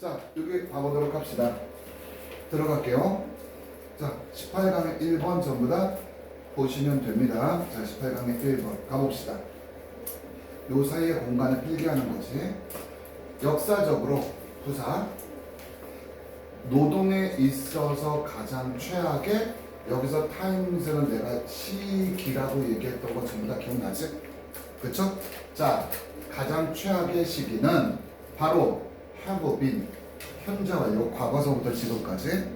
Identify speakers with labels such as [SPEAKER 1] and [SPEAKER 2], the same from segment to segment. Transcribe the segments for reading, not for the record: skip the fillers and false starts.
[SPEAKER 1] 자, 여기 봐보도록 합시다. 들어갈게요. 자, 18강의 1번 전부 다 보시면 됩니다. 자, 18강의 1번 가봅시다. 요 사이의 공간을 필기하는 거지. 역사적으로 부사 노동에 있어서 가장 최악의, 여기서 타임즈는 내가 시기라고 얘기했던 거 전부 다 기억나지? 그쵸? 자, 가장 최악의 시기는 바로 have been, 현재 완료, 과거서부터 지금까지.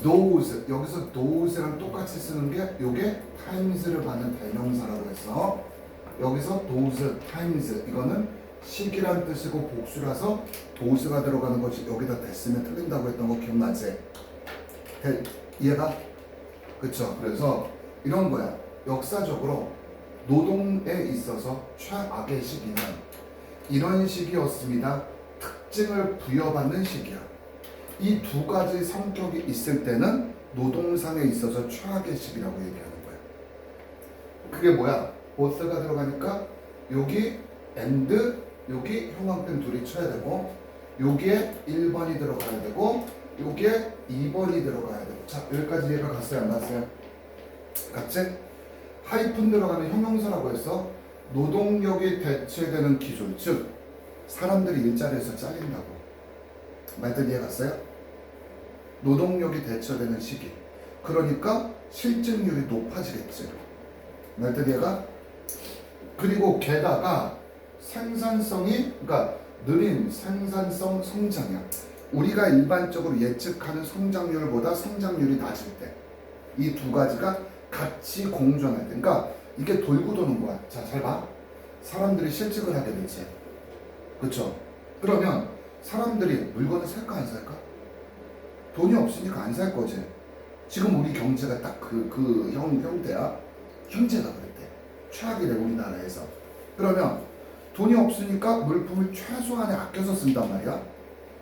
[SPEAKER 1] those, 여기서 those랑 똑같이 쓰는 게 요게 times를 받는 대명사라고 했어. 여기서 those, times, 이거는 시기란 뜻이고 복수라서 those가 들어가는 거지. 여기다 됐으면 틀린다고 했던 거 기억나지? 이해가? 그쵸? 그래서 이런 거야. 역사적으로 노동에 있어서 최악의 시기는 이런 시기였습니다. 특징을 부여받는 시기야. 이 두 가지 성격이 있을 때는 노동상에 있어서 최악의 시기라고 얘기하는 거야. 그게 뭐야? both가 들어가니까 여기 and, 여기 형광펜 둘이 쳐야 되고, 여기에 1번이 들어가야 되고, 여기에 2번이 들어가야 되고. 자, 여기까지 이해가 갔어요? 안 갔어요? 갔지? 하이픈 들어가는 형용사라고 해서 노동력이 대체되는 기술, 즉 사람들이 일자리에서 잘린다고. 말들 이해 갔어요? 노동력이 대체되는 시기. 그러니까 실직률이 높아지겠지. 말들 이해가? 그리고 게다가 생산성이, 그러니까 느린 생산성 성장이야. 우리가 일반적으로 예측하는 성장률보다 성장률이 낮을 때 이 두 가지가 같이 공존할 때, 그러니까 이게 돌고 도는 거야. 자, 잘 봐. 사람들이 실직을 하게 되지. 그쵸? 그러면 사람들이 물건을 살까 안 살까? 돈이 없으니까 안 살 거지. 지금 우리 경제가 딱 그 형태야. 경제가 그랬대. 최악이래, 우리나라에서. 그러면 돈이 없으니까 물품을 최소한에 아껴서 쓴단 말이야.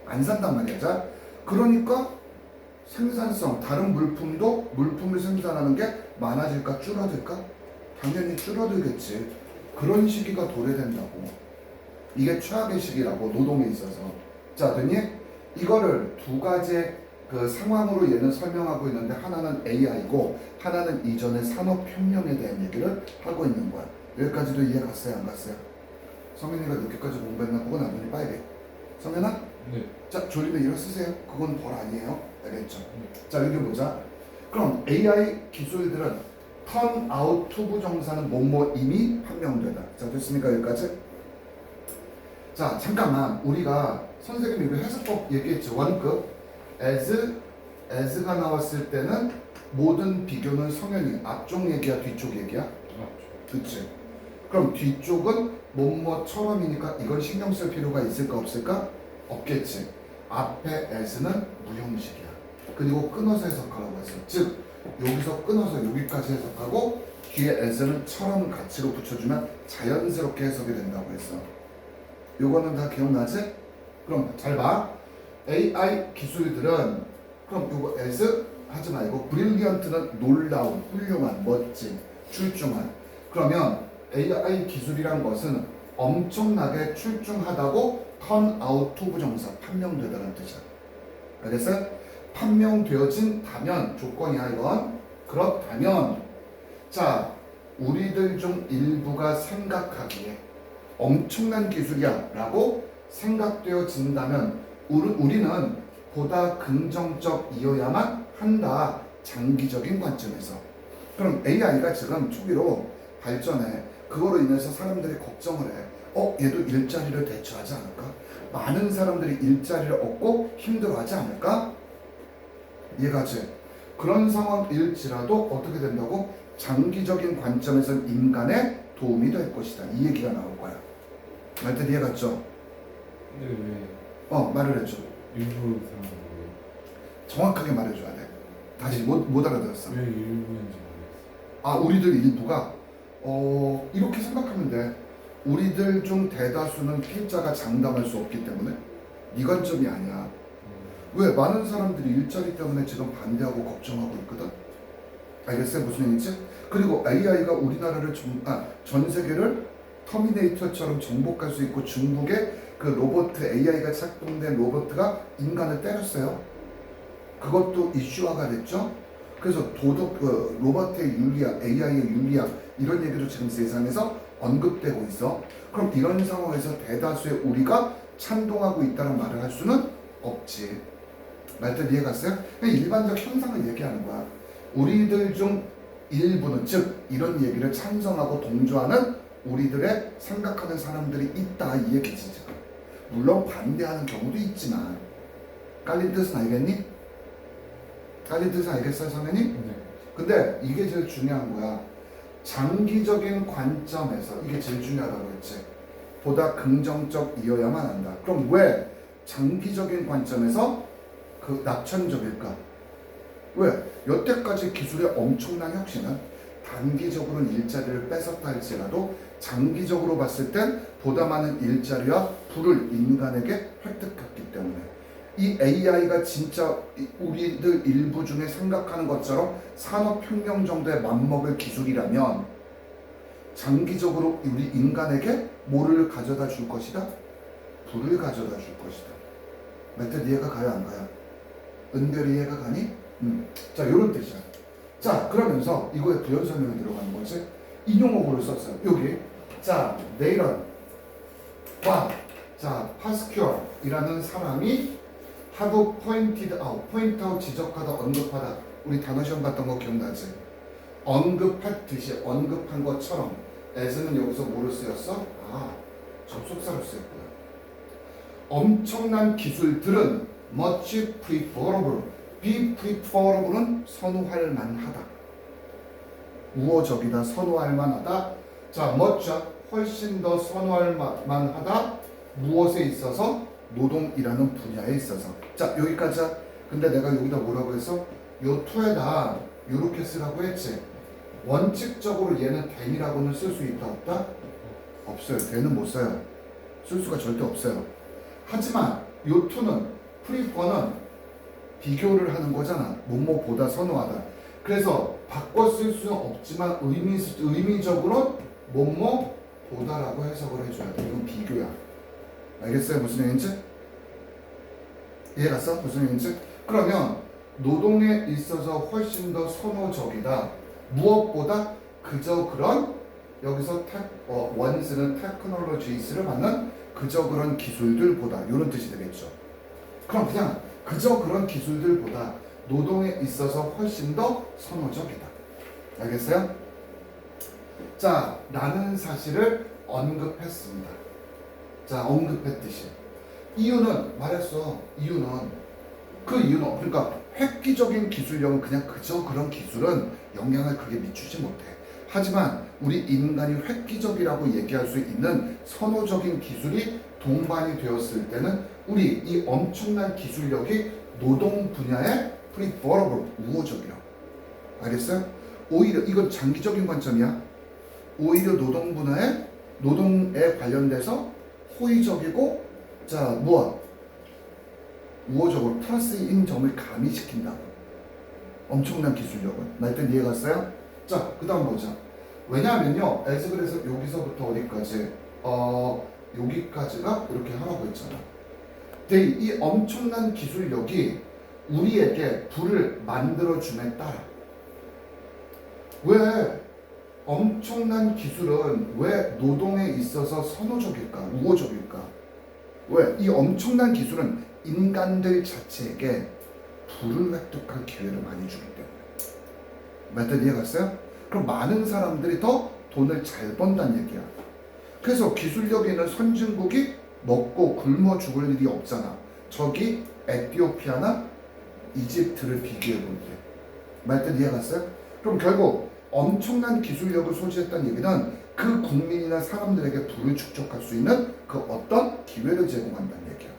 [SPEAKER 1] 안 산단 말이야. 자, 그러니까 생산성, 다른 물품도 물품을 생산하는 게 많아질까 줄어들까? 당연히 줄어들겠지. 그런 시기가 도래된다고. 이게 최악의 시기라고, 노동에 있어서. 자, 됐니? 이거를 두 가지의 그 상황으로 얘는 설명하고 있는데, 하나는 AI고 하나는 이전의 산업혁명에 대한 얘기를 하고 있는 거야. 여기까지도 이해 갔어요? 안 갔어요? 성현이가 늦게까지 공부했나 보고 나눈이 빨개. 성현아?
[SPEAKER 2] 네.
[SPEAKER 1] 자, 졸리면 이거 쓰세요. 그건 벌 아니에요. 알겠죠? 자, 여기 보자. 그럼 AI 기술들은 turn out to 부정사는 뭐뭐 이미 판명되다. 자, 됐습니까? 여기까지? 자, 잠깐만. 우리가 선생님이 이거 해석법 얘기했죠. 원급. as가 나왔을 때는 모든 비교는 성현이 앞쪽 얘기야, 뒤쪽 얘기야? 그치? 그럼 뒤쪽은 뭐뭐처럼이니까 이건 신경 쓸 필요가 있을까 없을까? 없겠지. 앞에 as는 무형식이야. 그리고 끊어서 해석하라고 했어. 즉 여기서 끊어서 여기까지 해석하고 뒤에 as는 처럼 가치로 붙여주면 자연스럽게 해석이 된다고 했어. 요거는 다 기억나지? 그럼 잘 봐. AI 기술들은, 그럼 요거 as 하지 말고 brilliant는 놀라운, 훌륭한, 멋진, 출중한. 그러면 AI 기술이란 것은 엄청나게 출중하다고 turn out to 부정사, 판명되다는 뜻이야. 알겠어요? 판명되어진다면, 조건이야 이건. 그렇다면, 자, 우리들 중 일부가 생각하기에 엄청난 기술이야 라고 생각되어진다면 우리는 보다 긍정적이어야만 한다. 장기적인 관점에서. 그럼 AI가 지금 초기로 발전해. 그거로 인해서 사람들이 걱정을 해. 얘도 일자리를 대체하지 않을까? 많은 사람들이 일자리를 얻고 힘들어하지 않을까? 이해가지? 그런 상황일지라도 어떻게 된다고? 장기적인 관점에서 인간의 도움이 될 것이다. 이 얘기가 나올 거야. 말들 이해갔죠?
[SPEAKER 2] 근데 왜
[SPEAKER 1] 말을 해줘.
[SPEAKER 2] 일부 사람들이
[SPEAKER 1] 정확하게 말해줘야 돼. 다시 못 알아들었어.
[SPEAKER 2] 왜 일부인지 모르겠어.
[SPEAKER 1] 아, 우리들 일부가 이렇게 생각하면 돼. 우리들 중 대다수는 필자가 장담할 수 없기 때문에. 이 관점이 아니야. 왜? 많은 사람들이 일자리 때문에 지금 반대하고 걱정하고 있거든. 알겠어요? 무슨 얘기지? 그리고 AI가 우리나라를 전 세계를 터미네이터처럼 정복할 수 있고 중국의 그 로봇 AI가 착동된 로봇가 인간을 때렸어요. 그것도 이슈화가 됐죠. 그래서 도덕 로봇의 윤리학, AI의 윤리학 이런 얘기도 지금 세상에서 언급되고 있어. 그럼 이런 상황에서 대다수의 우리가 찬동하고 있다는 말을 할 수는 없지. 말뜻 이해갔어요? 일반적 현상을 얘기하는 거야. 우리들 중 일부는, 즉 이런 얘기를 찬성하고 동조하는 우리들의 생각하는 사람들이 있다 이 얘기지 지금. 물론 반대하는 경우도 있지만. 깔린 뜻은 알겠니? 깔린 뜻은 알겠어요 선생님?
[SPEAKER 2] 네.
[SPEAKER 1] 근데 이게 제일 중요한 거야. 장기적인 관점에서 이게 제일 중요하다고 했지. 보다 긍정적이어야만 한다. 그럼 왜 장기적인 관점에서 그 낙천적일까? 왜? 여태까지 기술의 엄청난 혁신은 단기적으로는 일자리를 뺏었다 할지라도 장기적으로 봤을 땐 보다 많은 일자리와 부를 인간에게 획득했기 때문에 이 AI가 진짜 우리들 일부 중에 생각하는 것처럼 산업혁명 정도에 맞먹을 기술이라면 장기적으로 우리 인간에게 뭐를 가져다 줄 것이다? 부를 가져다 줄 것이다. 멘트 이해가 가요 안 가요? 은별이 이해가 가니? 자 요런 뜻이야. 자 그러면서 이거에 부연 설명이 들어가는 거지. 인용어구를 썼어요. 여기 자 네이런 자 파스큐어이라는 사람이 have pointed out, point out 지적하다, 언급하다. 우리 단어 시험 봤던 거 기억나지? 언급했듯이 언급한 것처럼 as는 여기서 뭐로 쓰였어? 접속사로 쓰였구나. 엄청난 기술들은 much preferable, be preferable은 선호할 만하다. 우호적이다, 선호할 만하다. 자, much 훨씬 더 선호할 만하다. 무엇에 있어서? 노동이라는 분야에 있어서. 자, 여기까지야. 근데 내가 여기다 뭐라고 했어? 요 투에다 요렇게 쓰라고 했지. 원칙적으로 얘는 then이라고는 쓸 수 있다 없다? 없어요. then은 못 써요. 쓸 수가 절대 없어요. 하지만 요 투는 prefer는 비교를 하는 거잖아. 뭐뭐보다 선호하다. 그래서 바꿔 쓸 수는 없지만 의미적으로 뭐뭐보다라고 해석을 해줘야 돼. 이건 비교야. 알겠어요? 무슨 얘기인지? 이해갔어? 무슨 얘기인지? 그러면 노동에 있어서 훨씬 더 선호적이다. 무엇보다 그저 그런 여기서 원스는 테크놀로지스를 받는 그저 그런 기술들보다 이런 뜻이 되겠죠. 그럼 그냥 그저 그런 기술들보다 노동에 있어서 훨씬 더 선호적이다. 알겠어요? 자, 라는 사실을 언급했습니다. 자, 언급했듯이 이유는 말했어. 이유는 그러니까 획기적인 기술력은 그냥 그저 그런 기술은 영향을 크게 미치지 못해. 하지만 우리 인간이 획기적이라고 얘기할 수 있는 선호적인 기술이 동반이 되었을 때는 우리 이 엄청난 기술력이 노동 분야에 preferable, 우호적이라고. 알겠어요? 오히려 이건 장기적인 관점이야. 오히려 노동 분야에 노동에 관련돼서 호의적이고 자 무엇? 우호적으로 플러스인 점을 가미시킨다고. 엄청난 기술력은. 말뜻 이해갔어요? 자, 그 다음 보자. 왜냐하면요, as 그래서 여기서부터 어디까지? 여기까지가 이렇게 하라고 했잖아. 근데 이 엄청난 기술력이 우리에게 부를 만들어줌에 따라 왜 엄청난 기술은 왜 노동에 있어서 선호적일까? 우호적일까? 왜? 이 엄청난 기술은 인간들 자체에게 부를 획득할 기회를 많이 주기 때문에. 말뜻 이해갔어요? 그럼 많은 사람들이 더 돈을 잘 번다는 얘기야. 그래서 기술력이 있는 선진국이 먹고 굶어 죽을 일이 없잖아. 저기 에티오피아나 이집트를 비교해 볼 때. 말뜻 이해갔어요? 그럼 결국 엄청난 기술력을 소지했다는 얘기는 그 국민이나 사람들에게 부를 축적할 수 있는 그 어떤 기회를 제공한다는 얘기야.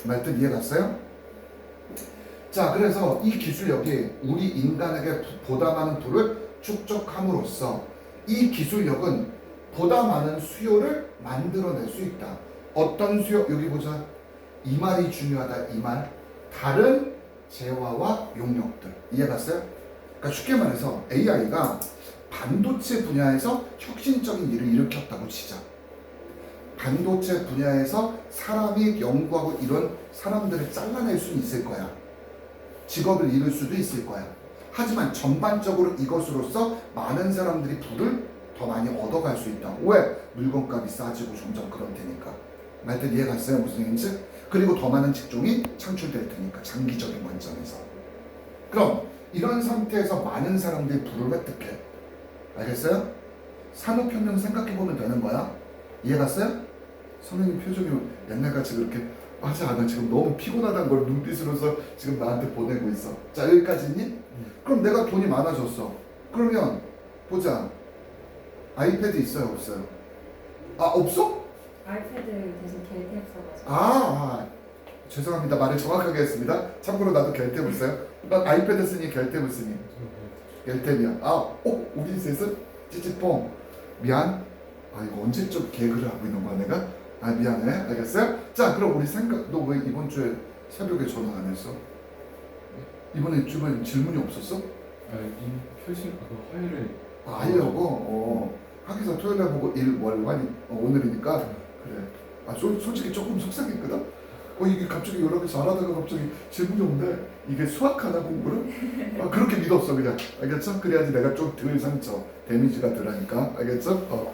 [SPEAKER 1] 말뜻 이해갔어요? 자, 그래서 이 기술력이 우리 인간에게 보다 많은 부를 축적함으로써 이 기술력은 보다 많은 수요를 만들어낼 수 있다. 어떤 수요? 여기 보자. 이 말이 중요하다. 이 말. 다른 재화와 용역들. 이해갔어요? 그러니까 쉽게 말해서 AI가 반도체 분야에서 혁신적인 일을 일으켰다고 치자. 반도체 분야에서 사람이 연구하고 이런 사람들을 잘라낼 수는 있을 거야. 직업을 잃을 수도 있을 거야. 하지만 전반적으로 이것으로서 많은 사람들이 부를 더 많이 얻어갈 수 있다. 왜? 물건값이 싸지고 점점 그럴 테니까. 말들 이해갔어요? 무슨 얘기인지? 그리고 더 많은 직종이 창출될 테니까, 장기적인 관점에서. 그럼 이런 상태에서 많은 사람들이 부를 획득해. 알겠어요? 산업혁명 생각해보면 되는 거야. 이해갔어요? 선생님 표정이 옛날같이 그렇게 하지 않아. 지금 너무 피곤하다는 걸 눈빛으로서 지금 나한테 보내고 있어. 자, 여기까지니? 그럼 내가 돈이 많아졌어. 그러면 보자. 아이패드 있어요, 없어요? 아, 없어?
[SPEAKER 3] 아이패드 대신 갤탭 써가지고.
[SPEAKER 1] 죄송합니다. 말을 정확하게 했습니다. 참고로 나도 갤탭을 써요. 난 아이패드 쓰니 갤탭을 쓰니? 갤탭이야. 우리 셋은 찌찌뽕. 미안. 이거 언제쯤 개그를 하고 있는 거야 내가? 미안해. 알겠어요? 자, 그럼 우리 너 왜 이번 주에 새벽에 전화 안 했어? 이번에 주변에 질문이 없었어?
[SPEAKER 2] 그 화요일에
[SPEAKER 1] 하려고? 하기서 토요일에 보고 일, 월, 화, 오늘이니까 그래. 솔직히 조금 속상했거든? 이게 갑자기 연락이 잘하다가 갑자기 질문이 오는데 이게 수학하나 공부를? 그렇게 믿었어 그냥. 알겠죠? 그래야지 내가 좀 덜 상처, 데미지가 덜하니까. 알겠죠?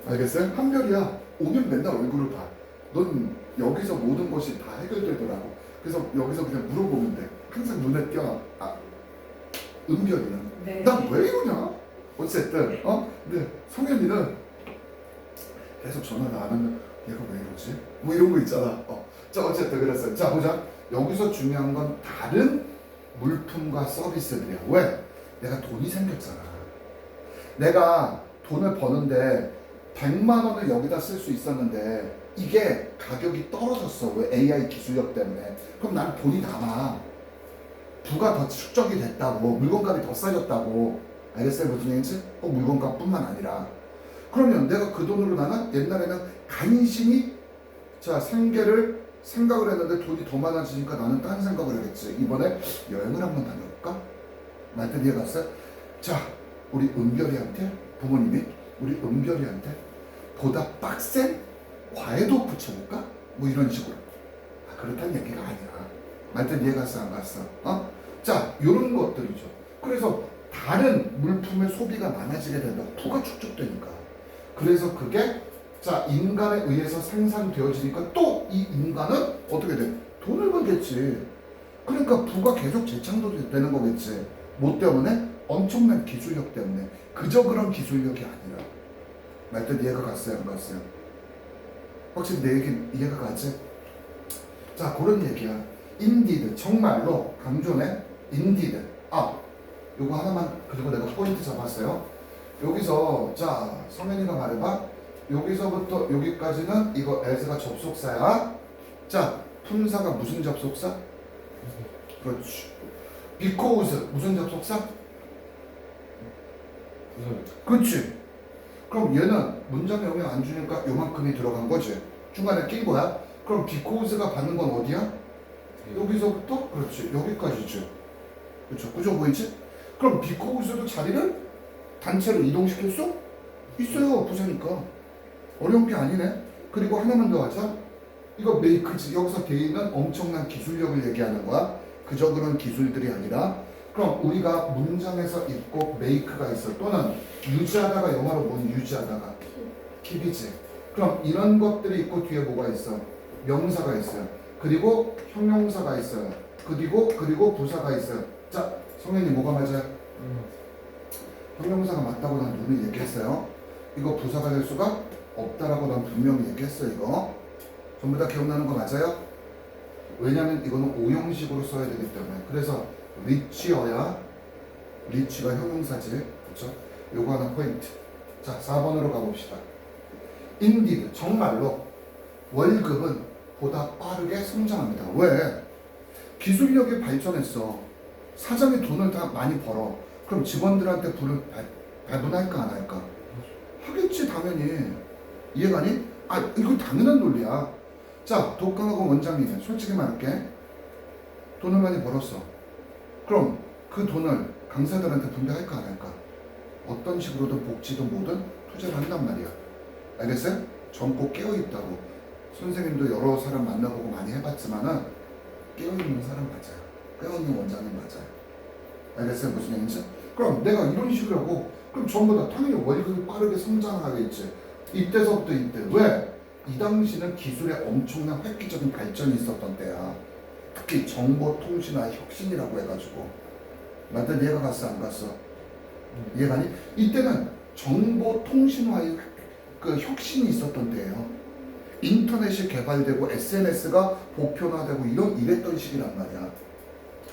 [SPEAKER 1] 알겠어요? 한별이야. 오면 맨날 얼굴을 봐. 넌 여기서 모든 것이 다 해결되더라고. 그래서 여기서 그냥 물어보면 돼. 항상 눈에 띄어. 은별이는.
[SPEAKER 3] 네.
[SPEAKER 1] 난 왜 이러냐? 어쨌든 근데 성현이는 계속 전화를 안 하면 얘가 왜 이러지? 뭐 이런 거 있잖아. 자, 어쨌든 그랬어요. 자, 보자. 여기서 중요한 건 다른 물품과 서비스들이야. 왜? 내가 돈이 생겼잖아. 내가 돈을 버는데 100만 원을 여기다 쓸 수 있었는데 이게 가격이 떨어졌어. 왜? AI 기술력 때문에. 그럼 난 돈이 남아. 부가 더 축적이 됐다고. 물건값이 더 싸졌다고. 알겠어요? 무슨 얘기인지? 물건값뿐만 아니라. 그러면 내가 그 돈으로 나는 옛날에는 간신히 생계를 생각을 했는데 돈이 더 많아지니까 나는 딴 생각을 하겠지. 이번에 여행을 한번 다녀볼까? 말뜻 이해갔어요? 자, 우리 은별이한테 부모님이 우리 은별이한테 보다 빡센 과외도 붙여볼까? 뭐 이런 식으로. 그렇다는 얘기가 아니야. 말뜻 이해갔어? 안 갔어? 자, 이런 것들이죠. 그래서 다른 물품의 소비가 많아지게 된다. 부가 축적되니까. 그래서 그게 인간에 의해서 생산되어지니까 또 이 인간은 어떻게 돼? 돈을 벌겠지. 그러니까 부가 계속 재창조되는 거겠지. 뭐 때문에? 엄청난 기술력 때문에. 그저 그런 기술력이 아니라. 말뜻 이해가 갔어요? 안 갔어요? 확실히 내 얘기 이해가 가지? 자, 그런 얘기야. 인디드, 정말로 강조네. 인디드. 요거 하나만, 그리고 내가 포인트 잡았어요. 여기서 성현이가 말해봐. 여기서부터 여기까지는 이거 as가 접속사야. 자, 품사가 무슨 접속사? 그렇지. because 무슨 접속사? 그렇지. 그럼 얘는 문장에 영향 안 주니까 요만큼이 들어간 거지. 중간에 낀 거야. 그럼 because가 받는 건 어디야? 여기서부터 그렇지. 여기까지지. 그렇죠. 그죠 보이지? 그럼 because도 자리를 단체로 이동시킬 수 있어요. 부사니까. 어려운 게 아니네. 그리고 하나만 더 하자. 이거 make지. 여기서 대의는 엄청난 기술력을 얘기하는 거야. 그저 그런 기술들이 아니라. 그럼 우리가 문장에서 읽고 make가 있어. 또는 유지하다가 영어로 뭔 유지하다가? keep이지. 그럼 이런 것들이 있고 뒤에 뭐가 있어? 명사가 있어요. 그리고 형용사가 있어요. 그리고 부사가 있어요. 자, 성현이 뭐가 맞아요? 형용사가 맞다고 난 눈을 얘기했어요. 이거 부사가 될 수가 없다라고 난 분명히 얘기했어. 이거 전부 다 기억나는 거 맞아요? 왜냐면 이거는 오형식으로 써야 되기 때문에. 그래서 리치어야. 리치가 형용사지. 그렇죠? 요거 하나 포인트. 자, 4번으로 가봅시다. indeed, 정말로 월급은 보다 빠르게 성장합니다. 왜? 기술력이 발전했어. 사장이 돈을 다 많이 벌어. 그럼 직원들한테 부를 배분할까 안 할까? 하겠지 당연히. 이해가니? 이거 당연한 논리야. 자, 독강학원 원장님은 솔직히 말할게. 돈을 많이 벌었어. 그럼 그 돈을 강사들한테 분배할까 안 할까? 어떤 식으로든 복지든 뭐든 투자를 한단 말이야. 알겠어요? 젊고 깨어있다고. 선생님도 여러 사람 만나보고 많이 해봤지만은 깨어있는 사람 맞아요. 깨어있는 원장님 맞아요. 알겠어요? 무슨 얘기인지? 그럼 내가 이런 식으로 하고 그럼 전부 다 당연히 월급이 빠르게 성장하겠지. 이때서부터 이때. 왜? 이 당시는 기술에 엄청난 획기적인 발전이 있었던 때야. 특히 정보통신화 혁신이라고 해가지고. 맞다? 이해가 갔어? 안 갔어? 이해가니? 이때는 정보통신화의 그 혁신이 있었던 때예요. 인터넷이 개발되고 SNS가 보편화되고 이랬던 시기란 말이야.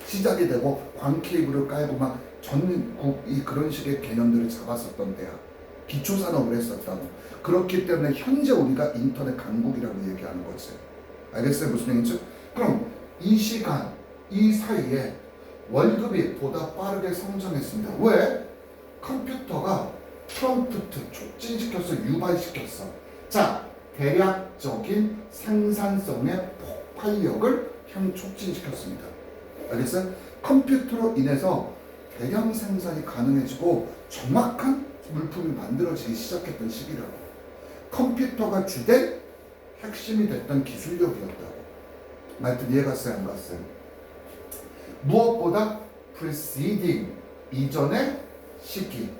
[SPEAKER 1] 시작이 되고 광 케이블을 깔고 막 전국이 그런 식의 개념들을 잡았었던 때야. 기초 산업을 했었다고. 그렇기 때문에 현재 우리가 인터넷 강국이라고 얘기하는 거지. 알겠어요? 무슨 얘기인지? 그럼 이 시간, 이 사이에 월급이 보다 빠르게 성장했습니다. 왜? 컴퓨터가 프롬프트 촉진시켜서 유발시켰어. 자, 대략적인 생산성의 폭발력을 촉진시켰습니다. 알겠어요? 컴퓨터로 인해서 대량 생산이 가능해지고 정확한 물품이 만들어지기 시작했던 시기라고. 컴퓨터가 주된 핵심이 됐던 기술력이었다고. 말뜻 이해 갔어요? 안 갔어요? 무엇보다 preceding, 이전의 시기,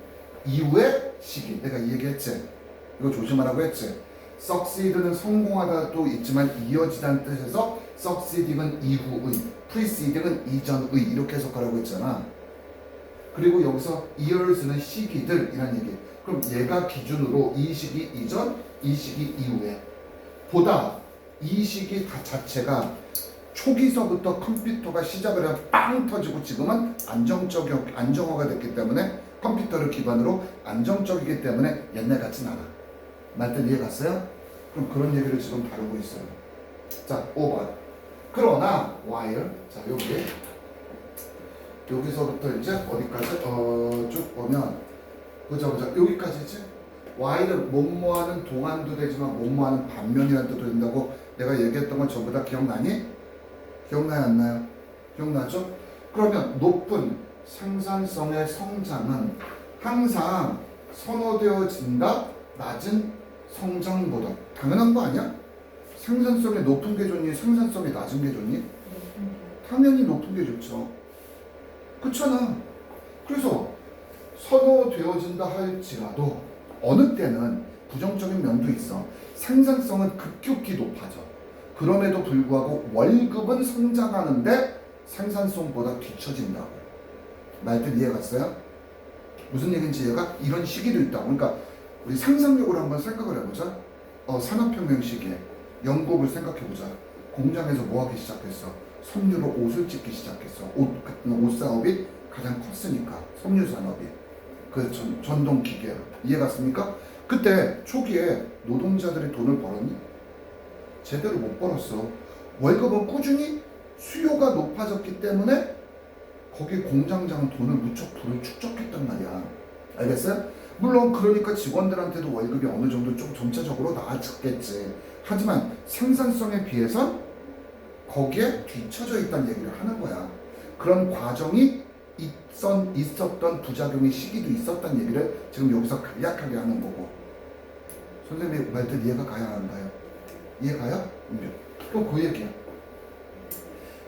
[SPEAKER 1] 이후의 시기. 내가 이 얘기했지? 이거 조심하라고 했지? succeed는 성공하다도 있지만 이어지다는 뜻에서 succeeding은 이후의, preceding은 이전의 이렇게 해석하라고 했잖아. 그리고 여기서 years는 시기들이란 얘기. 그럼 얘가 기준으로 이 시기 이전, 이 시기 이후에 보다 이 시기 자체가 초기서부터 컴퓨터가 시작을 하면 빵 터지고 지금은 안정화가 됐기 때문에 컴퓨터를 기반으로 안정적이기 때문에 옛날 같진 않아. 말뜻 이해 갔어요? 그럼 그런 얘기를 지금 다루고 있어요. 자, 5번. 그러나 while, 자 여기서부터 이제 어디까지? 쭉 보면 보자 여기까지지? while은 뭐뭐하는 동안도 되지만 뭐뭐하는 반면이라는 뜻도 된다고 내가 얘기했던 건 전부 다 기억나니? 기억나요? 안 나요? 기억나죠? 그러면 높은 생산성의 성장은 항상 선호되어진다. 낮은 성장보다. 당연한 거 아니야? 생산성이 높은 게 좋니? 생산성이 낮은 게 좋니? 당연히 높은 게 좋죠. 그렇잖아. 그래서 선호되어진다 할지라도 어느 때는 부정적인 면도 있어. 생산성은 급격히 높아져. 그럼에도 불구하고 월급은 성장하는데 생산성보다 뒤처진다고. 말뜻 이해 갔어요? 무슨 얘기인지 이해가? 이런 시기도 있다고. 그러니까 우리 상상력으로 한번 생각을 해보자. 산업혁명 시기에 영국을 생각해보자. 공장에서 뭐 하기 시작했어? 섬유로 옷을 찢기 시작했어. 옷 사업이 가장 컸으니까 섬유 산업이 그 전동 기계로. 이해 갔습니까? 그때 초기에 노동자들이 돈을 벌었니? 제대로 못 벌었어. 월급은 꾸준히 수요가 높아졌기 때문에 거기 공장장은 돈을 무척 불을 축적했단 말이야. 알겠어요? 물론 그러니까 직원들한테도 월급이 어느 정도 좀 점차적으로 나아졌겠지. 하지만 생산성에 비해서 거기에 뒤처져 있다는 얘기를 하는 거야. 그런 과정이 있었던 부작용의 시기도 있었다는 얘기를 지금 여기서 간략하게 하는 거고. 선생님 말들 이해가 가야 안 가요? 이해 가요? 또 그 얘기야.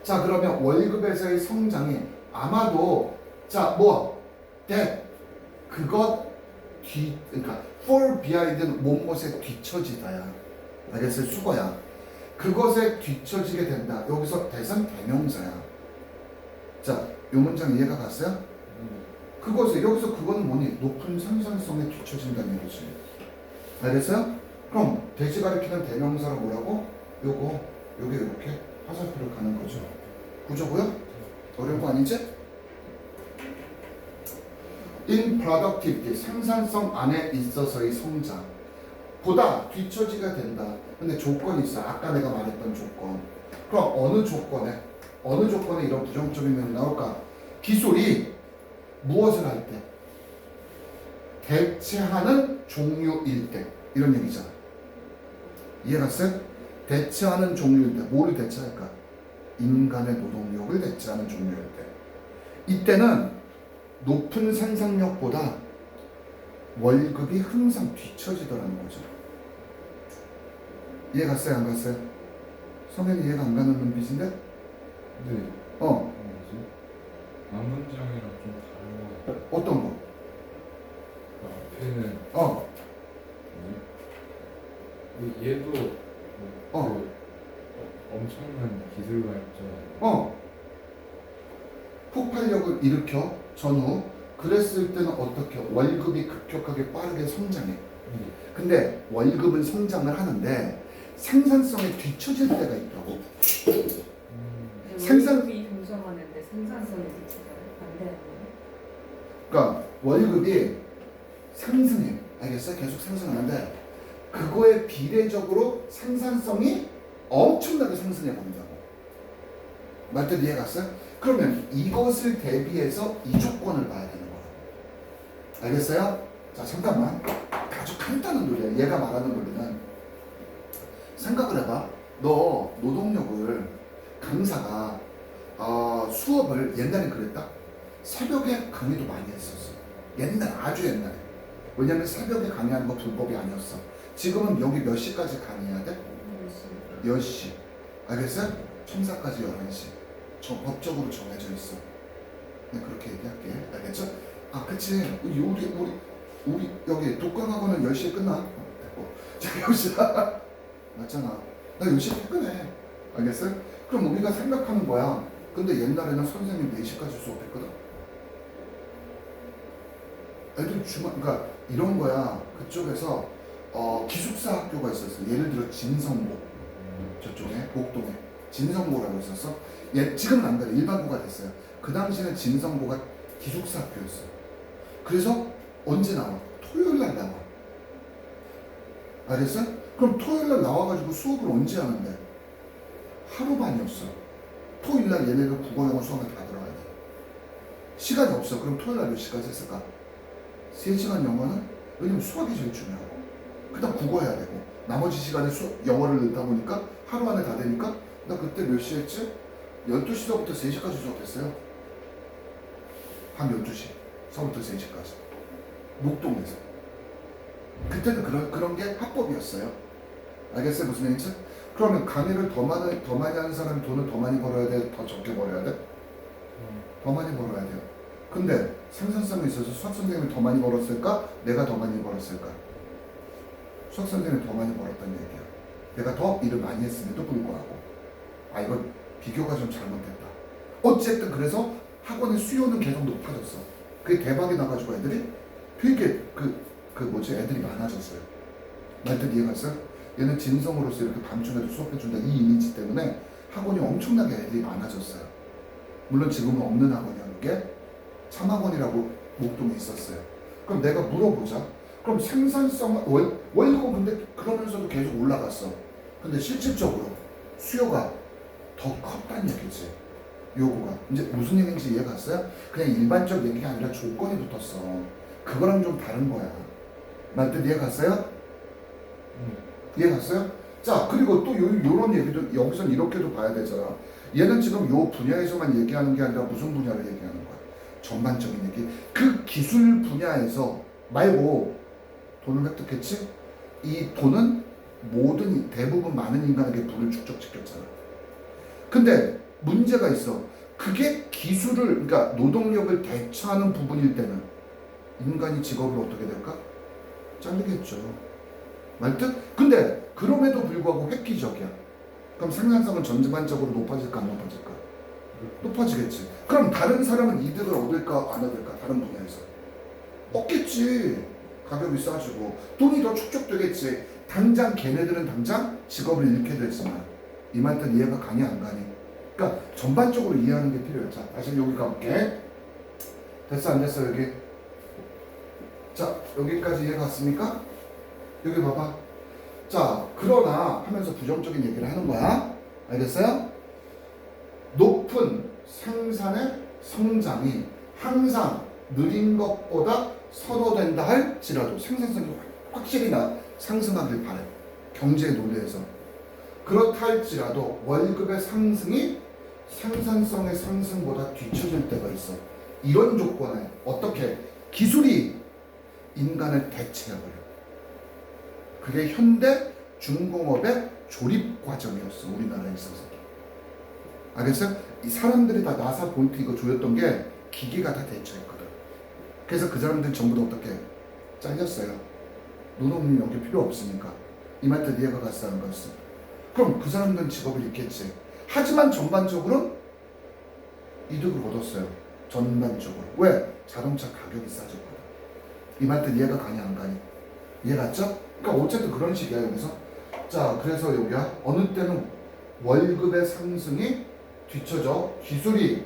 [SPEAKER 1] 자, 그러면 월급에서의 성장이 아마도 그러니까 fall behind는 무엇에 뒤처지다야. 알겠어요? 수거야. 그것에 뒤처지게 된다. 여기서 대상 대명사야. 자, 요 문장 이해가 갔어요? 여기서 그거는 뭐니? 높은 생산성에 뒤처진다는 얘기지. 알겠어요? 그럼 대지 가리키는 대명사로 뭐라고? 요게 이렇게 화살표를 가는 거죠. 구조고요? 어려운 거 아니지? in productivity, 생산성 안에 있어서의 성장 보다 뒤처지게 된다. 근데 조건이 있어. 아까 내가 말했던 조건. 그럼 어느 조건에 이런 부정적인 면이 나올까? 기술이 무엇을 할 때? 대체하는 종류일 때. 이런 얘기잖아. 이해 갔어요? 대체하는 종류일 때. 뭐를 대체할까? 인간의 노동력을 대체하는 종류일 때. 이때는 높은 생산력보다 월급이 항상 뒤처지더라는 거죠. 이해 갔어요? 안 갔어요? 성현이 이해가 안 가는 눈빛인데?
[SPEAKER 2] 근데 뭐지? 앞문장이랑 좀 다른 거 같아요.
[SPEAKER 1] 어떤 거?
[SPEAKER 2] 앞에는
[SPEAKER 1] 어,
[SPEAKER 2] 뭐지? 근데 얘도
[SPEAKER 1] 어.
[SPEAKER 2] 엄청난 기술가 있잖아요.
[SPEAKER 1] 폭발력을 일으켜 전후 그랬을 때는 어떻게 월급이 급격하게 빠르게 성장해. 근데 월급은 성장을 하는데 생산성에 뒤처질 때가 있다고. 생산-
[SPEAKER 3] 월급이 동성하는데 생산성이 뒤쳐져요. 반대하는
[SPEAKER 1] 그러니까 월급이 상승해. 알겠어요? 계속 상승하는데 그거에 비례적으로 생산성이 엄청나게 상승해 버린다고. 말뜻 이해 갔어요? 그러면 이것을 대비해서 이 조건을 봐야 되는 거야. 알겠어요? 자, 잠깐만. 아주 간단한 논리야. 얘가 말하는 논리는 생각을 해봐. 너 노동력을 강사가 수업을 옛날에 그랬다. 새벽에 강의도 많이 했었어. 옛날 아주 옛날에. 왜냐면 새벽에 강의하는 거 불법이 아니었어. 지금은 여기 몇 시까지 강의해야 돼?
[SPEAKER 3] 거예요.
[SPEAKER 1] 10시. 알겠어요? 첨사까지 11시. 법적으로 정해져 있어. 그냥 그렇게 얘기할게. 알겠죠? 아, 그치. 우리 여기 독강학원은 10시에 끝나. 됐고. 자, 10시야. 맞잖아. 나 10시에 퇴근해. 알겠어요? 그럼 우리가 생각하는 거야. 근데 옛날에는 선생님 4시까지 수업했거든. 애들 그러니까 이런 거야. 그쪽에서 기숙사 학교가 있었어. 예를 들어 진성고. 저쪽에 목동에 진성고라고 있었어. 지금은 안 그래. 일반고가 됐어요. 그 당시에는 진성고가 기숙사 학교였어. 그래서 언제 나와? 토요일 날 나와. 알겠어? 그럼 토요일 날 나와가지고 수업을 언제 하는데? 하루 반이었어. 토요일 날 얘네들 국어 영어 수업에 다 들어가야 돼. 시간이 없어. 그럼 토요일 날 몇 시까지 했을까? 3시간 영어는? 왜냐면 수학이 제일 중요하고 그 다음 국어 해야 되고 나머지 시간에 영어를 넣다 보니까 하루 안에 다 되니까 나 그때 몇 시 했지? 12시서부터 3시까지 수업했어요. 밤 12시서부터 3시까지 목동에서. 그때는 그런 게 합법이었어요. 알겠어요? 무슨 얘기인지? 그러면 강의를 더 많이 하는 사람이 돈을 더 많이 벌어야 돼? 더 적게 벌어야 돼? 더 많이 벌어야 돼요. 근데 생산성에 있어서 수학 선생님이 더 많이 벌었을까? 내가 더 많이 벌었을까? 수학 선생님이 더 많이 벌었다는 얘기야. 내가 더 일을 많이 했음에도 불구하고. 이건 비교가 좀 잘못됐다. 어쨌든 그래서 학원의 수요는 계속 높아졌어. 그게 대박이 나가지고 애들이 되게 애들이 많아졌어요. 말뜻 이해가 있어요? 얘는 진성으로서 이렇게 밤중에도 수업해준다 이 이미지 때문에 학원이 엄청나게 애들이 많아졌어요. 물론 지금은 없는 학원이야. 그게 참학원이라고 목동에 있었어요. 그럼 내가 물어보자. 그럼 생산성 월급은 근데 그러면서도 계속 올라갔어. 근데 실질적으로 수요가 더 컸다는 얘기지. 요구가. 이제 무슨 얘기인지 이해 갔어요? 그냥 일반적 얘기가 아니라 조건이 붙었어. 그거랑 좀 다른 거야. 말뜻 이해 갔어요? 이해 갔어요? 자, 그리고 또 요런 얘기도 여기선 이렇게도 봐야 되잖아. 얘는 지금 요 분야에서만 얘기하는 게 아니라 무슨 분야를 얘기하는 거야? 전반적인 얘기. 그 기술 분야에서 말고 돈을 획득했지? 이 돈은 대부분 많은 인간에게 부를 축적시켰잖아. 근데 문제가 있어. 그게 그러니까 노동력을 대처하는 부분일 때는 인간이 직업을 어떻게 될까? 잘리겠죠. 말뜻? 근데 그럼에도 불구하고 획기적이야. 그럼 생산성은 전반적으로 높아질까 안 높아질까? 높아지겠지. 그럼 다른 사람은 이득을 얻을까 안 얻을까? 다른 분야에서 얻겠지. 가격이 싸지고 돈이 더 축적되겠지. 당장 걔네들은 당장 직업을 잃게 되지만 이 말뜻 이해가 가니 안 가니? 그러니까 전반적으로 이해하는 게 필요해. 자, 다시 여기 가볼게. 됐어 안 됐어 여기? 자, 여기까지 이해 갔습니까? 여기 봐봐. 자, 그러나 하면서 부정적인 얘기를 하는 거야. 알겠어요? 높은 생산의 성장이 항상 느린 것보다 선호된다 할지라도 생산성이 확실히 상승하길 바래. 경제의 논리에서. 그렇다 할지라도 월급의 상승이 생산성의 상승보다 뒤처질 때가 있어. 이런 조건에 어떻게 기술이 인간을 대체해버려. 그게 현대 중공업의 조립 과정이었어 우리나라에 있어서. 알겠어요? 이 사람들이 다 나사 본트 이거 조였던 게 기계가 다 대처했거든. 그래서 그 사람들 전부 다 어떻게 잘렸어요. 노동력 여기 필요 없으니까. 이 말 뜻 이해가 갔어 안 갔어? 그럼 그 사람들은 직업을 잃겠지. 하지만 전반적으로 이득을 얻었어요. 전반적으로. 왜? 자동차 가격이 싸졌거든. 이 말 뜻 이해가 가냐 안 가냐? 이해 갔죠? 그러니까 어쨌든 그런 식이야 여기서. 자 그래서 여기야 어느 때는 월급의 상승이 뒤쳐져. 기술이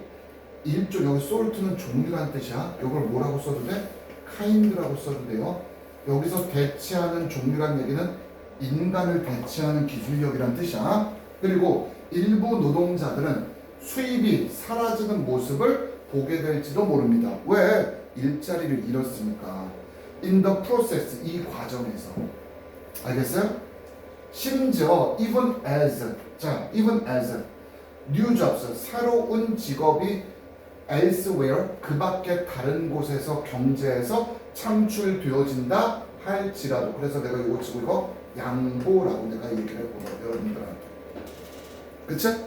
[SPEAKER 1] 일종 여기 솔트는 종류라는 뜻이야. 이걸 뭐라고 써도 돼? kind라고 써도 돼요. 여기서 대체하는 종류란 얘기는 인간을 대체하는 기술력이란 뜻이야. 그리고 일부 노동자들은 수입이 사라지는 모습을 보게 될지도 모릅니다. 왜? 일자리를 잃었으니까. In the process, 이 과정에서. 알겠어요? 심지어 even as, 자, even as new jobs, 새로운 직업이 elsewhere, 그 밖에 다른 곳에서 경제에서 창출되어진다 할지라도. 그래서 내가 이거 지금 이거 양보라고 내가 얘기를 해보려 여러분들한테. 그치?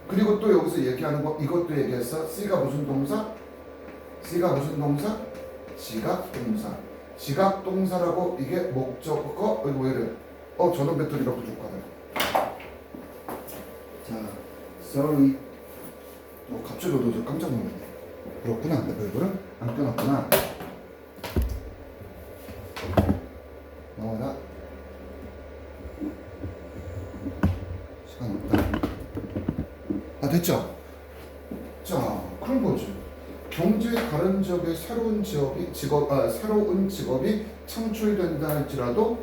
[SPEAKER 1] 그리고 또 여기서 얘기하는 거 이것도 얘기했어. C가 무슨 동사? C가 무슨 동사? 지각동사. 지각동사라고 이게 목적어. 이거 왜 이래? 전원 배터리가 부족하다. 자, sorry. 갑자기 너도 깜짝 놀랐네. 그렇구나. 내가 이거를 안 껴놨구나. 나와라. 시간 없다. 아 됐죠? 자 그런 거지. 경제의 다른 지역에 새로운 새로운 직업이 창출된다 할지라도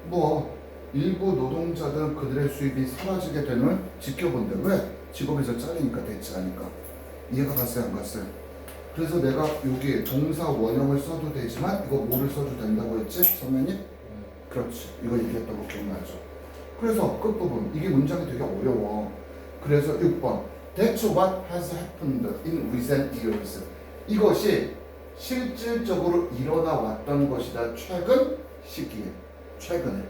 [SPEAKER 1] 뭐 일부 노동자들은 그들의 수입이 사라지게 되는 걸 지켜본대. 왜? 직업에서 잘리니까 대체하니까. 이해가 갔어요 안 갔어요? 그래서 내가 여기 동사 원형을 써도 되지만 이거 뭐를 써도 된다고 했지? 선배님? 그렇지. 이거 얘기했던 거 기억나죠? 그래서 끝부분 이게 문장이 되게 어려워. 그래서 6번 That's what has happened in recent years. 이것이 실질적으로 일어나 왔던 것이다. 최근 시기에. 최근에.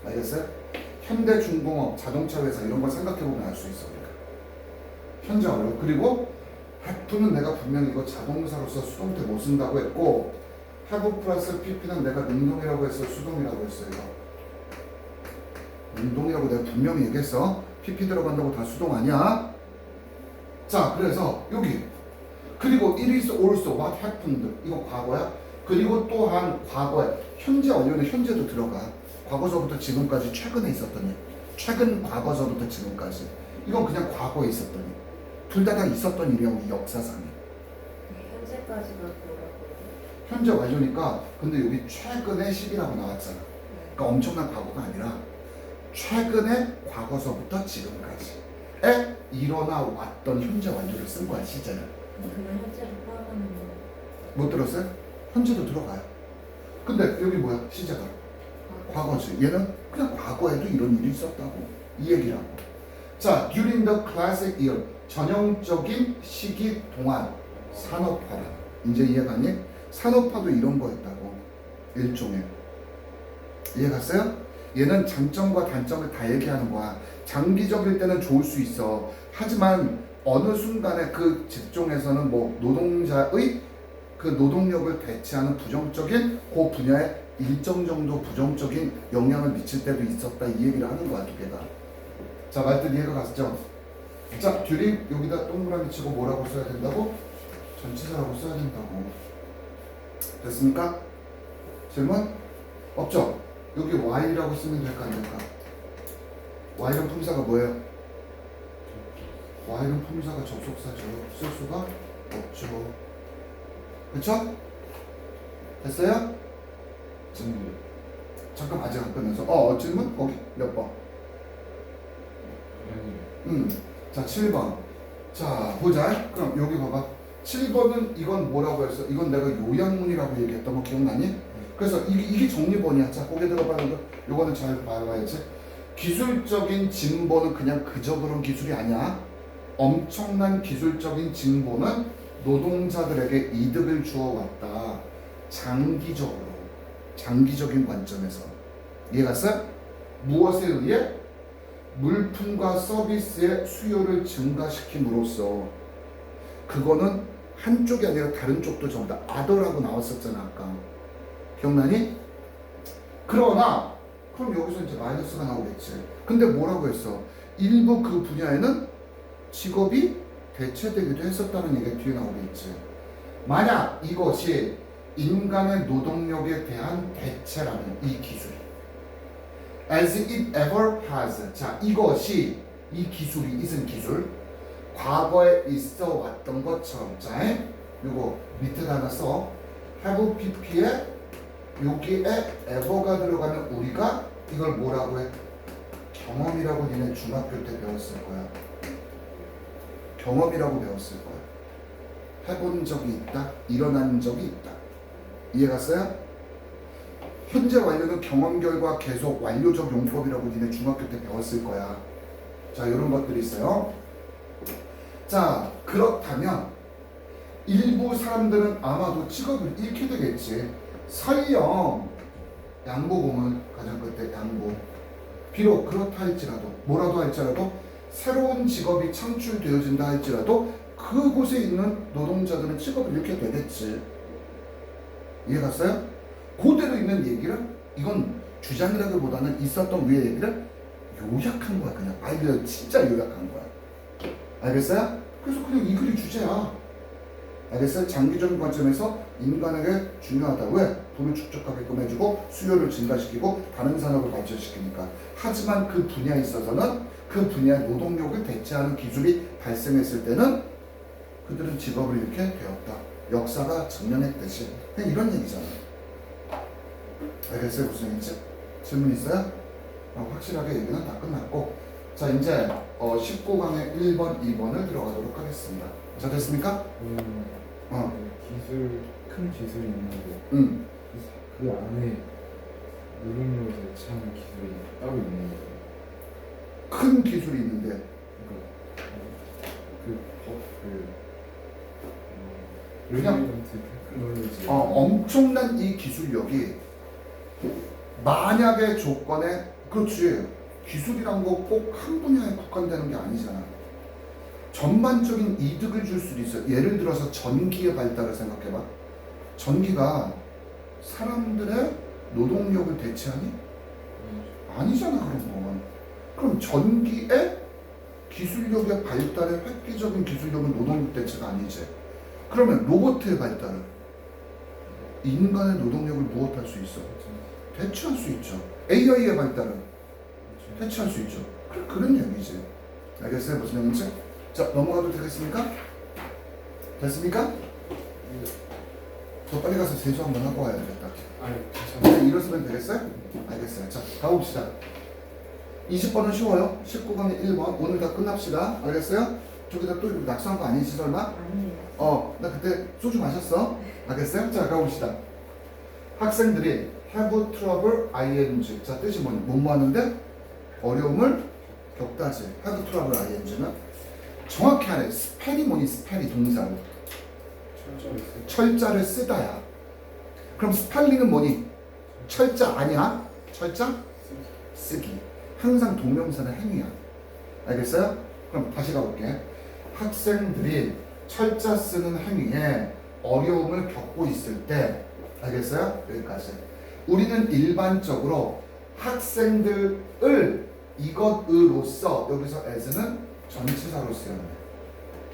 [SPEAKER 1] 알겠어요? 현대중공업, 자동차 회사 이런 걸 생각해보면 알 수 있어. 우리가. 현재 어려워. 그리고 have는 내가 분명히 이거 자동사로서 수동태 못 쓴다고 했고 have 플러스 pp는 내가 능동이라고 했어 수동이라고 했어. 이거 능동이라고 내가 분명히 얘기했어. pp 들어간다고 다 수동 아니야. 자 그래서 여기 그리고 it is also what happened 이거 과거야. 그리고 또한 과거에 현재 완료는 현재도 들어가. 과거서부터 지금까지 최근에 있었던 일. 최근 과거서부터 지금까지. 이건 그냥 과거에 있었던 일. 둘 다 있었던 일이야 우리 역사상에.
[SPEAKER 3] 현재까지가 뭐라고요?
[SPEAKER 1] 현재 완료니까 근데 여기 최근의 시기라고 나왔잖아. 그러니까 엄청난 과거가 아니라 최근의 과거서부터 지금까지에 일어나 왔던 현재 완료를 쓴 거야 시제는.
[SPEAKER 3] 그러면 현재를 포함하는 거.
[SPEAKER 1] 못 들었어요? 현재도 들어가요. 근데 여기 뭐야 시제가 과거지. 얘는 그냥 과거에도 이런 일이 있었다고 이 얘기라고. 자, during the classic year 전형적인 시기 동안 산업화라. 이제 이해가니? 산업화도 이런 거였다고. 일종의. 이해갔어요? 얘는 장점과 단점을 다 얘기하는 거야. 장기적일 때는 좋을 수 있어. 하지만 어느 순간에 그 직종에서는 뭐 노동자의 그 노동력을 대체하는 부정적인 그 분야에 일정 정도 부정적인 영향을 미칠 때도 있었다. 이 얘기를 하는 거야 두 개가. 자 말뜻 이해가 갔죠? 자 during 여기다 동그라미 치고 뭐라고 써야 된다고? 전치사라고 써야 된다고. 됐습니까? 질문? 없죠? 여기 while이라고 쓰면 될까 안 될까? while은 품사가 뭐예요? while은 품사가 접속사죠. 쓸 수가 없죠. 그쵸? 됐어요? 잠깐 아직 안 끝나서 질문? 거기 몇 번? 자 7번. 자 보자. 그럼 여기 봐봐. 7번은 이건 뭐라고 했어? 이건 내가 요약문이라고 얘기했던 거 기억나니? 그래서 이게 정리본이야. 자 고개 들어봐는 거. 요거는 잘 봐야지. 기술적인 진보는 그냥 그저 그런 기술이 아니야. 엄청난 기술적인 진보는 노동자들에게 이득을 주어왔다. 장기적으로. 장기적인 관점에서. 이해갔어? 무엇에 의해? 물품과 서비스의 수요를 증가시킴으로써 그거는 한쪽이 아니라 다른 쪽도 전부 다 other라고 나왔었잖아 아까. 기억나니? 그러나 그럼 여기서 이제 마이너스가 나오겠지. 근데 뭐라고 했어? 일부 그 분야에는 직업이 대체되기도 했었다는 얘기가 뒤에 나오겠지. 만약 이것이 인간의 노동력에 대한 대체라면 이 기술이 as it ever has. 자, 이것이 이 기술이 있은 기술 과거에 있어 왔던 것처럼. 자, 요거 밑에다 하나 써. have pp에 여기에 ever가 들어가면 우리가 이걸 뭐라고 해? 경험이라고 니네 중학교 때 배웠을 거야. 경험이라고 배웠을 거야. 해본 적이 있다. 일어난 적이 있다. 이해갔어요? 현재 완료는 경험 결과 계속 완료적 용법이라고 니네 중학교 때 배웠을 거야. 자, 이런 것들이 있어요. 자, 그렇다면 일부 사람들은 아마도 직업을 잃게 되겠지. 설령 양보공은 가장 끝에 양보. 비록 그렇다 할지라도 뭐라도 할지라도 새로운 직업이 창출되어진다 할지라도 그곳에 있는 노동자들은 직업을 잃게 되겠지. 이해갔어요? 그대로 있는 얘기를 이건 주장이라기보다는 있었던 위의 얘기를 요약한 거야. 그냥 말그대로 진짜 요약한 거야. 알겠어요? 그래서 그냥 이 글이 주제야. 알겠어요? 장기적인 관점에서 인간에게 중요하다. 왜? 돈을 축적하게끔 해주고 수요를 증가시키고 다른 산업을 발전시키니까. 하지만 그 분야에 있어서는 그 분야의 노동력을 대체하는 기술이 발생했을 때는 그들은 직업을 잃게 되었다. 역사가 정면했듯이. 그냥 이런 얘기잖아. 알겠어요? 무슨 얘기지? 질문 있어요? 확실하게 얘기는 다 끝났고, 자 이제 19강의 1번, 2번을 들어가도록 하겠습니다. 자 됐습니까?
[SPEAKER 2] 기술 큰 기술이 있는데 그 안에 노동력을 대체하는 기술이 따로 있는 거예요.
[SPEAKER 1] 큰 기술이 있는데 그냥
[SPEAKER 2] 테크놀로지
[SPEAKER 1] 엄청난 이 기술력이 만약의 조건에 그렇지 기술이란 거 꼭 한 분야에 국한되는 게 아니잖아. 전반적인 이득을 줄 수도 있어. 예를 들어서 전기의 발달을 생각해봐. 전기가 사람들의 노동력을 대체하니? 아니잖아 그런 건. 그럼 전기의 기술력의 발달의 획기적인 기술력은 노동력 대체가 아니지. 그러면 로봇의 발달은 인간의 노동력을 무엇할 수 있어? 대체할 수 있죠. AI의 발달은 대체할 수 있죠. 그런 얘기지. 알겠어요? 무슨 얘기인지? 자 넘어가도 되겠습니까? 됐습니까? 더 빨리 가서 세수 한번 하고 와야 되겠다.
[SPEAKER 2] 아니 괜찮아요.
[SPEAKER 1] 일어서면 되겠어요? 알겠어요. 자 가봅시다. 20번은 쉬워요. 19강의 1번 오늘 다 끝납시다. 알겠어요? 저기다 또 낙서한 거 아니지 설마?
[SPEAKER 3] 아니에요.
[SPEAKER 1] 나 그때 소주 마셨어. 알겠어요? 자 가봅시다. 학생들이 have trouble ing. 자 뜻이 뭐니? 뭐 하는데? 어려움을 겪다지. have trouble ing는 정확히 하래. 스펠이 뭐니? 스펠이 동사로 철자를 쓰다야. 그럼 스펠링은 뭐니? 철자 아니야? 철자? 쓰기. 항상 동명사는 행위야. 알겠어요? 그럼 다시 가볼게. 학생들이 철자 쓰는 행위에 어려움을 겪고 있을 때, 알겠어요? 여기까지. 우리는 일반적으로 학생들을 이것으로서, 여기서 as는 전치사로 쓰여요.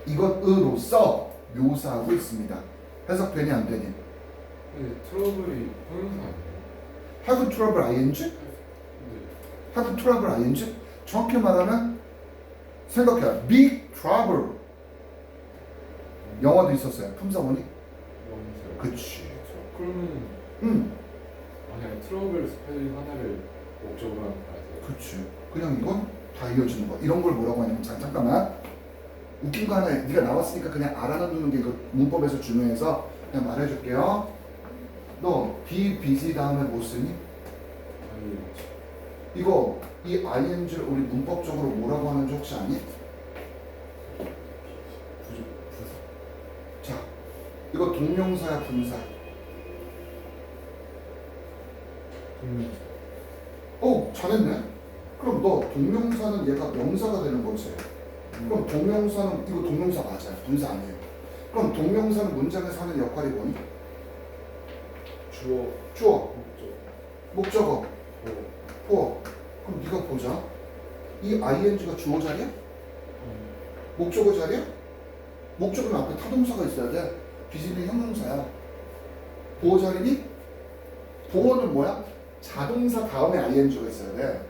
[SPEAKER 1] 이것으로서 묘사하고 있습니다. 해석되니 안 되니?
[SPEAKER 2] 근데 트러블이 형용사 아니에요?
[SPEAKER 1] have trouble ing?
[SPEAKER 2] 네.
[SPEAKER 1] have trouble ing? 정확히 말하면 생각해. big trouble. 영어도 있었어요. 품사원이?
[SPEAKER 2] 형용사요.
[SPEAKER 1] 그치.
[SPEAKER 2] 그러면 만약에 트러블 스펠링 하나를 목적으로 하면 봐야 돼요.
[SPEAKER 1] 그치. 그냥 이건 다 이어지는 거. 이런 걸 뭐라고 하냐면 잠깐만. 웃긴 거 하나 네가 나왔으니까 그냥 알아두는 게 그 문법에서 중요해서 그냥 말해줄게요. 너 be busy 다음에 뭐 쓰니?
[SPEAKER 2] 아니
[SPEAKER 1] 이거 이 ing를 우리 문법적으로 뭐라고 하는지 혹시 아니? 자, 이거 동명사야 분사? 잘했네. 그럼 너 동명사는 얘가 명사가 되는 거지. 그럼 동명사는 이거 동명사 맞아요. 분사 아니에요. 그럼 동명사는 문장에서 하는 역할이 뭐니?
[SPEAKER 2] 주어,
[SPEAKER 1] 주어,
[SPEAKER 2] 목적,
[SPEAKER 1] 목적어, 보어. 그럼 네가 보자. 이 ing가 주어 자리야? 목적어 자리야? 목적어는 앞에 타동사가 있어야 돼. 비즈니스 형용사야. 보어 자리니? 보어는 뭐야? 자동사 다음에 ing가 있어야 돼.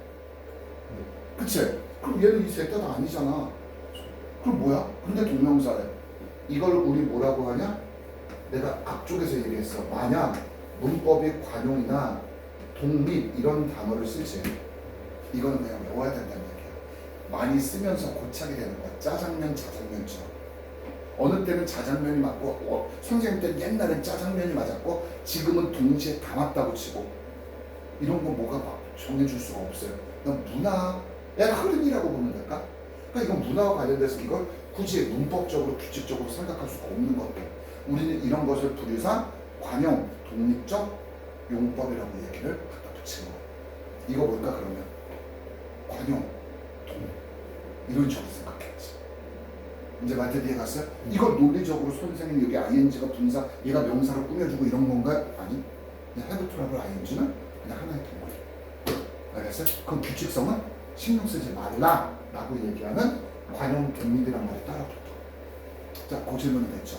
[SPEAKER 1] 그치? 그럼 얘는 이 셋 다 아니잖아. 그럼 뭐야? 근데 동명사래. 이걸 우리 뭐라고 하냐? 내가 앞쪽에서 얘기했어. 만약 문법이 관용이나 독립 이런 단어를 쓰지. 이거는 그냥 외워야 된다는 얘기야. 많이 쓰면서 고착이 되는 거야. 짜장면, 자장면처럼. 어느 때는 자장면이 맞고 선생님 때는 옛날엔 짜장면이 맞았고 지금은 동시에 다 맞다고 치고 이런 거 뭐가 막 정해줄 수가 없어요. 그냥 문화의 흐름이라고 보면 될까? 그러니까 이건 문화와 관련돼서 이걸 굳이 문법적으로 규칙적으로 생각할 수가 없는 것들. 우리는 이런 것을 부류사 관용, 독립적 용법이라고 얘기를 갖다 붙이는 거예요. 이거 뭘까 그러면? 관용, 독립 이런 식으로 생각했지. 이제 말뜻 이해 갔어요? 이거 논리적으로 선생님이 여기 ing가 분사, 얘가 명사를 꾸며주고 이런 건가? 아니. 그냥 have to라고 ing는 그냥 하나의 동물. 알겠어요? 그 규칙성은 신경 쓰지 말라라고 얘기하는 관용 독립이란 말이 따라 붙어. 자, 그 질문은 됐죠.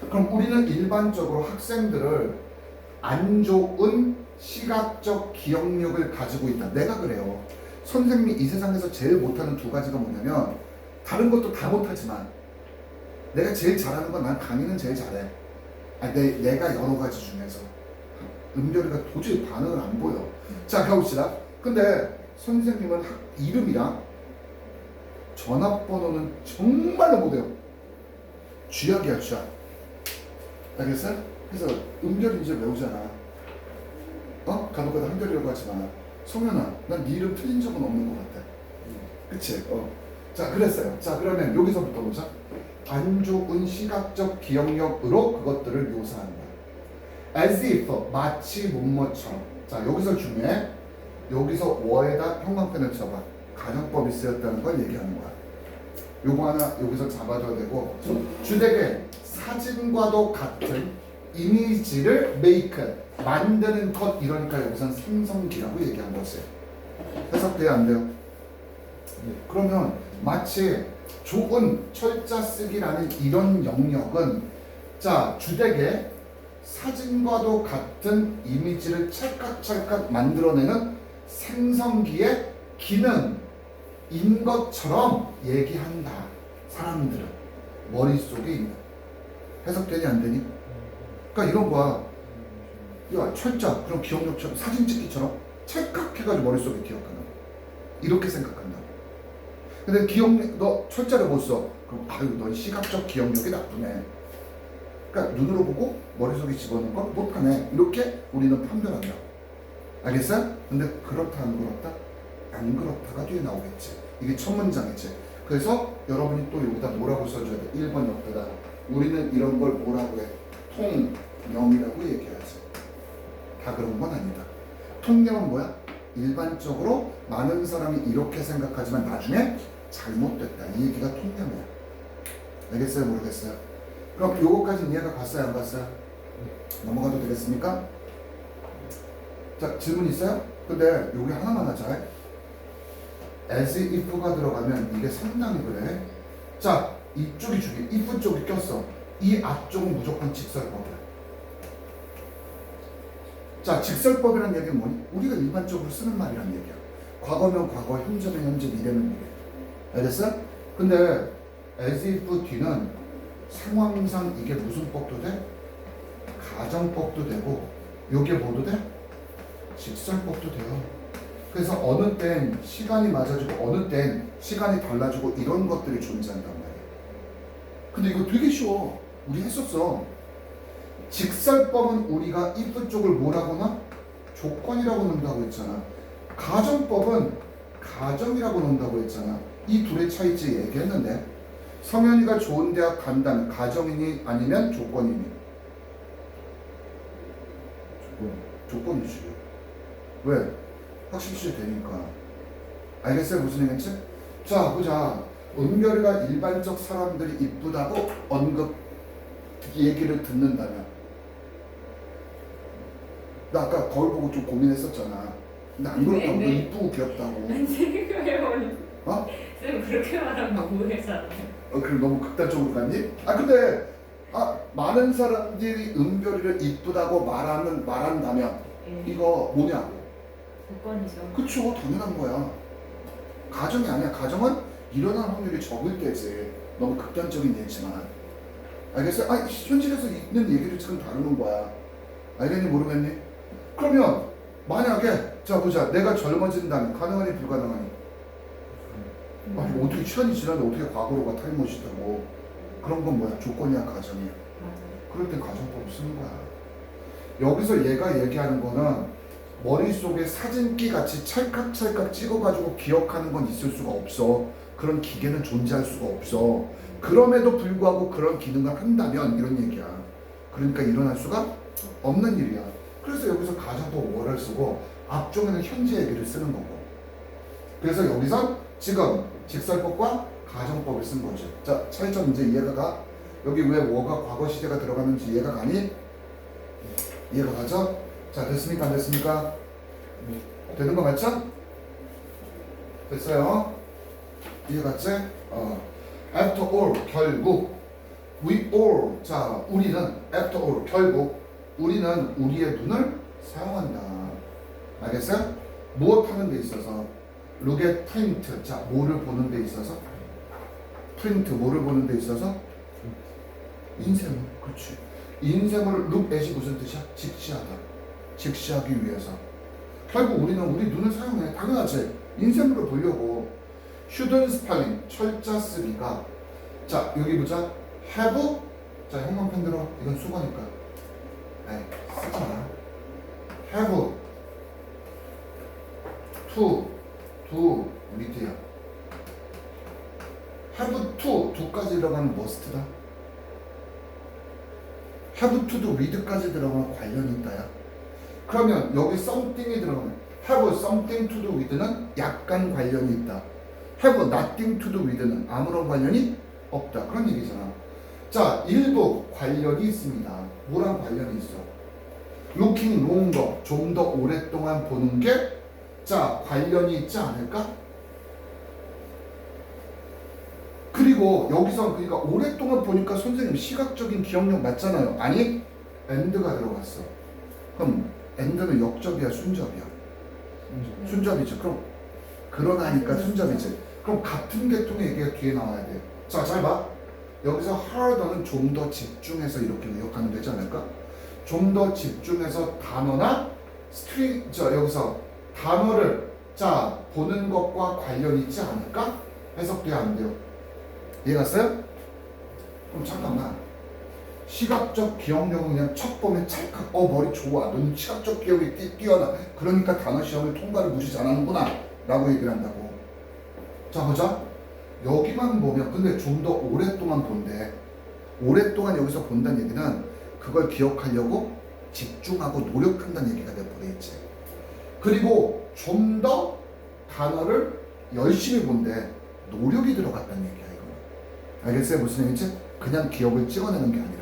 [SPEAKER 1] 그럼 우리는 일반적으로 학생들을 안 좋은 시각적 기억력을 가지고 있다. 내가 그래요. 선생님이 이 세상에서 제일 못하는 두 가지가 뭐냐면 다른 것도 다 못하지만 내가 제일 잘하는 건 난 강의는 제일 잘해. 아니, 내가 여러 가지 중에서 은별이가 도저히 반응을 안 보여. 자, 가봅시다. 근데 선생님은 이름이랑 전화번호는 정말로 못해요. 쥐약이야, 쥐약. 알겠어요? 그래서 은별이 이제 외우잖아. 간혹가다 한별이라고 하지만 성현아, 난 네 이름 틀린 적은 없는 것 같아. 그치? 자, 그랬어요. 자, 그러면 여기서부터 보자. 안 좋은 시각적 기억력으로 그것들을 묘사한다. As if, 마치 뭐뭐처럼. 자, 여기서 중요해. 여기서 워에다 형광펜을 쳐봐. 가정법이 쓰였다는 걸 얘기하는 거야. 요거 하나 여기서 잡아줘야 되고, 주되게 사진과도 같은 이미지를 make, 만드는 것, 이러니까 여기선 생성기라고 얘기한 거지. 해석돼야 안 돼요? 그러면 마치 좋은 철자 쓰기라는 이런 영역은 자, 주되게 사진과도 같은 이미지를 찰칵찰칵 만들어내는 생성기의 기능인 것처럼 얘기한다. 사람들은 머릿속에 있는. 해석되니 안 되니? 그러니까 이런 거야. 야, 철자, 그럼 기억력처럼 사진 찍기처럼 찰칵해가지고 머릿속에 기억하는 거. 이렇게 생각한다. 근데 너 철자를 못 써. 그럼 아유, 넌 시각적 기억력이 나쁘네. 그러니까 눈으로 보고 머릿속에 집어넣은 걸 못하네. 이렇게 우리는 판별한다. 알겠어요? 근데 그렇다 안 그렇다? 안 그렇다가 뒤에 나오겠지. 이게 첫 문장이지. 그래서 여러분이 또 여기다 뭐라고 써줘야 돼? 1번 옆에다. 우리는 이런 걸 뭐라고 해? 통념이라고 얘기하지. 다 그런 건 아니다. 통념은 뭐야? 일반적으로 많은 사람이 이렇게 생각하지만 나중에 잘못됐다. 이 얘기가 통념이야. 알겠어요? 모르겠어요? 그럼 요거까지는 이해가 갔어요? 안 갔어요? 넘어가도 되겠습니까? 자, 질문 있어요? 근데 여기 하나만 하자. as if가 들어가면 이게 상당히 그래. 자, 이쪽이 주기, if 쪽이 꼈어. 이 앞쪽은 무조건 직설법이야. 자, 직설법이라는 얘기는 뭐니? 우리가 일반적으로 쓰는 말이란 얘기야. 과거면 과거, 현재면 현재, 미래면 미래. 알겠어? 근데 as if 뒤는 상황상 이게 무슨 법도 돼? 가정법도 되고, 요게 뭐도 돼? 직설법도 돼요. 그래서 어느 땐 시간이 맞아지고 어느 땐 시간이 달라지고 이런 것들이 존재한단 말이야. 근데 이거 되게 쉬워. 우리 했었어. 직설법은 우리가 if 쪽을 뭐라고 나? 조건이라고 넣는다고 했잖아. 가정법은 가정이라고 넣는다고 했잖아. 이 둘의 차이지 얘기했는데 성현이가 좋은 대학 간다면 가정이니 아니면 조건이니? 조건이지. 왜? 학식시 되니까. 알겠어요? 무슨 얘기인지? 자 보자. 은별이가 일반적 사람들이 이쁘다고 언급 얘기를 듣는다면, 나 아까 거울 보고 좀 고민했었잖아. 근데 안 그렇다고.
[SPEAKER 3] 네,
[SPEAKER 1] 너
[SPEAKER 3] 네.
[SPEAKER 1] 이쁘고 귀엽다고.
[SPEAKER 3] 쌤
[SPEAKER 1] 어?
[SPEAKER 3] 그렇게 말하면 오해잖아요.
[SPEAKER 1] 그래 너무 극단적으로 갔니? 근데 많은 사람들이 은별이를 이쁘다고 말한다면
[SPEAKER 3] 예.
[SPEAKER 1] 이거 뭐냐고.
[SPEAKER 3] 조건이죠.
[SPEAKER 1] 그쵸, 당연한 거야. 가정이 아니야. 가정은 일어날 확률이 적을 때지. 너무 극단적인 예지만. 알겠어요? 현실에서 있는 얘기를 지금 다루는 거야. 알겠니? 모르겠니? 그러면 만약에 자 보자. 내가 젊어진다면 가능하니 불가능하니? 이거 어떻게 시간이 지났는데 어떻게 과거로 가 타임머신하고. 그런 건 뭐야? 조건이야, 가정이야.
[SPEAKER 3] 맞아요.
[SPEAKER 1] 그럴 때 가정법을 쓰는 거야. 여기서 얘가 얘기하는 거는 머릿속에 사진기 같이 찰칵찰칵 찍어가지고 기억하는 건 있을 수가 없어. 그런 기계는 존재할 수가 없어. 그럼에도 불구하고 그런 기능을 한다면 이런 얘기야. 그러니까 일어날 수가 없는 일이야. 그래서 여기서 가정법 월을 쓰고 앞쪽에는 현재 얘기를 쓰는 거고. 그래서 여기서 지금 직설법과 가정법을 쓴 거지. 자, 차이점 이제 이해가 가? 여기 왜 워가 과거 시제가 들어가는지 이해가 가니? 이해가 가죠? 자, 됐습니까? 안 됐습니까? 되는 거 맞죠? 됐어요? 이해 갔지? After all, 결국 we all, 자, 우리는 after all, 결국 우리는 우리의 눈을 사용한다. 알겠어요? 무엇 하는 데 있어서? look at print, 자, 뭐를 보는 데 있어서? print, 뭐를 보는 데 있어서? 인쇄물, 그렇지. 인쇄물을 look at이 무슨 뜻이야? 직시하다. 직시하기 위해서. 결국 우리는 우리 눈을 사용해. 당연하지. 인쇄물을 보려고. hidden spelling, 철자 쓰기가. 자, 여기 보자. have, 자, 형광펜 들어. 이건 수거니까. 네, 쓰잖아. have, to, 밑에야. have to, do까지 들어가는 must다. have to도 with까지 들어가면 관련이 있다야. 그러면 여기 something이 들어가면 have something to do with는 약간 관련이 있다. have nothing to do with는 아무런 관련이 없다. 그런 얘기잖아. 자, 일부 관련이 있습니다. 뭐랑 관련이 있어? looking longer, 좀 더 오랫동안 보는 게 자, 관련이 있지 않을까? 그리고 여기서 그러니까 오랫동안 보니까 선생님 시각적인 기억력 맞잖아요. 아니, and가 들어갔어. 그럼 and는 역접이야, 순접이야? 순접이지. 그럼 그러나니까 순접이지. 그럼 같은 계통의 얘기가 뒤에 나와야 돼. 자, 잘 봐. 여기서 harder는 좀 더 집중해서 이렇게 의역하면 되지 않을까? 좀 더 집중해서 단어나 여기서 단어를 자 보는 것과 관련이 있지 않을까? 해석돼야 안 돼요. 이해갔어요? 그럼 잠깐만. 시각적 기억력은 그냥 첫 보면 찰칵 머리 좋아. 너는 시각적 기억이 뛰어나. 그러니까 단어 시험을 통과를 무시 잘하는구나 라고 얘기를 한다고. 자 보자. 여기만 보면 근데 좀 더 오랫동안 본대. 오랫동안 여기서 본다는 얘기는 그걸 기억하려고 집중하고 노력한다는 얘기가 돼버리겠지. 그리고 좀 더 단어를 열심히 본대. 노력이 들어갔다는 얘기야 이거. 알겠어요? 무슨 얘기인지? 그냥 기억을 찍어내는 게 아니라.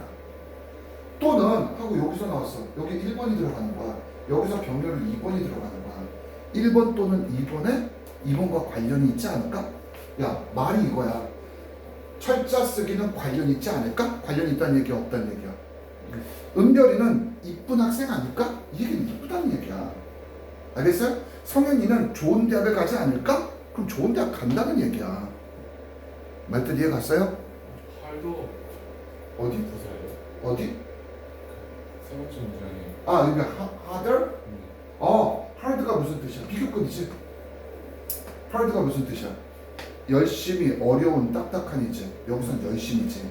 [SPEAKER 1] 또는 하고 여기서 나왔어. 여기 1번이 들어가는 거야. 여기서 병렬을 2번이 들어가는 거야. 1번 또는 2번에 2번과 관련이 있지 않을까? 야, 말이 이거야. 철자 쓰기는 관련이 있지 않을까? 관련이 있다는 얘기야, 없다는 얘기야? 은별이는 이쁜 학생 아닐까? 이 얘기는 이쁘다는 얘기야. 알겠어요? 성현이는 좋은 대학을 가지 않을까? 그럼 좋은 대학 간다는 얘기야. 말뜻 이해 갔어요?
[SPEAKER 2] 할도
[SPEAKER 1] 어디?
[SPEAKER 2] 부사예요.
[SPEAKER 1] 어디?
[SPEAKER 2] 세 번째 문장에
[SPEAKER 1] 여기 harder? hard가 무슨 뜻이야? 비교급이지? hard가 무슨 뜻이야? 열심히, 어려운, 딱딱한이지. 여기선 열심이지.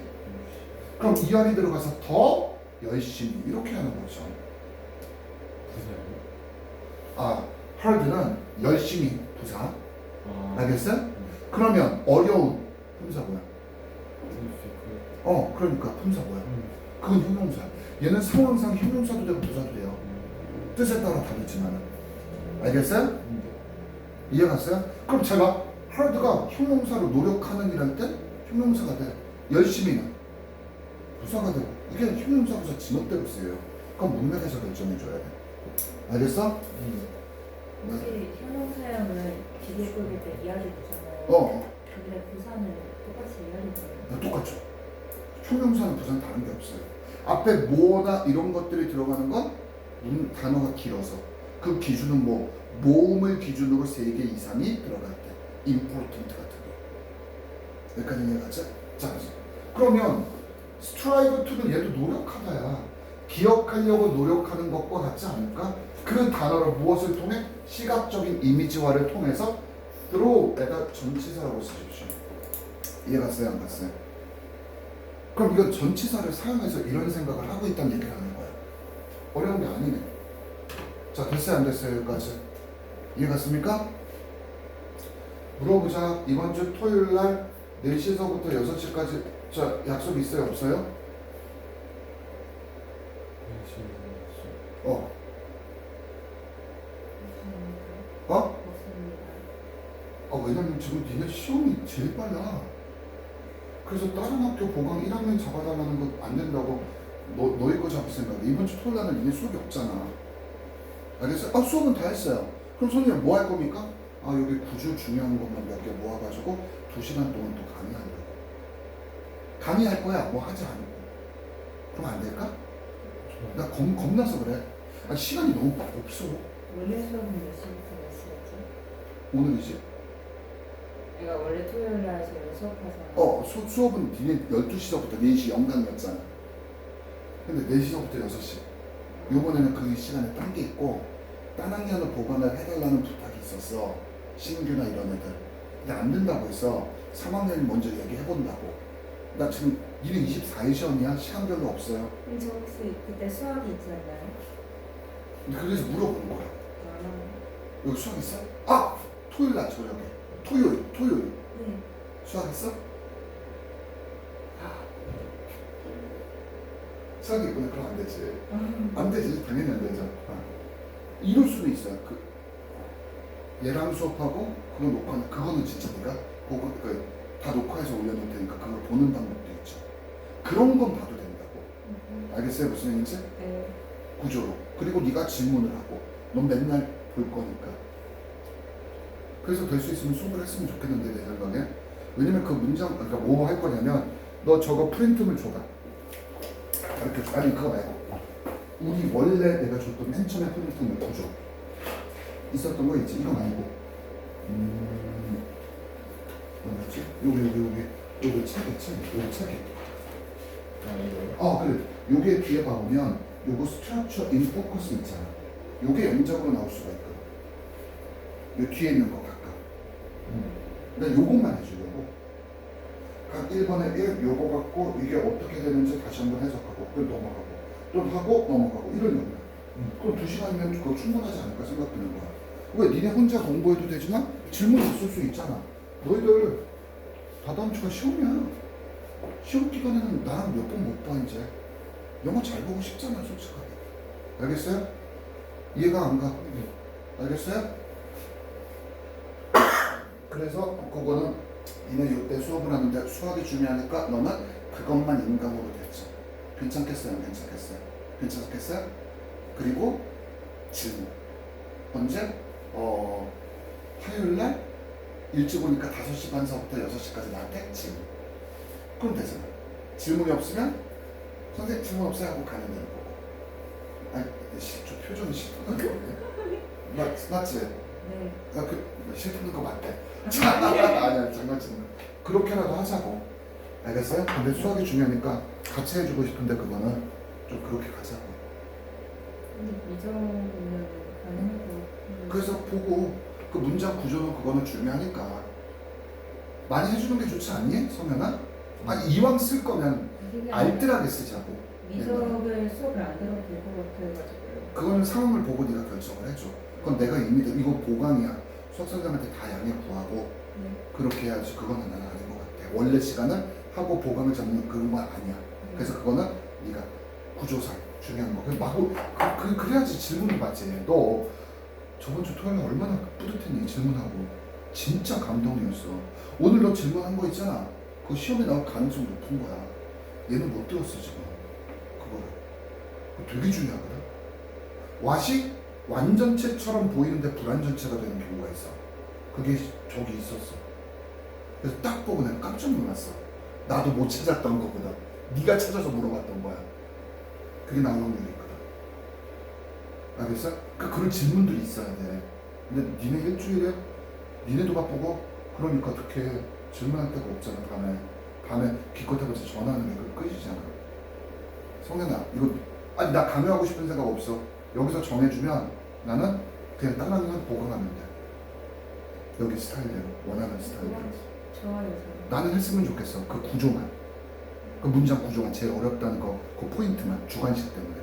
[SPEAKER 1] 그럼 이하리 들어가서 더 열심히 이렇게 하는 거죠.
[SPEAKER 2] 부사예요.
[SPEAKER 1] hard는 열심히 부사. 알겠어요? 그러면 어려운 품사 뭐야? 그러니까 품사 뭐야? 그건 형용사. 얘는 상황상 형용사도 되고 부사도 돼요. 뜻에 따라 다르지만. 알겠어요? 이해갔어요? 그럼 제가 하드가 형용사로 노력하는 일할 때 형용사가 돼. 열심히는 부사가 되고 이게 형용사 부사 지멋대로 쓰여요. 그럼 문맥에서 결정해줘야 돼. 알겠어?
[SPEAKER 3] 혹시 형용사형은 뒤에 꼴릴 때 이하리 부잖아요. 근데 부사는 똑같이 이하리 부예요.
[SPEAKER 1] 똑같죠. 형용사는 부사는 다른 게 없어요. 앞에 뭐나 이런 것들이 들어가는 건 단어가 길어서 그 기준은 뭐 모음을 기준으로 3개 이상이 들어갈 때 important 같은 거. 여기까지 이해가죠? 자, 그러면 strive to는 얘도 노력하다야. 기억하려고 노력하는 것과 같지 않을까? 그 단어를 무엇을 통해? 시각적인 이미지화를 통해서 through에다 전치사라고 쓰십시오. 이해갔어요? 안 갔어요? 그럼 이건 전치사를 사용해서 이런 생각을 하고 있다는 얘기를 하는 거야. 어려운 게 아니네. 자, 됐어요? 안 됐어요? 여기까지. 이해갔습니까? 물어보자. 이번 주 토요일 날 4시서부터 6시까지 자, 약속 있어요? 없어요? 어?
[SPEAKER 3] 없습니다.
[SPEAKER 1] 왜냐면 지금 니네 시험이 제일 빨라. 그래서 다른 학교 보강 1학년 잡아달라는 거 안 된다고 너희 거 잡을 생각에 이번 주 토요일 날은 니네 수업이 없잖아. 알겠어? 수업은 다 했어요. 그럼 선생님 뭐 할 겁니까? 여기 구조 중요한 것만 몇 개 모아가지고 2시간 동안 또 강의하려고. 강의할 거야. 뭐 하지 않고. 그럼 안 될까? 나 겁나서 그래. 시간이 너무 없어.
[SPEAKER 3] 원래 수업은 몇 시부터 몇 시였죠?
[SPEAKER 1] 오늘이지?
[SPEAKER 3] 내가 원래 토요일 날 저희 수업하잖아.
[SPEAKER 1] 수업은 니네 12시서부터 4시 연강이었잖아. 근데 4시서부터 6시. 요번에는 그 시간에 딴 게 있고 딴 학년을 보관을 해달라는 부탁이 있었어. 신규나 이런 애들. 근데 안 된다고 해서 3학년이 먼저 얘기해본다고. 나 지금 니네 24일 시험이야? 시간 별로 없어요.
[SPEAKER 3] 근데 저 혹시 그때 수학이 있지 않나요?
[SPEAKER 1] 근데 그래서 물어보는 거야.
[SPEAKER 3] 아,
[SPEAKER 1] 여기 수학 있어? 토요일 날 저녁에. 토요일.
[SPEAKER 3] 네.
[SPEAKER 1] 수학 있어? 수학이 있구나. 그럼 안 되지. 안 되지. 당연히 안 되죠. 이럴 수도 있어요. 얘랑 수업하고 그거 녹화는 그거는 진짜 네가 보고 다 녹화해서 올려놓을 테니까 그걸 보는 방법도 있죠. 그런 건 봐도 된다고. 알겠어요? 무슨 얘기인지?
[SPEAKER 3] 네.
[SPEAKER 1] 구조로. 그리고 네가 질문을 하고 넌 맨날 볼 거니까. 그래서 될 수 있으면 수업을 했으면 좋겠는데 내 생각에. 왜냐면 그 문장 그러니까 뭐 할 거냐면 너 저거 프린트물 줘봐. 이렇게 아니 그거 말고 우리 원래 내가 줬던 맨 처음에 프린트물 구조 있었던 거 있지? 이거 말고 뭐였지? 여기 책에 여기 책에 그래. 요게 뒤에 봐보면 요거 스트럭처 인 포커스 있잖아. 요게 영적으로 나올 수가 있거든. 요 뒤에 있는 거 각각. 그러니까 요것만 해주려고. 각 1번에 1 요거 갖고 이게 어떻게 되는지 다시 한번 해석하고 그걸 넘어가고 또 하고 넘어가고 이런 용이야. 그럼 2시간이면 그거 충분하지 않을까 생각되는 거야. 왜 니네 혼자 공부해도 되지만 질문 있을 수 있잖아. 너희들 다다음 주가 시험이야. 시험 기간에는 나랑 몇 번 못 봐 이제. 영어 잘 보고 싶잖아 솔직하게. 알겠어요? 이해가 안 가? 알겠어요? 그래서 그거는 니네 이때 수업을 하는데 수학이 중요하니까 너는 그것만 인강으로 됐죠. 괜찮겠어요? 괜찮겠어요? 그리고 질문. 언제? 화요일날 일찍 오니까 5시 반서부터 6시까지 나한테 질문. 그럼 되잖아. 질문이 없으면 선생님 질문 없어요 하고 가는 되는 거고. 저 표정이 싫은 거 맞지?
[SPEAKER 3] 네.
[SPEAKER 1] 싫은 거 맞대. 아니야 장난치는 거. 그렇게라도 하자고. 알겠어요? 근데 수학이 중요하니까 같이 해주고 싶은데 그거는 좀 그렇게 가자고.
[SPEAKER 3] 근데 미정은 가능하고.
[SPEAKER 1] 그래서 보고 그 문장 구조는 그거는 중요하니까 많이 해주는 게 좋지 않니? 성현아? 이왕 쓸 거면 알뜰하게 쓰자고.
[SPEAKER 3] 미적을 수업을 안 들어도 될 것 같아가지고.
[SPEAKER 1] 그거는 상황을 보고 네가 결정을 해줘. 그건 내가 이미 이거 보강이야. 수학 선생님한테 다 양해 구하고
[SPEAKER 3] 네.
[SPEAKER 1] 그렇게 해야지. 그거는 나는 아닌 것 같아. 원래 시간은 하고 보강을 잡는 그런 건 아니야. 그래서 그거는 네가 구조상 중요한 거. 마구 그래야지 질문이 맞지. 너 저번 주 토요일에 얼마나 뿌듯했니 질문하고. 진짜 감동이었어. 오늘 너 질문한 거 있잖아. 그거 시험에 나올 가능성 높은 거야. 얘는 못 들었어 지금. 그거를. 그거 되게 중요하거든. 왓이 완전체처럼 보이는데 불완전체가 되는 경우가 있어. 그게 저기 있었어. 그래서 딱 보고 내가 깜짝 놀랐어. 나도 못 찾았던 거거든. 네가 찾아서 물어봤던 거야. 그게 나올 확률이 있거든. 알겠어? 그러니까 그런 질문들이 있어야 돼. 근데 니네 일주일에 니네도 바쁘고 그러니까 어떻게 질문할 데가 없잖아. 밤에 기껏해봤자 전화하는 게 끝이잖아. 성현아 이거 아니 나 강요하고 싶은 생각 없어. 여기서 정해주면 나는 그냥 딸랑이만 보강하면 돼. 여기 스타일대로 원하는 스타일대로.
[SPEAKER 3] 좋아요.
[SPEAKER 1] 나는 했으면 좋겠어. 그 구조만. 그 문장 구조가 제일 어렵다는 거, 그 포인트만 주관식 때문에.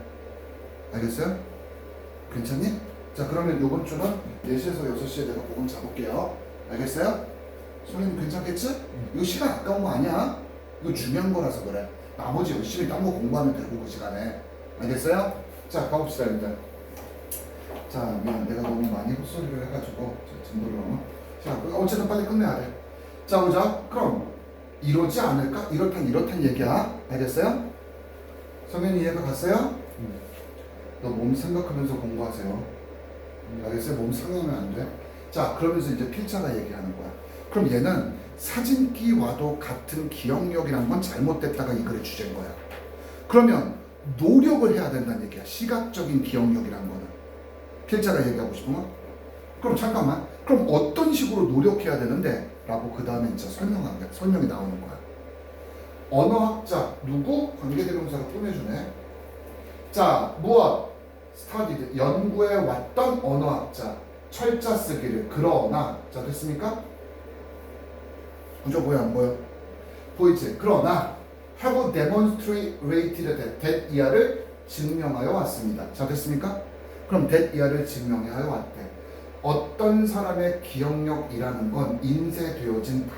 [SPEAKER 1] 알겠어요? 괜찮니? 자 그러면 요번 주는 4시에서 6시에 내가 보금 잡을게요. 알겠어요? 선생님 괜찮겠지? 이거 시간 아까운 거 아니야? 이거 중요한 거라서 그래. 나머지 열심히 딴 거 공부하면 되고 그 시간에. 알겠어요? 자 가봅시다 일단. 자 미안 내가 너무 많이 헛소리를 해가지고 진도를 자 어쨌든 빨리 끝내야 돼. 자 보자. 그럼 이러지 않을까? 이렇단 얘기야. 알겠어요? 성현이 이해가 갔어요? 너 몸 생각하면서 공부하세요. 알겠어요? 몸 상하면 안 돼. 자 그러면서 이제 필자가 얘기하는 거야. 그럼 얘는 사진기와도 같은 기억력이란 건 잘못됐다가 이 글의 주제인 거야. 그러면 노력을 해야 된다는 얘기야. 시각적인 기억력이란 거는. 필자가 얘기하고 싶은 거? 그럼 잠깐만. 그럼 어떤 식으로 노력해야 되는데? 라고 그 다음에 이제 설명이 나오는 거야. 언어학자 누구? 관계대명사가 꾸며주네. 자 무엇? studied 연구해 왔던 언어학자 철자 쓰기를. 그러나 자 됐습니까? 구조 보여 안 보여? 보이지? 그러나 have demonstrated that 이하를 증명하여 왔습니다. 자 됐습니까? 그럼 that 이하를 증명하여 왔대. 어떤 사람의 기억력이라는 건 인쇄되어진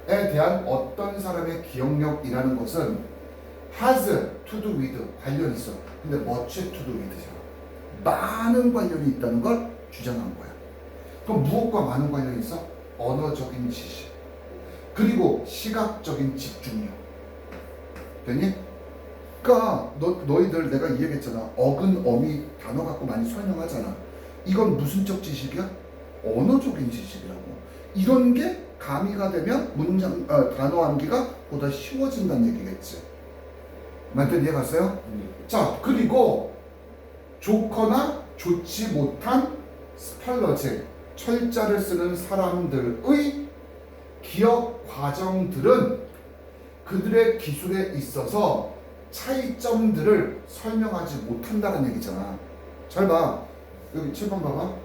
[SPEAKER 1] 단어에 대한 어떤 사람의 기억력이라는 것은 has to do with 관련이 있어. 근데 much to do with잖아. 많은 관련이 있다는 걸 주장한 거야. 그럼 무엇과 많은 관련이 있어? 언어적인 지식 그리고 시각적인 집중력. 됐니? 그러니까 너희들 내가 이 얘기했잖아. 어근 어미 단어 갖고 많이 설명하잖아. 이건 무슨적 지식이야? 언어적인 지식이라고. 이런 게 가미가 되면 문장 단어 암기가 보다 쉬워진다는 얘기겠지. 맞든 이해 갔어요? 자 그리고 좋거나 좋지 못한 스펠러즈 철자를 쓰는 사람들의 기억 과정들은 그들의 기술에 있어서 차이점들을 설명하지 못한다는 얘기잖아. 잘 봐. 여기 7번 봐봐.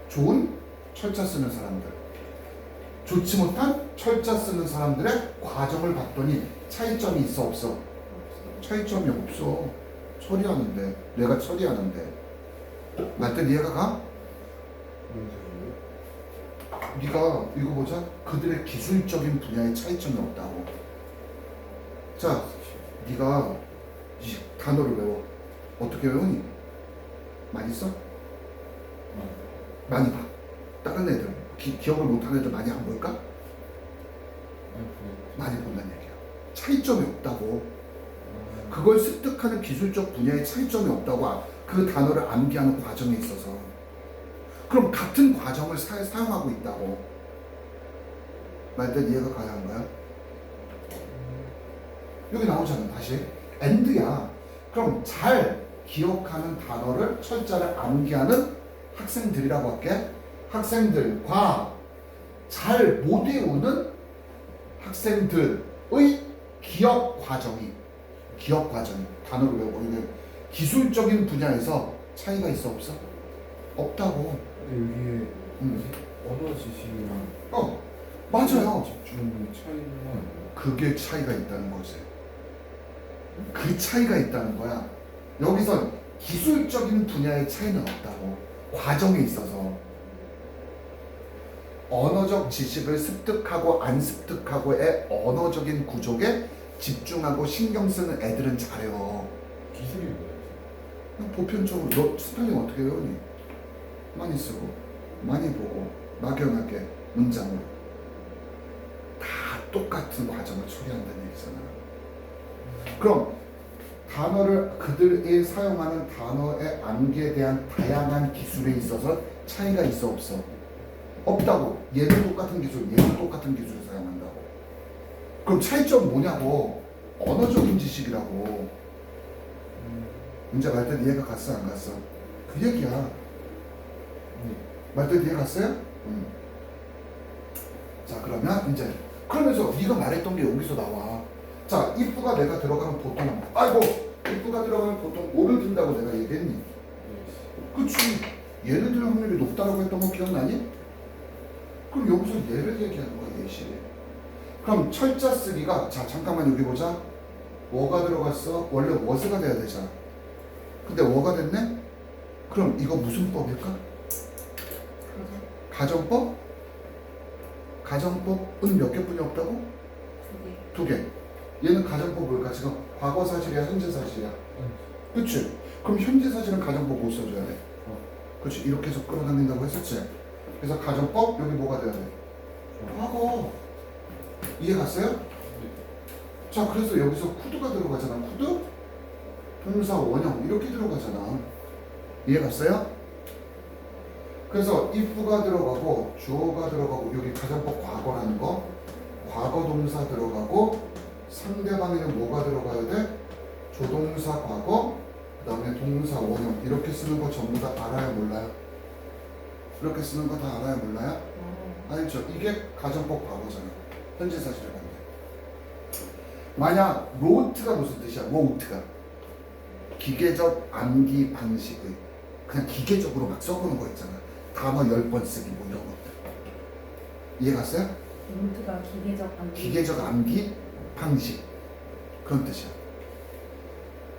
[SPEAKER 1] 좋은 철자 쓰는 사람들, 좋지 못한 철자 쓰는 사람들의 과정을 봤더니 차이점이 있어 없어? 차이점이 없어. 처리하는데. 내가 처리하는데. 맞든 이해가 가? 네가 이거 보자. 그들의 기술적인 분야에 차이점이 없다고. 자, 네가 이 단어를 외워. 어떻게 외우니? 많이 써? 많이 봐. 다른 애들 기억을 못하는 애들 많이 안 볼까? 많이 본다는 얘기야. 차이점이 없다고. 그걸 습득하는 기술적 분야에 차이점이 없다고. 그 단어를 암기하는 과정에 있어서. 그럼 같은 과정을 사용하고 있다고. 말들 이해가 가야 한가요? 여기 나오잖아. 다시 and야. 그럼 잘 기억하는 단어를 철자를 암기하는 학생들이라고 할게. 학생들과 잘 못 외우는 학생들의 기억 과정이 단어를 외우고 이게 기술적인 분야에서 차이가 있어 없어? 없다고.
[SPEAKER 2] 근데 여기에 언어 지식이랑
[SPEAKER 1] 맞아요.
[SPEAKER 2] 집중의 차이는
[SPEAKER 1] 그게 차이가 있다는 거지. 그 차이가 있다는 거야. 여기선 기술적인 분야의 차이는 없다고. 과정에 있어서 언어적 지식을 습득하고 안 습득하고의 언어적인 구조에 집중하고 신경 쓰는 애들은 잘해요.
[SPEAKER 2] 기술이 뭐예요?
[SPEAKER 1] 보편적으로 너 스펠링 어떻게 외우니? 많이 쓰고 많이 보고 막연하게 문장으로 다 똑같은 과정을 처리한다는 얘기잖아. 그럼 단어를 그들이 사용하는 단어의 암기에 대한 다양한 기술에 있어서 차이가 있어 없어? 없다고. 얘도 똑같은 기술, 얘도 똑같은 기술을 사용한다고. 그럼 차이점 뭐냐고. 언어적인 지식이라고. 문제 말뜻 이해가 갔어 안 갔어? 그 얘기야. 말뜻 이해 갔어요? 자 그러면 이제 그러면서 네가 말했던 게 여기서 나와. 자 if가 내가 들어가면 보통 아이고 if가 들어가면 보통 뭐를 든다고 내가 얘기했니? 그치. 얘를 들 확률이 높다라고 했던 거 기억나니? 그럼 여기서 얘를 얘기하는 거야 예시. 그럼 철자 쓰기가 자 잠깐만 여기 보자. 워가 들어갔어. 원래 was가 돼야 되잖아. 근데 워가 됐네? 그럼 이거 무슨 법일까? 가정법? 가정법은 몇 개뿐이 없다고? 두 개. 얘는 가정법 뭘까? 지금 과거 사실이야 현재 사실이야? 그치? 그럼 현재 사실은 가정법 못 써줘야 돼. 그치? 이렇게 해서 끌어당긴다고 했었지? 그래서 가정법 여기 뭐가 돼야 돼? 과거. 이해 갔어요? 자 그래서 여기서 쿠드가 들어가잖아. 쿠드? 동사 원형 이렇게 들어가잖아. 이해 갔어요? 그래서 if가 들어가고 주어가 들어가고 여기 가정법 과거라는 거 과거 동사 들어가고 상대방에는 뭐가 들어가야 돼? 조동사 과거 그 다음에 동사 원형 이렇게 쓰는 거 전부 다 알아요 몰라요? 이렇게 쓰는 거 다 알아요 몰라요? 알죠? 이게 가정법 과거잖아. 현재 사실을 갖네. 만약 로트가 무슨 뜻이야? 로트가 기계적 암기 방식의 그냥 기계적으로 막 써보는 거 있잖아. 단어 10번 쓰기 뭐 이런 것들. 이해 갔어요?
[SPEAKER 3] 노트가
[SPEAKER 1] 기계적 암기 방식 그런 뜻이야.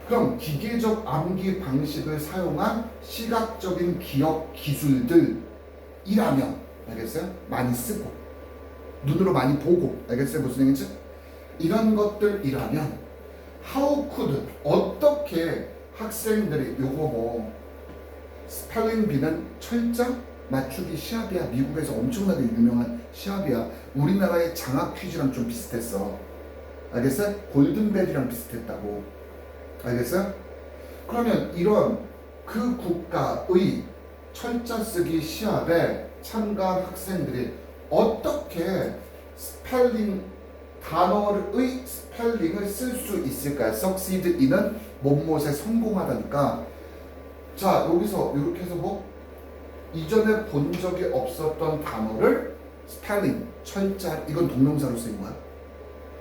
[SPEAKER 1] 그럼 기계적 암기 방식을 사용한 시각적인 기억 기술들이라면 알겠어요? 많이 쓰고 눈으로 많이 보고 알겠어요? 무슨 얘기인지? 이런 것들이라면 how could 어떻게 학생들이 요거 뭐 스펠링 비는 철자 맞추기 시합이야. 미국에서 엄청나게 유명한 시합이야. 우리나라의 장학 퀴즈랑 좀 비슷했어. 알겠어요? 골든벨이랑 비슷했다고. 알겠어요? 그러면 이런 그 국가의 철자 쓰기 시합에 참가한 학생들이 어떻게 스펠링 단어의 스펠링을 쓸 수 있을까요? succeed in은 뭐뭇에 성공하다니까. 자 여기서 이렇게 해서 뭐 이전에 본 적이 없었던 단어를 스펠링 철자 이건 동명사로 쓰인 거야.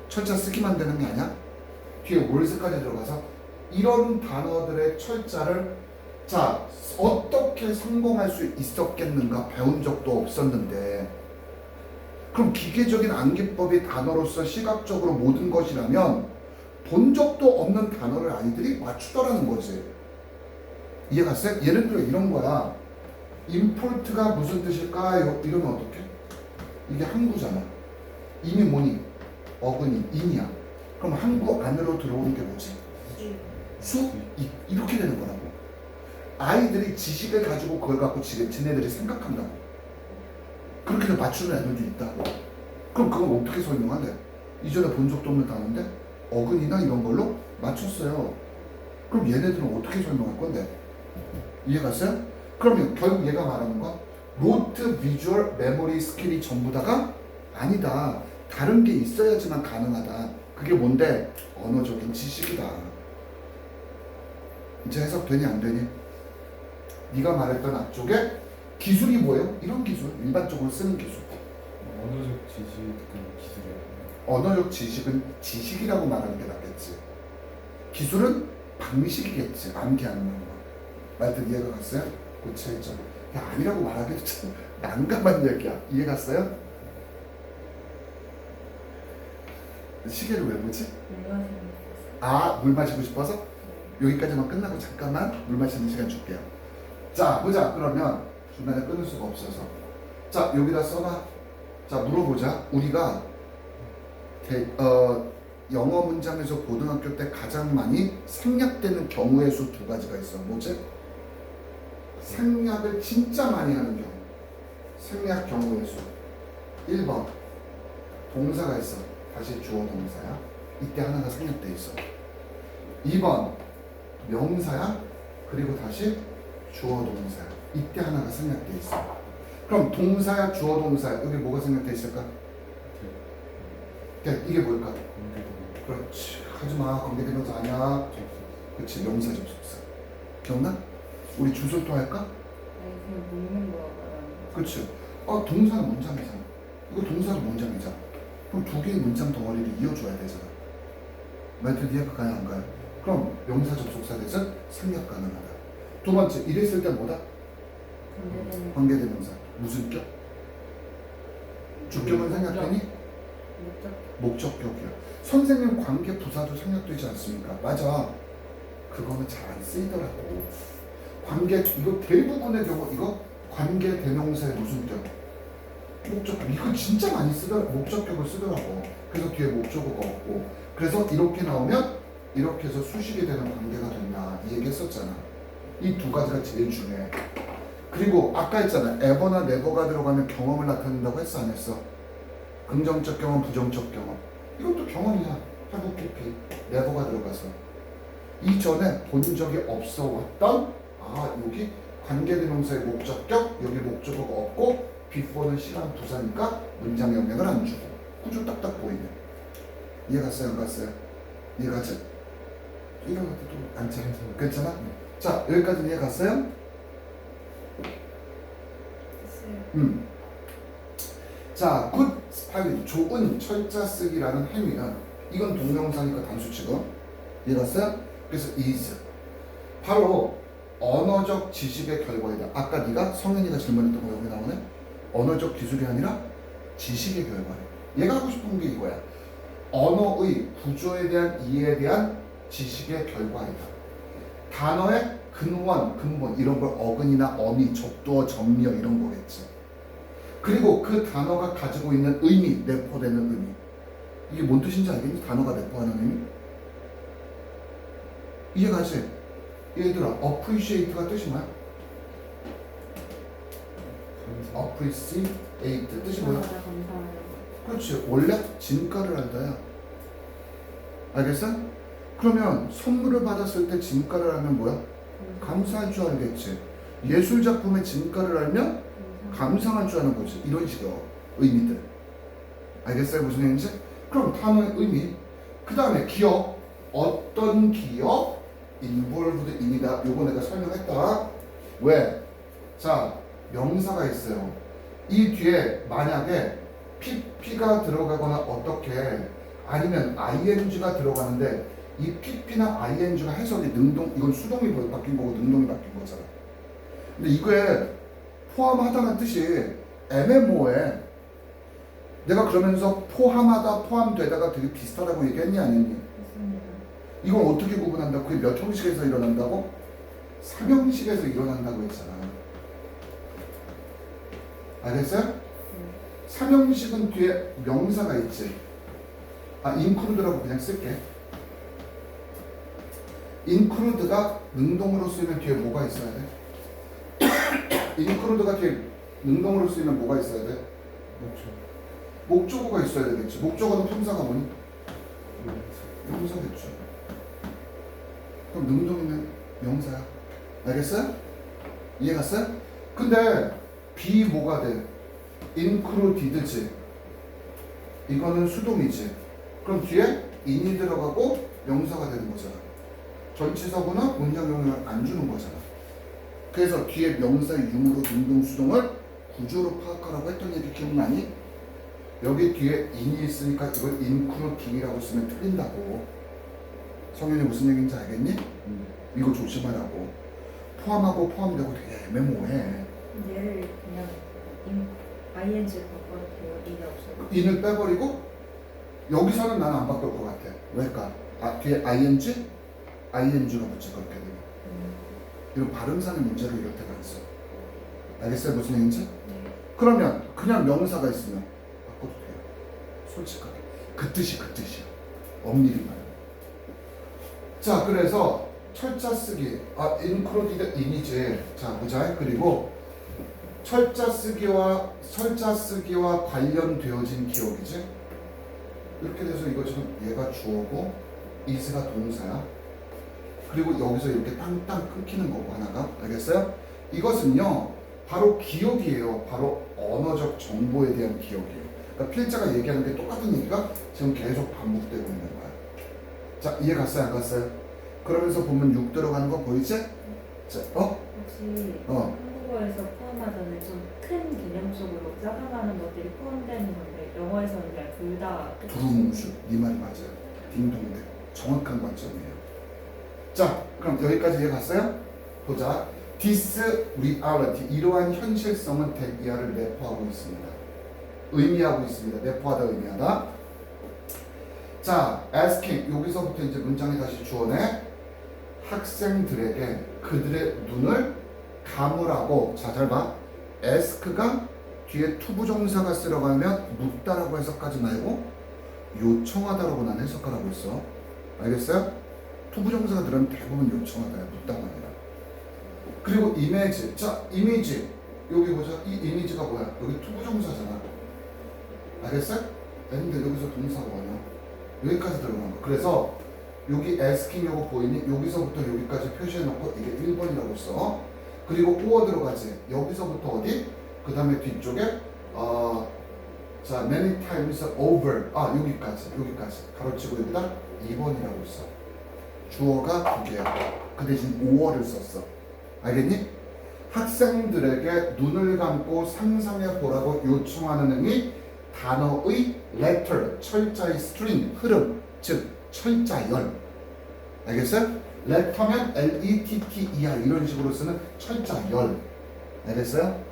[SPEAKER 1] 철자 쓰기만 되는 게 아니야. 뒤에 월스까지 들어가서 이런 단어들의 철자를 자 어떻게 성공할 수 있었겠는가 배운 적도 없었는데 그럼 기계적인 암기법이 단어로서 시각적으로 모든 것이라면 본 적도 없는 단어를 아이들이 맞추더라는 거지. 이해 갔어요? 예를 들어 이런 거야. 임포트가 무슨 뜻일까요? 이러면 어떡해? 이게 항구잖아. 임이 뭐니? 어근이 인이야. 그럼 항구 안으로 들어오는 게 뭐지? 수? 이렇게 되는 거라고. 아이들이 지식을 가지고 그걸 갖고 지금 지네들이 생각한다고. 그렇게 맞추는 애들도 있다고. 그럼 그건 어떻게 설명하래? 이전에 본 적도 없는 단어인데 어근이나 이런 걸로 맞췄어요. 그럼 얘네들은 어떻게 설명할 건데? 이해 갔어요? 그러면 결국 얘가 말하는 건 로트 비주얼 메모리 스킬이 전부 다가 아니다. 다른 게 있어야지만 가능하다. 그게 뭔데? 언어적인 지식이다. 이제 해석되니 안 되니? 네가 말했던 앞쪽에 기술이 뭐예요? 이런 기술, 일반적으로 쓰는 기술.
[SPEAKER 2] 언어적 지식은 기술이에요.
[SPEAKER 1] 언어적 지식은 지식이라고 말하는 게 낫겠지. 기술은 방식이겠지. 암기하는 방법. 말뜻 이해가 갔어요? 그 차이점. 야 아니라고 말하기도 참 난감한 얘기야. 이해 갔어요? 시계를 왜 보지? 물 마시고 싶어서? 여기까지만 끝나고 잠깐만 물 마시는 시간 줄게요. 자 보자. 그러면 중간에 끊을 수가 없어서 자 여기다 써놔. 자 물어보자. 우리가 영어 문장에서 고등학교 때 가장 많이 생략되는 경우의 수 두 가지가 있어. 뭐지? 생략을 진짜 많이 하는 경우. 생략 경우의 수. 1번 동사가 있어. 다시 주어 동사야. 이때 하나가 생략돼 있어. 2번 명사야. 그리고 다시 주어 동사야. 이때 하나가 생략돼 있어. 그럼 동사야 주어 동사야. 여기 뭐가 생략돼 있을까? 그러니까 이게 뭘까? 그렇지. 하지마. 관계대명사 아니야. 그렇지. 명사 접속사. 기억나? 우리 주술도 할까?
[SPEAKER 3] 아니 그냥 묻는 거 말하는 거.
[SPEAKER 1] 그렇지. 동사는 문장이잖아. 이거 동사도 문장이잖아. 그럼 두 개의 문장 덩어리를 이어줘야 되잖아. 말투 이해가 가요 안 가요? 그럼 명사 접속사 대신 생략 가능하다. 두 번째, 이랬을 때 뭐다?
[SPEAKER 3] 관계되는
[SPEAKER 1] 관계대명사. 무슨 격? 주격은 생략되니?
[SPEAKER 3] 목적.
[SPEAKER 1] 목적격이야. 선생님 관계 부사도 생략되지 않습니까? 맞아. 그거는 잘 안 쓰이더라고. 관계, 이거 대부분의 경우 이거 관계대명사의 무슨 격? 목적격. 이거 진짜 많이 쓰더라. 목적격을 쓰더라고. 그래서 뒤에 목적어가 없고. 그래서 이렇게 나오면 이렇게 해서 수식이 되는 관계가 된다. 이 얘기 했었잖아. 이 두 가지가 제일 중요해. 그리고 아까 했잖아. ever나 never가 들어가면 경험을 나타낸다고 했어 안 했어? 긍정적 경험, 부정적 경험. 이것도 경험이야. have PP. never가 들어가서. 이전에 본 적이 없어 왔던 여기 관계대명사의 목적격, 여기 목적어가 없고 before는 시간 부사니까 문장 영역을 안 주고. 구조 딱딱 보이네. 이해 갔어요? 안 갔어요? 이해 가지? 이런 것도 안 차. 괜찮아? 자, 여기까지 이해 갔어요?
[SPEAKER 3] 됐어요.
[SPEAKER 1] 자, 굿 스파이리, 좋은 철자 쓰기라는 행위는 이건 동명사니까 단수 지금 이해 갔어요? 그래서 is 바로 언어적 지식의 결과이다. 아까 네가 성현이가 질문했던 거 여기 나오네. 언어적 기술이 아니라 지식의 결과래. 얘가 하고 싶은 게 이거야. 언어의 구조에 대한 이해에 대한 지식의 결과이다. 단어의 근원, 근본 이런 걸 어근이나 어미, 접두어, 전미어 이런 거겠지. 그리고 그 단어가 가지고 있는 의미, 내포되는 의미. 이게 뭔 뜻인지 알겠니? 단어가 내포하는 의미? 이해가지? 얘들아, appreciate가 뜻이 뭐야? appreciate 뜻이 뭐야?
[SPEAKER 3] 감사해요.
[SPEAKER 1] 그렇지. 원래 진가를 한다야. 알겠어? 그러면 선물을 받았을 때 진가를 하면 뭐야? 감사할 줄 알겠지. 예술 작품의 진가를 알면 감상할 줄 아는 거지. 이런 식의 의미들. 알겠어요? 무슨 얘기인지? 그럼 단어의 의미. 그 다음에 기억. 어떤 기억? involved in이다. 요거 내가 설명했다. 왜? 자, 명사가 있어요. 이 뒤에 만약에 pp가 들어가거나 어떻게 아니면 ing가 들어가는데 이 pp나 ing가 해석이 능동, 이건 수동이 바뀐 거고 능동이 바뀐 거잖아. 근데 이거에 포함하다는 뜻이 애매모호해. 내가 그러면서 포함하다, 포함되다가 되게 비슷하다고 얘기했니 아니니?
[SPEAKER 3] 맞습니다.
[SPEAKER 1] 이건 어떻게 구분한다고? 그게 몇 형식에서 일어난다고? 3형식에서 일어난다고 했잖아. 알겠어요? 3형식은 뒤에 명사가 있지. include라고 그냥 쓸게. include가 능동으로 쓰이면 뒤에 뭐가 있어야 돼? include가 뒤에 능동으로 쓰이면 뭐가 있어야 돼? 목적어가 있어야 되겠지. 목적어는 품사가 뭐니? 명사겠죠. 그럼 능동이면 명사야. 알겠어요? 이해 갔어요? 근데 be 뭐가 돼? included지. 이거는 수동이지. 그럼 뒤에 in이 들어가고 명사가 되는 거잖아. 전치사구나 문장 용어를 안 주는 거잖아. 그래서 뒤에 명사의 유무로 능동 수동을 구조로 파악하라고 했던 얘기 기억나니? 여기 뒤에 in이 있으니까 이걸 including이라고 쓰면 틀린다고. 성현이 무슨 얘기인지 알겠니? 이거 조심하라고. 포함하고 포함되고 되게 애매모호해.
[SPEAKER 3] 얘를 그냥 ing 바꿔도 돼요? 이게 없어요?
[SPEAKER 1] in을 빼버리고 여기서는 나는 안 바꿀 것 같아. 왜일까? 뒤에 ing가 붙지 그렇게 되면. 이런 발음상의 문제로 이럴 때가 있어. 알겠어요? 무슨 얘기인지?
[SPEAKER 3] 네.
[SPEAKER 1] 그러면 그냥 명사가 있으면 바꿔도 돼요. 솔직하게. 그 뜻이 그 뜻이야. 엄밀히 말하면. 자, 그래서 철자 쓰기. included in이지. 자, 보자. 그리고 철자 쓰기와 관련되어진 기억이지. 이렇게 돼서 이거 지금 얘가 주어고 is가 동사야. 그리고 여기서 이렇게 땅땅 끊기는 거고 하나가. 알겠어요? 이것은요 바로 기억이에요. 바로 언어적 정보에 대한 기억이에요. 그러니까 필자가 얘기하는 게 똑같은 얘기가 지금 계속 반복되고 있는 거야. 자, 이해 갔어요? 안 갔어요? 그러면서 보면 6 들어가는 거 보이지? 자,
[SPEAKER 3] 혹시 한국어에서 포함하자는 좀 큰 개념 속으로 작아가는 것들이 포함되는 건데 영어에서는 그냥 둘 다
[SPEAKER 1] 두루뭉술. 네 말이 맞아요. 딩동대. 정확한 관점이에요. 자, 그럼 여기까지 이해 갔어요? 보자. This reality. 이러한 현실성은 대비아를 내포하고 있습니다. 의미하고 있습니다. 내포하다, 의미하다. 자, asking. 여기서부터 이제 문장이 다시 주어내. 학생들에게 그들의 눈을 감으라고. 자, 잘 봐. ask가 뒤에 투부정사가 들어가면 묻다라고 해석하지 말고 요청하다라고 난 해석하라고 했어. 알겠어요? 투부정사가 들어가면 대부분 요청하다야. 묻다가 아니라. 그리고 이미지. 자, 이미지. 여기 보자. 이 이미지가 뭐야? 여기 투부정사잖아. 알겠어요? 근데 여기서 동사가 뭐냐? 여기까지 들어간 거. 그래서 여기 asking 요거 보이니? 여기서부터 여기까지 표시해놓고 이게 1번이라고 써. 그리고 or 들어가지. 여기서부터 어디? 그 다음에 뒤쪽에 자, many times over. 여기까지. 가로치고 여기다 2번이라고 써. 주어가 2개야. 그 대신 or를 썼어. 알겠니? 학생들에게 눈을 감고 상상해 보라고 요청하는 의미 단어의 letter, 철자의 string, 흐름, 즉 철자열. 알겠어요? letter면 L-E-T-T-E-R 이런 식으로 쓰는 철자열. 알겠어요?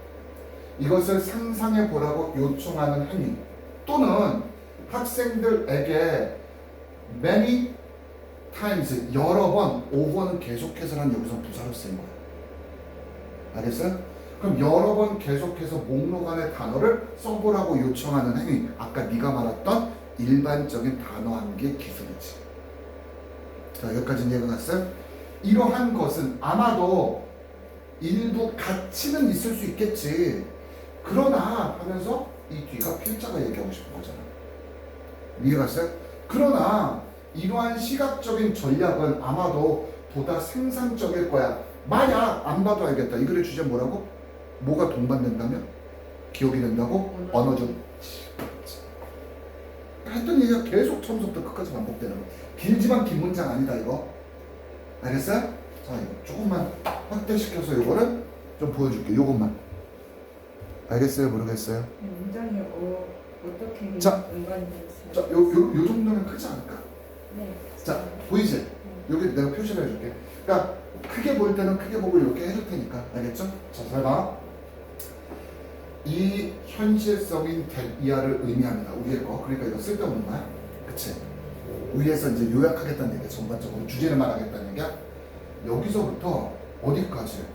[SPEAKER 1] 이것을 상상해 보라고 요청하는 행위 또는 학생들에게 many times 여러 번, over는 계속해서란 여기서 부사로 쓰인 거야. 알겠어요? 그럼 여러 번 계속해서 목록 안에 단어를 써보라고 요청하는 행위. 아까 네가 말했던 일반적인 단어 암기 기술이지. 자, 여기까지 이해가 갔어요? 이러한 것은 아마도 일부 가치는 있을 수 있겠지. 그러나 하면서 이 뒤가 필자가 얘기하고 싶은 거잖아. 이해 갔어요? 그러나 이러한 시각적인 전략은 아마도 보다 생산적일 거야. 만약 안 봐도 알겠다. 이 글의 주제 뭐라고? 뭐가 동반된다면? 기억이 된다고? 언어적. 했던 얘기가 계속 처음부터 끝까지 반복되는 거. 길지만 긴 문장 아니다 이거. 알겠어요? 자, 이거 조금만 확대시켜서 이거를 좀 보여줄게. 요것만. 알겠어요? 모르겠어요?
[SPEAKER 3] 문장이 어떻게
[SPEAKER 1] 자,
[SPEAKER 3] 연관이 되어 있어요?
[SPEAKER 1] 자, 요 정도면 크지 않을까?
[SPEAKER 3] 네.
[SPEAKER 1] 자, 보이지? 여기 내가 표시를 해줄게. 그러니까 크게 볼 때는 크게 보고 이렇게 해줄 테니까. 알겠죠? 자, 잘 봐. 이 현실성인 대비아를 의미합니다. 위에 거. 그러니까 이거 쓸데없는 말. 그치? 위에서 이제 요약하겠다는 얘기야. 전반적으로 주제를 말하겠다는 얘기야. 여기서부터 어디까지?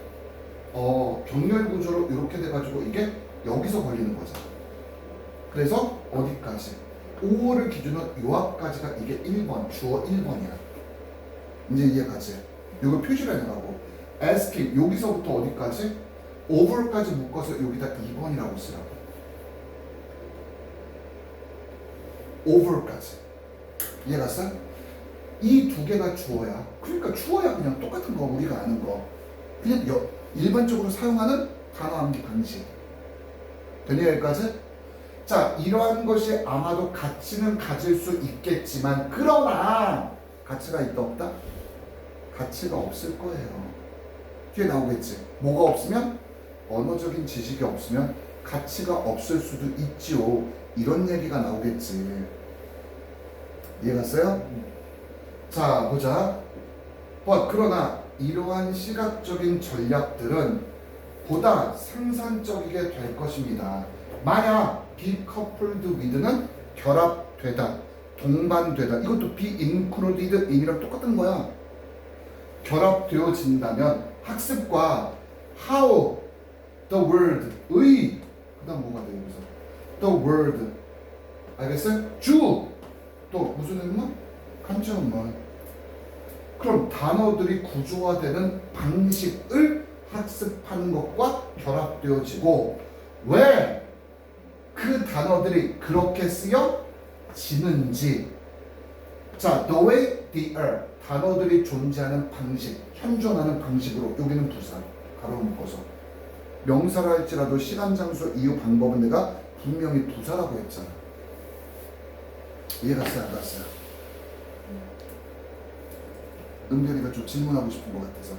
[SPEAKER 1] 병렬 구조로 이렇게 돼가지고 이게 여기서 걸리는 거잖아. 그래서 어디까지? 5호를 기준으로 요 앞까지가 이게 1번, 주어 1번이야. 이제 이해가지? 이거 표시를 해놓으라고. asking, 여기서부터 어디까지? over까지 묶어서 여기다 2번이라고 쓰라고. over까지. 이해갔어? 이 두 개가 주어야. 그러니까 주어야 그냥 똑같은 거, 우리가 아는 거. 그냥 일반적으로 사용하는 단어 암기 방식. 되니 여기까지? 자, 이러한 것이 아마도 가치는 가질 수 있겠지만 그러나 가치가 있다 없다? 가치가 없을 거예요. 뒤에 나오겠지. 뭐가 없으면? 언어적인 지식이 없으면 가치가 없을 수도 있지요. 이런 얘기가 나오겠지. 이해갔어요? 자, 보자. 그러나 이러한 시각적인 전략들은 보다 생산적이게 될 것입니다. 만약 be coupled with는 결합되다, 동반되다. 이것도 be included in이랑 똑같은 거야. 결합되어진다면 학습과 how the world 의 그 다음 뭐가 돼요? 여기서 the world 알겠어요? 주 또 무슨 음문? 간접문. 그럼 단어들이 구조화되는 방식을 학습하는 것과 결합되어지고 왜 그 단어들이 그렇게 쓰여지는지 자, the way they are 단어들이 존재하는 방식, 현존하는 방식으로 여기는 부사 가로 묶어서 명사라 할지라도 시간, 장소, 이유, 방법은 내가 분명히 부사라고 했잖아. 이해갔어요? 안 갔어요? 은별이가 좀 질문하고 싶은 것 같아서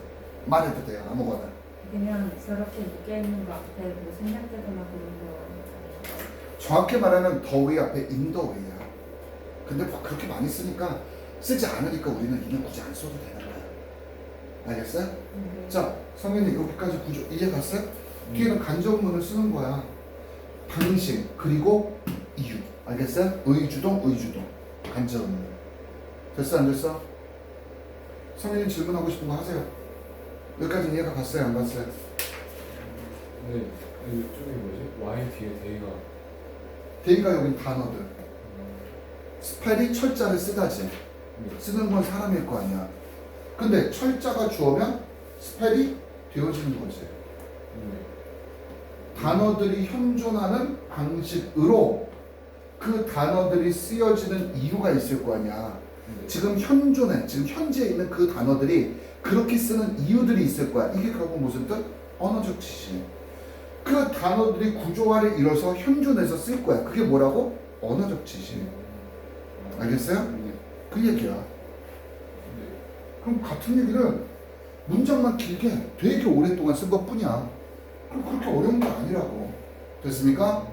[SPEAKER 1] 말해도 돼요. 아무거나.
[SPEAKER 3] 그냥 저렇게 묶여있는 거 앞에 뭐 생략되거나 그런 거
[SPEAKER 1] 정확히 말하면 the way 앞에 in the way야. 근데 뭐 그렇게 많이 쓰니까 쓰지 않으니까 우리는 이는 굳이 안 써도 되는 거야. 알겠어요? 자, 성현이 여기까지 구조 이해갔어요? 뒤에는 간접문을 쓰는 거야. 방식 그리고 이유. 알겠어요? 의주동 간접문. 됐어 안 됐어? 성현이 질문하고 싶은 거 하세요. 여기까지 이해가 갔어요 안 갔어요?
[SPEAKER 2] 네. 이쪽이 뭐지? Y 뒤에 대가.
[SPEAKER 1] 대의가 여긴 단어들. 스펠이 철자를 쓰다지. 쓰는 건 사람일 거 아니야. 근데 철자가 주어면 스펠이 되어지는 거지. 단어들이 현존하는 방식으로 그 단어들이 쓰여지는 이유가 있을 거 아니야. 지금 현존해, 지금 현재에 있는 그 단어들이 그렇게 쓰는 이유들이 있을 거야. 이게 결국 무슨 뜻? 언어적 지식. 그 단어들이 구조화를 이뤄서 현존해서 쓸 거야. 그게 뭐라고? 언어적 지식. 알겠어요? 그 얘기야. 그럼 같은 얘기를 문장만 길게 되게 오랫동안 쓴 것 뿐이야. 그럼 그렇게 어려운 거 아니라고. 됐습니까?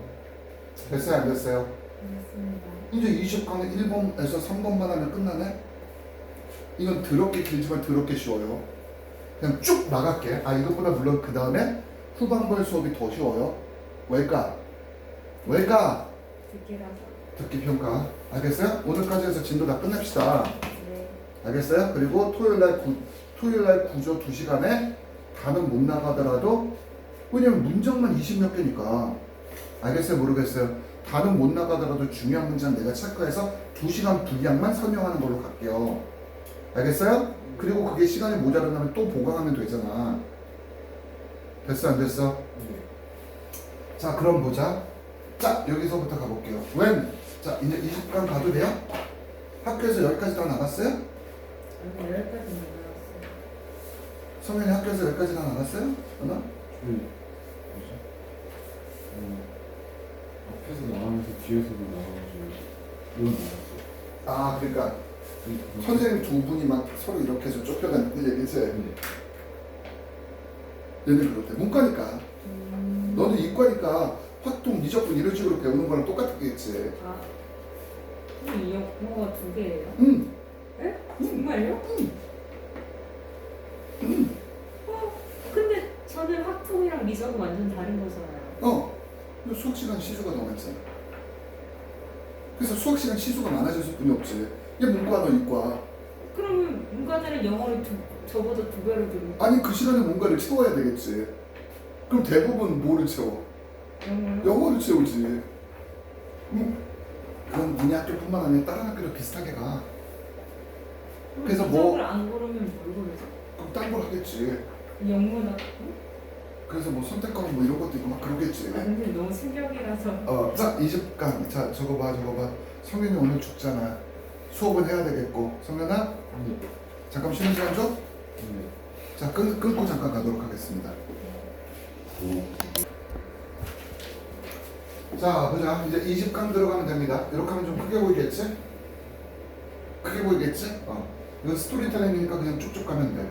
[SPEAKER 1] 됐어요? 안 됐어요?
[SPEAKER 3] 알겠습니다.
[SPEAKER 1] 이제 20강은 1번에서 3번만 하면 끝나네? 이건 더럽게 길지만 더럽게 쉬워요. 그냥 쭉 나갈게. 아, 이것보다 물론 그 다음에 후반부의 수업이 더 쉬워요. 왜일까?
[SPEAKER 3] 듣기라서.
[SPEAKER 1] 듣기 평가. 알겠어요? 오늘까지 해서 진도 다 끝냅시다.
[SPEAKER 3] 네.
[SPEAKER 1] 알겠어요? 그리고 토요일날 구조 2시간에 다는 못 나가더라도 왜냐면 문장만 20몇 개니까. 알겠어요? 모르겠어요? 다는 못 나가더라도 중요한 문장 내가 체크해서 2시간 분량만 설명하는 걸로 갈게요. 알겠어요? 그리고 그게 시간이 모자란다면 또 보강하면 되잖아. 됐어 안 됐어? 자, 그럼 보자. 자, 여기서부터 가볼게요. 자, 이제 20강 가도 돼요? 학교에서 여기까지 다 나갔어요?
[SPEAKER 3] 아니, 여기까지 나왔어요.
[SPEAKER 1] 성현이 학교에서 여기까지 다 나갔어요? 하나?
[SPEAKER 2] 뭐지? 앞에서 나가면서 뒤에서도 나가가지고 이건 나갔어.
[SPEAKER 1] 아, 그러니까 선생님 두 분이 막 서로 이렇게 해서 좁혀다니는 얘기지? 얘는 그렇대. 문과니까. 너는 이과니까 확통, 미적분 이런 식으로 배우는 거랑 똑같겠지.
[SPEAKER 3] 아, 이 영어가 2개예요?
[SPEAKER 1] 응.
[SPEAKER 3] 에? 정말요? 근데 저는 학통이랑 미적은 완전 다른 거잖아요.
[SPEAKER 1] 근데 수학 시간 시수가 더 많잖아. 그래서 수학 시간 시수가 많아졌을 뿐이 없지. 얘 문과 너 이과.
[SPEAKER 3] 그러면 문과들은 영어를 저보다 2배로 들고
[SPEAKER 1] 아니 그 시간에 뭔가를 채워야 되겠지. 그럼 대부분 뭐를 채워? 영어를 채우지. 그건 니네 학교뿐만 아니라 다른 학교도 비슷하게 가. 그래서 뭐
[SPEAKER 3] 안 고르면 뭘 고르죠?
[SPEAKER 1] 그럼 딴 걸 하겠지.
[SPEAKER 3] 영문학?
[SPEAKER 1] 그래서 뭐 선택과목 뭐 이런 것도 있고 막 그러겠지.
[SPEAKER 3] 아 근데 너무 충격이라서.
[SPEAKER 1] 자 20강. 자 저거 봐. 성현이 오늘 죽잖아. 수업은 해야 되겠고. 성현아 잠깐 쉬는 시간 줘. 자 끊고 잠깐 가도록 하겠습니다. 자 보자. 이제 20강 들어가면 됩니다. 이렇게 하면 좀 크게 보이겠지? 크게 보이겠지? 이거 스토리텔링이니까 그냥 쭉쭉 가면 돼.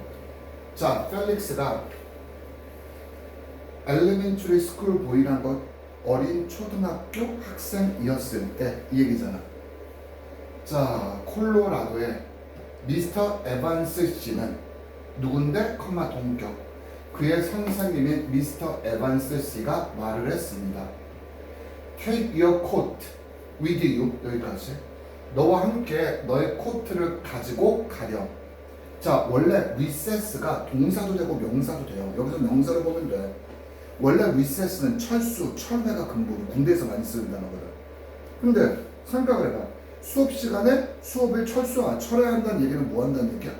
[SPEAKER 1] 자, 펠릭스가 엘리멘트리 스쿨 보이란 것 어린 초등학교 학생이었을 때 이 얘기잖아. 자, 콜로라도의 미스터 에반스 씨는 누군데? 동격. 그의 선생님인 미스터 에반스 씨가 말을 했습니다. Take your coat with you. 여기까지. 너와 함께 너의 코트를 가지고 가렴. 자, 원래 recess가 동사도 되고 명사도 돼요. 여기서 명사를 보면 돼. 원래 recess는 철수, 철회가 근본, 군대에서 많이 쓰는 단어거든. 근데 생각을 해봐. 수업 시간에 수업을 철회한다는 얘기는 뭐 한다는 얘기야?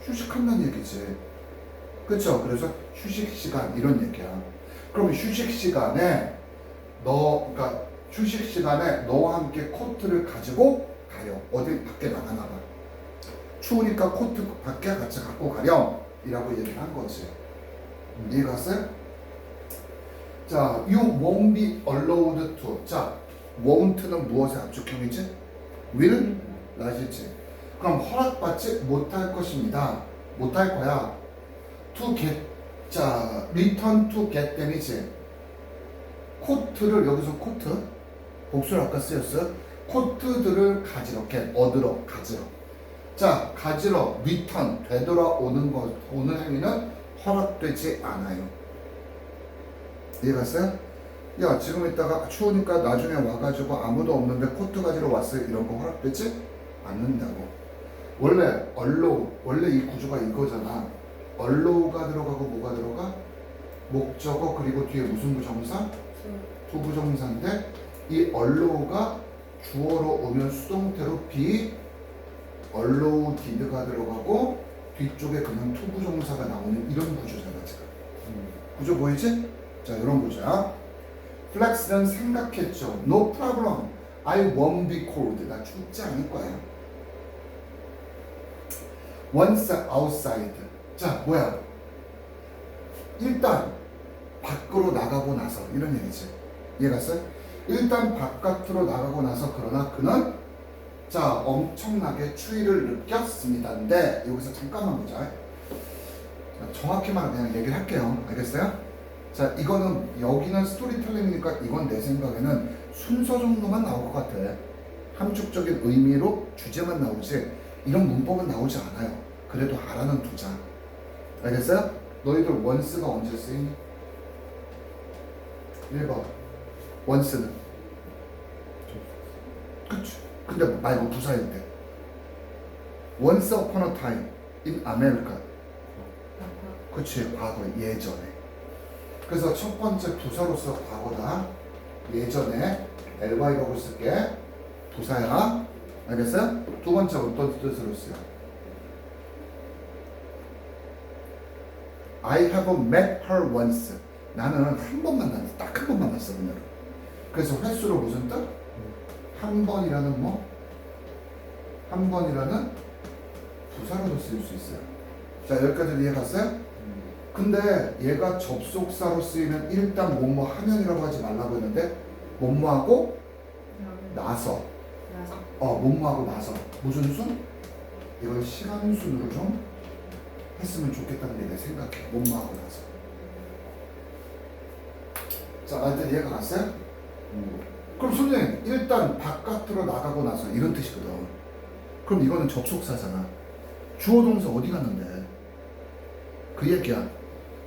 [SPEAKER 1] 휴식한다는 얘기지. 그쵸? 그래서 휴식 시간 이런 얘기야. 그럼 휴식 시간에 그러니까 휴식 시간에 너와 함께 코트를 가지고 가렴. 어디 밖에 나가나 봐. 추우니까 코트 밖에 같이 갖고 가렴. 이라고 얘기를 한 거지. 이해 갔어요? 자, you won't be allowed to. 자, won't는 무엇의 압축형이지? will? 라지지. 그럼 허락받지 못할 것입니다. 못할 거야. to get. 자, return to get them이지. 코트를 여기서 코트 복수를 아까 쓰였어. 코트들을 가지러, get, 얻으러, 가지러. 자, 가지러, return, 되돌아오는 것, 오는 행위는 허락되지 않아요. 이해갔어요? 야, 지금 이따가 추우니까 나중에 와가지고 아무도 없는데 코트 가지러 왔어요. 이런 거 허락되지 않는다고. 원래 allow, 원래 이 구조가 이거잖아. allow가 들어가고 뭐가 들어가? 목적어 그리고 뒤에 무슨 부정사? 투부정사인데 이 allow가 주어로 오면 수동태로 be allowed가 들어가고 뒤쪽에 그냥 투부정사가 나오는 이런 구조잖아 지금. 구조 보이지? 자, 이런 구조야. 플렉스는 생각했죠. No problem. I won't be cold. 나 춥지 않을 거야. Once outside. 자, 뭐야? 일단 밖으로 나가고 나서 이런 얘기지. 이해갔어요? 일단 바깥으로 나가고 나서 그러나 그는 자 엄청나게 추위를 느꼈습니다인데 여기서 잠깐만 보자. 자, 정확히만 그냥 얘기를 할게요. 알겠어요? 자, 이거는 여기는 스토리텔링이니까 이건 내 생각에는 순서 정도만 나올 것 같아. 함축적인 의미로 주제만 나오지 이런 문법은 나오지 않아요. 그래도 알아는 두자. 알겠어요? 너희들 once가 언제 쓰이니? 1번 once는 그치. 근데 말고 부사일 때 once upon a time in America. 그치, 과거, 예전에. 그래서 첫 번째 부사로서 과거다. 예전에 LY라고 쓸게. 부사야. 알겠어요? 두 번째 어떤 뜻으로 쓰여? I have met her once. 나는 한 번 만났어. 딱 한 번 만났어 그녀를. 그래서 횟수로 무슨 뜻? 한 번이라는 뭐? 한 번이라는 부사로도 쓸 수 있어요. 자, 여기까지 이해갔어요? 근데 얘가 접속사로 쓰이면 일단 뭐뭐 하면이라고 하지 말라고 했는데 뭐뭐하고 나서 뭐뭐하고 나서 무슨 순? 이걸 시간순으로 좀 했으면 좋겠다는 게 내 생각해. 뭐뭐하고 나서. 자, 나한테 이해가 갔어요? 그럼 선생님 일단 바깥으로 나가고 나서 이런 뜻이거든. 그럼 이거는 접속사잖아. 주어 동사 어디 갔는데? 그 얘기야.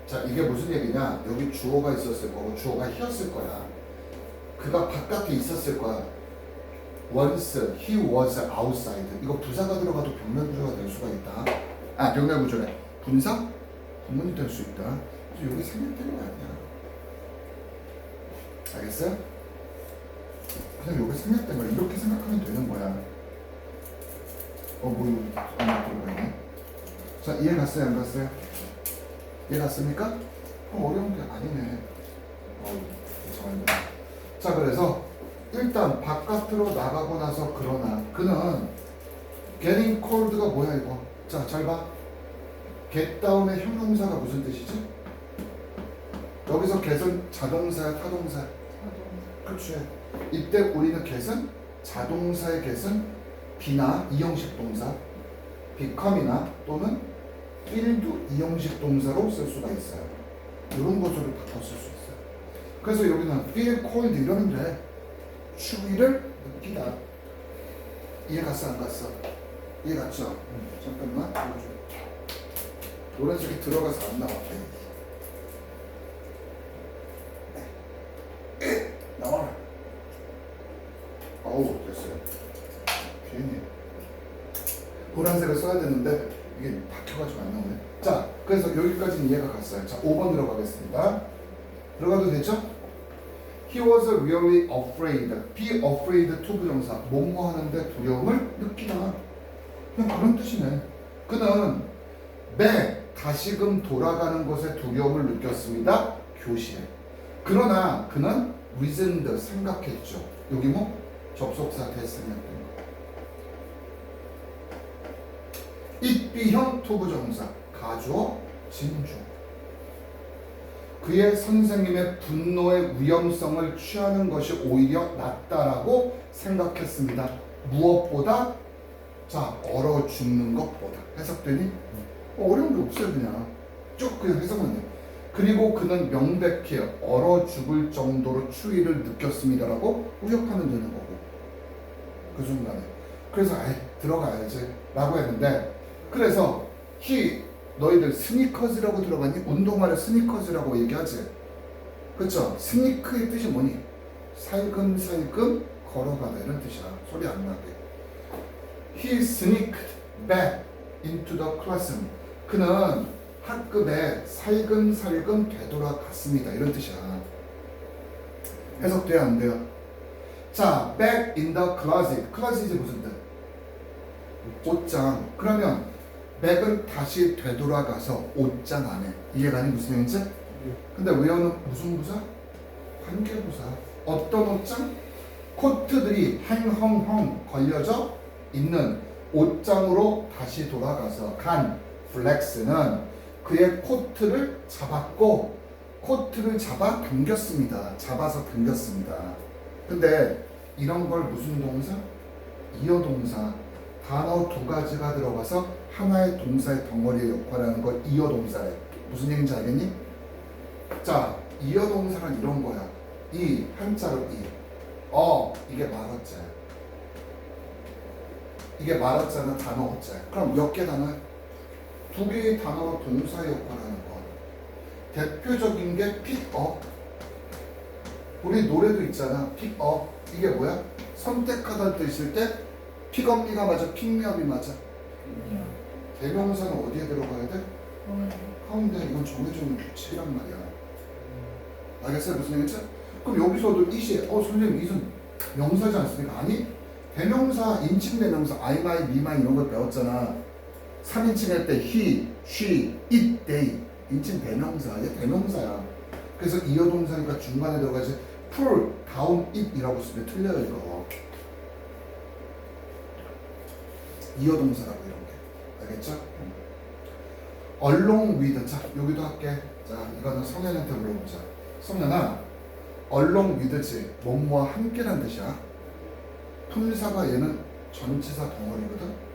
[SPEAKER 1] 자, 이게 무슨 얘기냐? 여기 주어가 있었을 거고 주어가 he였을 거야. 그가 바깥에 있었을 거야. Once he was outside. 이거 부사가 들어가도 병렬구조가 될 수가 있다. 아, 병렬구조래. 분사? 구문이 될 수 있다. 그래서 여기 생략되는 거 아니야. 알겠어요? 그냥 여기 생략된 거 이렇게 생각하면 되는 거야. 뭐 이거 들어가 있네. 자, 이해 갔어요? 안 갔어요? 이해 갔습니까? 어려운 게 아니네. 죄송합니다. 자, 그래서 일단 바깥으로 나가고 나서 그러나 그는 getting cold가 뭐야 이거? 자, 잘 봐. get 다음에 형용사가 무슨 뜻이지? 여기서 get은 자동사야, 타동사야? 그렇지. 이때 우리는 get은 자동사의 get은 be나 이형식 동사, become이나 또는 will도 이형식 동사로 쓸 수가 있어요. 이런 것으로 바꿔 쓸 수 있어요. 그래서 여기는 feel cold 이러는데 추위를 느끼다. 이해 갔어 안 갔어? 이해 갔죠? 잠깐만 노란색이 들어가서 안 나와. 나와라. 어우 됐어요. 괜히 노란색을 써야 되는데 이게 박혀가지고 안 나오네. 자, 그래서 여기까지는 이해가 갔어요. 자, 5번 들어가겠습니다. 들어가도 되죠? He was really afraid. Be afraid to 부정사. 뭐뭐 하는데 두려움을 느끼다. 그냥 그런 뜻이네. 그는 네, 다시금 돌아가는 것에 두려움을 느꼈습니다. 교실에. 그러나 그는 reasoned, 생각했죠. 여기 뭐 접속사 대생략된 거. it B형 투부정사 가주어 진주. 그의 선생님의 분노의 위험성을 취하는 것이 오히려 낫다라고 생각했습니다. 무엇보다 자 얼어 죽는 것보다. 해석되니? 어려운 게 없어요. 그냥 쭉 그냥 해석만 해. 그리고 그는 명백히 얼어 죽을 정도로 추위를 느꼈습니다라고 우역하면 되는 거고 그 순간에. 그래서 아이 들어가야지 라고 했는데 그래서 너희들 스니커즈라고 들어봤니? 운동화를 스니커즈라고 얘기하지. 그렇죠? 스니크의 뜻이 뭐니? 살금살금 걸어가다 이런 뜻이야. 소리 안 나게. He sneaked back into the classroom. 그는 학급에 살금살금 되돌아갔습니다. 이런 뜻이야. 해석돼야 안 돼요? 자, back in the closet. closet이 무슨 뜻? 옷장. 그러면 back은 다시 되돌아가서 옷장 안에. 이해가니 무슨 얘기인지? 근데 외어는 무슨 부사? 관계부사. 어떤 옷장? 코트들이 헝헝헝 걸려져 있는 옷장으로 다시 돌아가서 간 플렉스는 그의 코트를 잡았고 코트를 잡아 당겼습니다. 잡아서 당겼습니다. 근데 이런 걸 무슨 동사? 이어 동사. 단어 두 가지가 들어가서 하나의 동사의 덩어리의 역할을 하는 걸 이어 동사래. 무슨 얘기인지 알겠니? 자, 이어 동사는 이런 거야. 이 한자로 이. 이게 말어자야. 이게 말어자는 단어 어자야. 그럼 몇 개 단어? 두 개의 단어로 동사의 역할을 하는 거. 대표적인 게 pick-up. 우리 노래도 있잖아. pick-up. 이게 뭐야? 선택하다는 뜻일 때 pick-up이가 맞아? pick-me-up이 맞아? 대명사는 어디에 들어가야 돼? 가운데. 이건 정해져 있는 규칙이란 말이야. 알겠어요? 무슨 얘기인지? 그럼 여기서도 it이 선생님 it은 명사지 않습니까? 아니 대명사, 인칭 대명사 I, my, me, my 이런 걸 배웠잖아. 3인칭 할 때 he, she, it, they 인칭 대명사. 이게 대명사야. 그래서 이어 동사니까 중간에 들어가지 pull, down, it이라고 쓰면 틀려요. 이거 이어 동사라고 이런 게. 알겠죠? along with. 자 여기도 할게. 자 이거는 성현한테 물어보자. 성현아, along with지 뭐뭐와 함께란 뜻이야. 품사가 얘는 전치사 덩어리거든.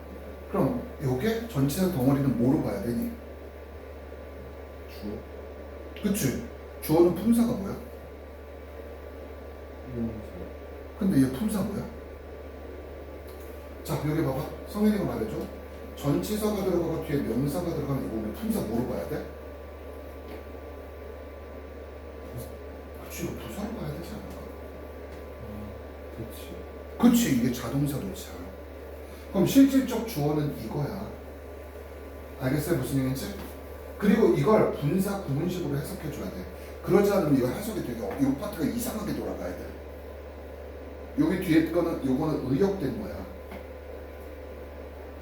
[SPEAKER 1] 그럼 요게 전치사 덩어리는 뭐로 봐야 되니?
[SPEAKER 2] 주어.
[SPEAKER 1] 그치? 주어는 품사가 뭐야? 근데 얘 품사 뭐야? 자 여기 봐봐. 성현이가 말해줘. 전치사가 들어가고 뒤에 명사가 들어가면 이거 우리 품사 뭐로 봐야 돼? 그치, 이거 부사로 봐야 되지 않을까?
[SPEAKER 2] 그렇지.
[SPEAKER 1] 그치, 이게 자동사 도차. 그럼 실질적 주어는 이거야. 알겠어요? 무슨 얘기인지? 그리고 이걸 분사 구문식으로 해석해줘야 돼. 그러지 않으면 이거 해석이 되게 이 파트가 이상하게 돌아가야 돼. 여기 뒤에 거는 요거는 의역된 거야.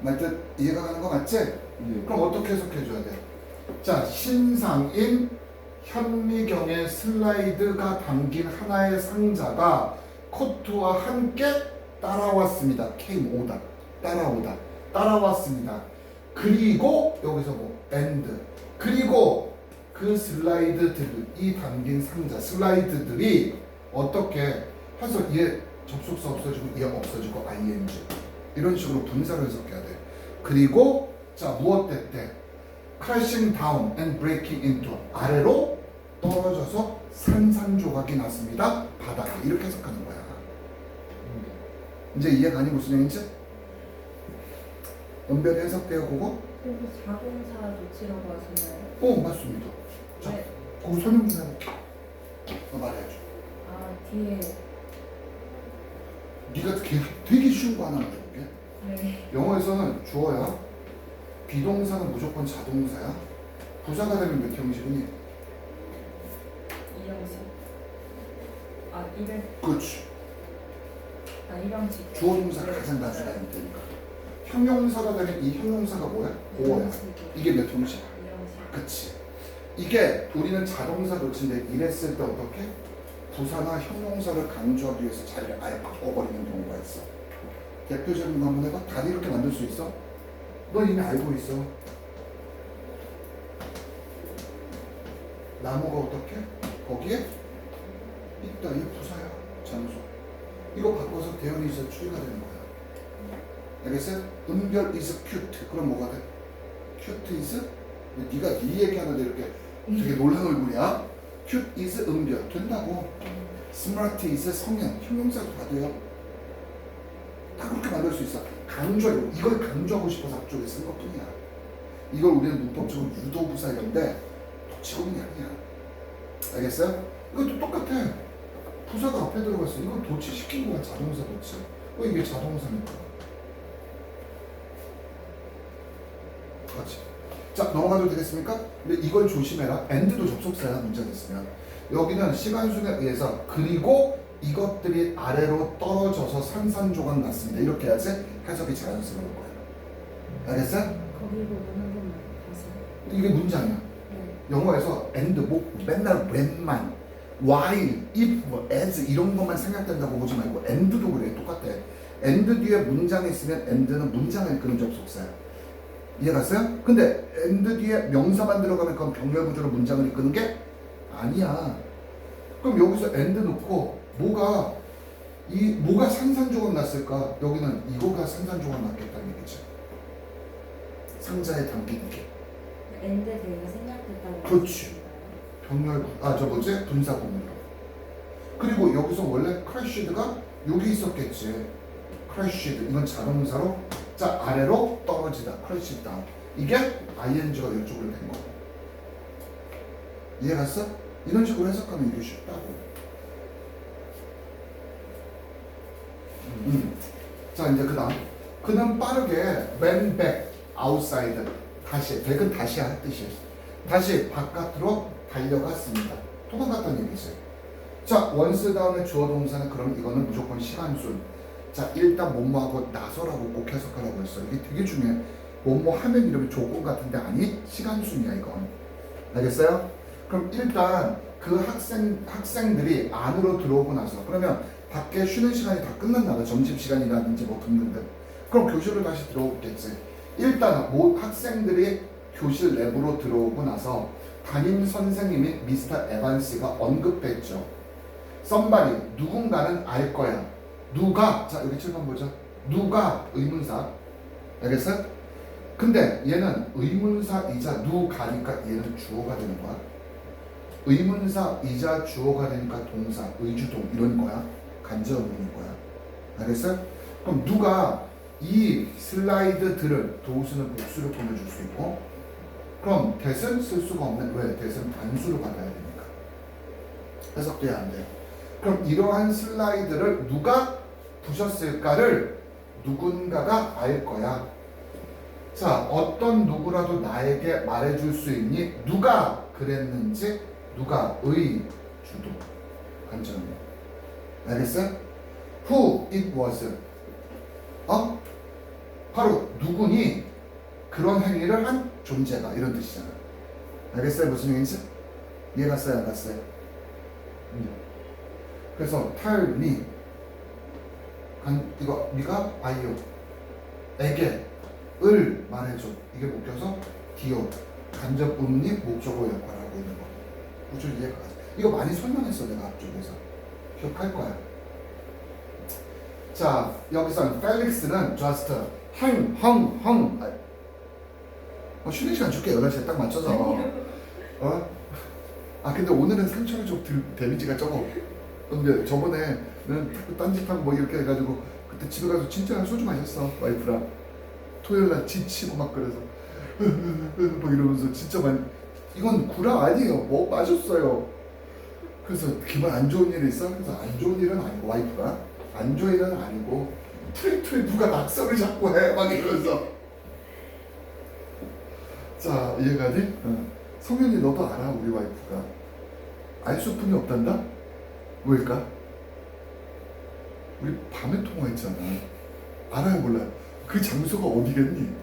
[SPEAKER 1] 말뜻 이해가 가는 거 맞지?
[SPEAKER 2] 네.
[SPEAKER 1] 그럼 어떻게 해석해줘야 돼? 자, 신상인 현미경의 슬라이드가 담긴 하나의 상자가 코트와 함께 따라왔습니다. came 오다. 따라왔습니다. 그리고 여기서 뭐 and. 그리고 그 슬라이드들이 담긴 상자 슬라이드들이 어떻게 해서 얘 접속사 없어지고 얘 없어지고 ing 이런 식으로 분사를 해석해야 돼. 그리고 자 무엇 됐대? crashing down and breaking into. 아래로 떨어져서 산산조각이 났습니다. 바닥에. 이렇게 해석하는 거야. 이제 이해가니 무슨 얘기인지? 은별이 해석돼요 그거?
[SPEAKER 3] 그리고 자동사 조치라고 하시나요?
[SPEAKER 1] 맞습니다. 자,
[SPEAKER 3] 네.
[SPEAKER 1] 그거 설명 좀 해볼게. 말해야죠.
[SPEAKER 3] 뒤에.
[SPEAKER 1] 네가 되게 쉬운 거 하나 알려줄게.
[SPEAKER 3] 네.
[SPEAKER 1] 영어에서는 주어야. 비동사는 무조건 자동사야. 부사가 되면 몇 형식이니?
[SPEAKER 3] 이형식. 이를.
[SPEAKER 1] 그렇지.
[SPEAKER 3] 이형식.
[SPEAKER 1] 주어 동사가 가장 단순하니까. 형용사가 되면 이 형용사가 뭐야? 보어야. 이게 몇 형식? 그치. 이게 우리는 자동사 놓친데 이랬을 때 어떻게? 부사나 형용사를 강조하기 위해서 자리를 아예 바꿔버리는 경우가 있어. 대표적인 거 한번 해봐. 다리 이렇게 만들 수 있어? 너 이미 알고 있어. 나무가 어떻게? 거기에 있다. 이 부사야. 장소. 이거 바꿔서 대현이 있어 추리가 되는 거야. 알겠어요? 은별 is cute. 그럼 뭐가 돼? cute is? 네가 네 얘기 하는데 이렇게 되게 놀란 얼굴이야. cute is 은별. 된다고. smart is 성형. 형용사도 다 돼요. 다 그렇게 만들 수 있어. 강조하고 이걸 강조하고 싶어서 앞쪽에 쓴 것뿐이야. 이걸 우리는 문법적으로 유도부사인데 도치고는 아니야. 알겠어요? 이것도 똑같아. 부사가 앞에 들어갔어. 이건 도치시킨 거야. 자동사 도치. 왜 이게 자동사니까? 그렇지. 자, 넘어가도 되겠습니까? 근데 이걸 조심해라. and도 접속사야. 문제가 있으면. 여기는 시간순에 의해서 그리고 이것들이 아래로 떨어져서 산산조각 났습니다. 이렇게 해야지 해석이 자연스러운 거예요. 알겠어?
[SPEAKER 3] 거기 부분 한 번만 다시.
[SPEAKER 1] 이게 문장이야.
[SPEAKER 3] 네.
[SPEAKER 1] 영어에서 and 뭐 맨날 when만 while, if, as 이런 것만 생각된다고 보지 말고 and도 그래. 똑같아. and 뒤에 문장이 있으면 and는 문장을 이끄는 접속사야. 이해갔어요? 근데 and 뒤에 명사만 들어가면 그건 병렬구조로 문장을 이끄는 게 아니야. 그럼 여기서 and 놓고 뭐가 산산조각 났을까? 여기는 이거가 산산조각 났겠다는 얘기죠. 상자에 담긴 게.
[SPEAKER 3] 엔드 대가 생략됐다고.
[SPEAKER 1] 그렇지. 병렬 분사 구문으로. 그리고 여기서 원래 crashed가 여기 있었겠지. crashed 이건 자동사로 자 아래로 떨어지다. crashed down. 이게 ing가 이쪽으로 된 거고. 이해갔어? 이런 식으로 해석하면 이게 쉽다고. 자 이제 그는 빠르게 ran back outside 다시 back은 다시 할 뜻이에요. 다시 바깥으로 달려갔습니다. 도망갔다는 얘기죠. 자 once 다음에 주어 동사는 그럼 이거는 무조건 시간순. 자 일단 뭐뭐하고 나서라고 꼭 해석하라고 했어. 이게 되게 중요해. 뭐뭐 하면 이러면 조건 같은데 아니 시간순이야 이건. 알겠어요? 그럼 일단 그 학생들이 안으로 들어오고 나서 그러면 밖에 쉬는 시간이 다 끝났나 봐. 점심시간이라든지 뭐 등등등. 그럼 교실로 다시 들어오겠지. 일단 학생들이 교실 내부로 들어오고 나서 담임 선생님인 미스터 에반스가 언급했죠. somebody, 누군가는 알 거야. 누가? 자 여기 7번 보죠. 누가 의문사. 알겠어요? 근데 얘는 의문사이자 누가니까 얘는 주어가 되는 거야. 의문사이자 주어가 되니까 동사, 의주동 이런 거야. 간접문인 거야. 알겠어요? 그럼 누가 이 슬라이드들을 도우스는 복수로 보내줄 수 있고 그럼 that은 쓸 수가 없는 왜? that은 단수로 받아야 되니까 해석돼야 안 돼요. 그럼 이러한 슬라이드를 누가 부셨을까를 누군가가 알 거야. 자 어떤 누구라도 나에게 말해줄 수 있니? 누가 그랬는지 누가 의 주도 간접문. 알겠어요? Who it was. 바로 누구니 그런 행위를 한 존재가 이런 뜻이잖아. 알겠어요? 무슨 얘기인지? 이해갔어요? 안 갔어요? 그래서 tell me 이거 네가 바이오 에게 을 말해줘. 이게 묶여서 디오 간접 부분이 목적어 역할을 하고 있는 거. 구조 이해가 가죠. 이거 많이 설명했어 내가 앞쪽에서. 기억할 거야. 자 여기서 펠릭스는 just 쉬는 시간 줄게. 8시에 딱 맞춰서. 근데 오늘은 상처를 좀 데미지가 적어. 근데 저번에는 딴짓하고 뭐 이렇게 해가지고 그때 집에 가서 진짜 소주 마셨어 와이프랑. 토요일날 지치고 막 그래서 막 이러면서 진짜 많이. 이건 구라 아니에요. 뭐 마셨어요. 그래서 기분 안 좋은 일이 있어? 그래서 안 좋은 일은 아니고 와이프가 안 좋은 일은 아니고 투에 누가 낙서를 자꾸 해 막 이러면서. 자 이해가니? 성현이 너도 알아 우리 와이프가 알 수뿐이 없단다? 왜일까? 우리 밤에 통화했잖아. 알아요 몰라요? 그 장소가 어디겠니?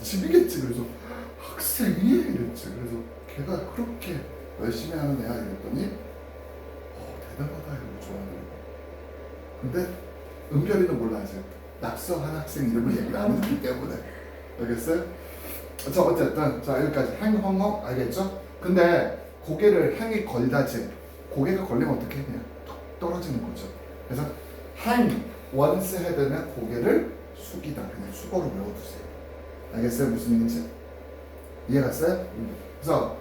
[SPEAKER 1] 집이겠지. 그래서 학생이? 이랬지. 그래서 걔가 그렇게 열심히 하는 애야 이랬더니 대단하다 이러고 좋아하더라고. 근데 은별이는 몰라지. 낙서한 학생 이름을 얘기를 안 했기 때문에. 알겠어요? 자 어쨌든 자 여기까지 행헝헝 알겠죠? 근데 고개를 행이 걸다지. 고개가 걸리면 어떻게 해야 툭 떨어지는 거죠. 그래서 행 원스 헤드는 고개를 숙이다. 그냥 수고로 외워두세요. 알겠어요? 무슨 얘기인지 이해갔어요? 그래서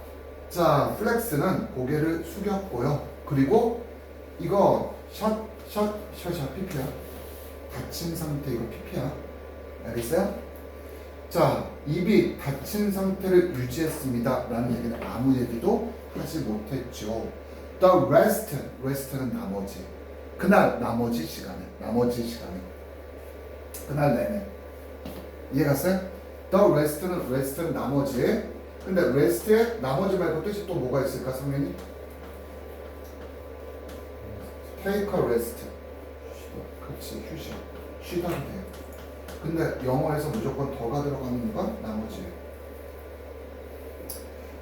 [SPEAKER 1] 자 플렉스는 고개를 숙였고요. 그리고 이거 샷 PP야. 닫힌 상태 이거 PP야. 알겠어요? 자 입이 닫힌 상태를 유지했습니다 라는 얘기는 아무 얘기도 하지 못했죠. The rest는 나머지. 그날 나머지 시간에 그날 내내 이해갔어요? The rest는 나머지. 근데 rest에 나머지 말고 뜻이 또 뭐가 있을까 성현이? Take a rest. 그렇지 휴식. 쉬다 돼요. 근데 영어에서 무조건 더가 들어가는 건 나머지.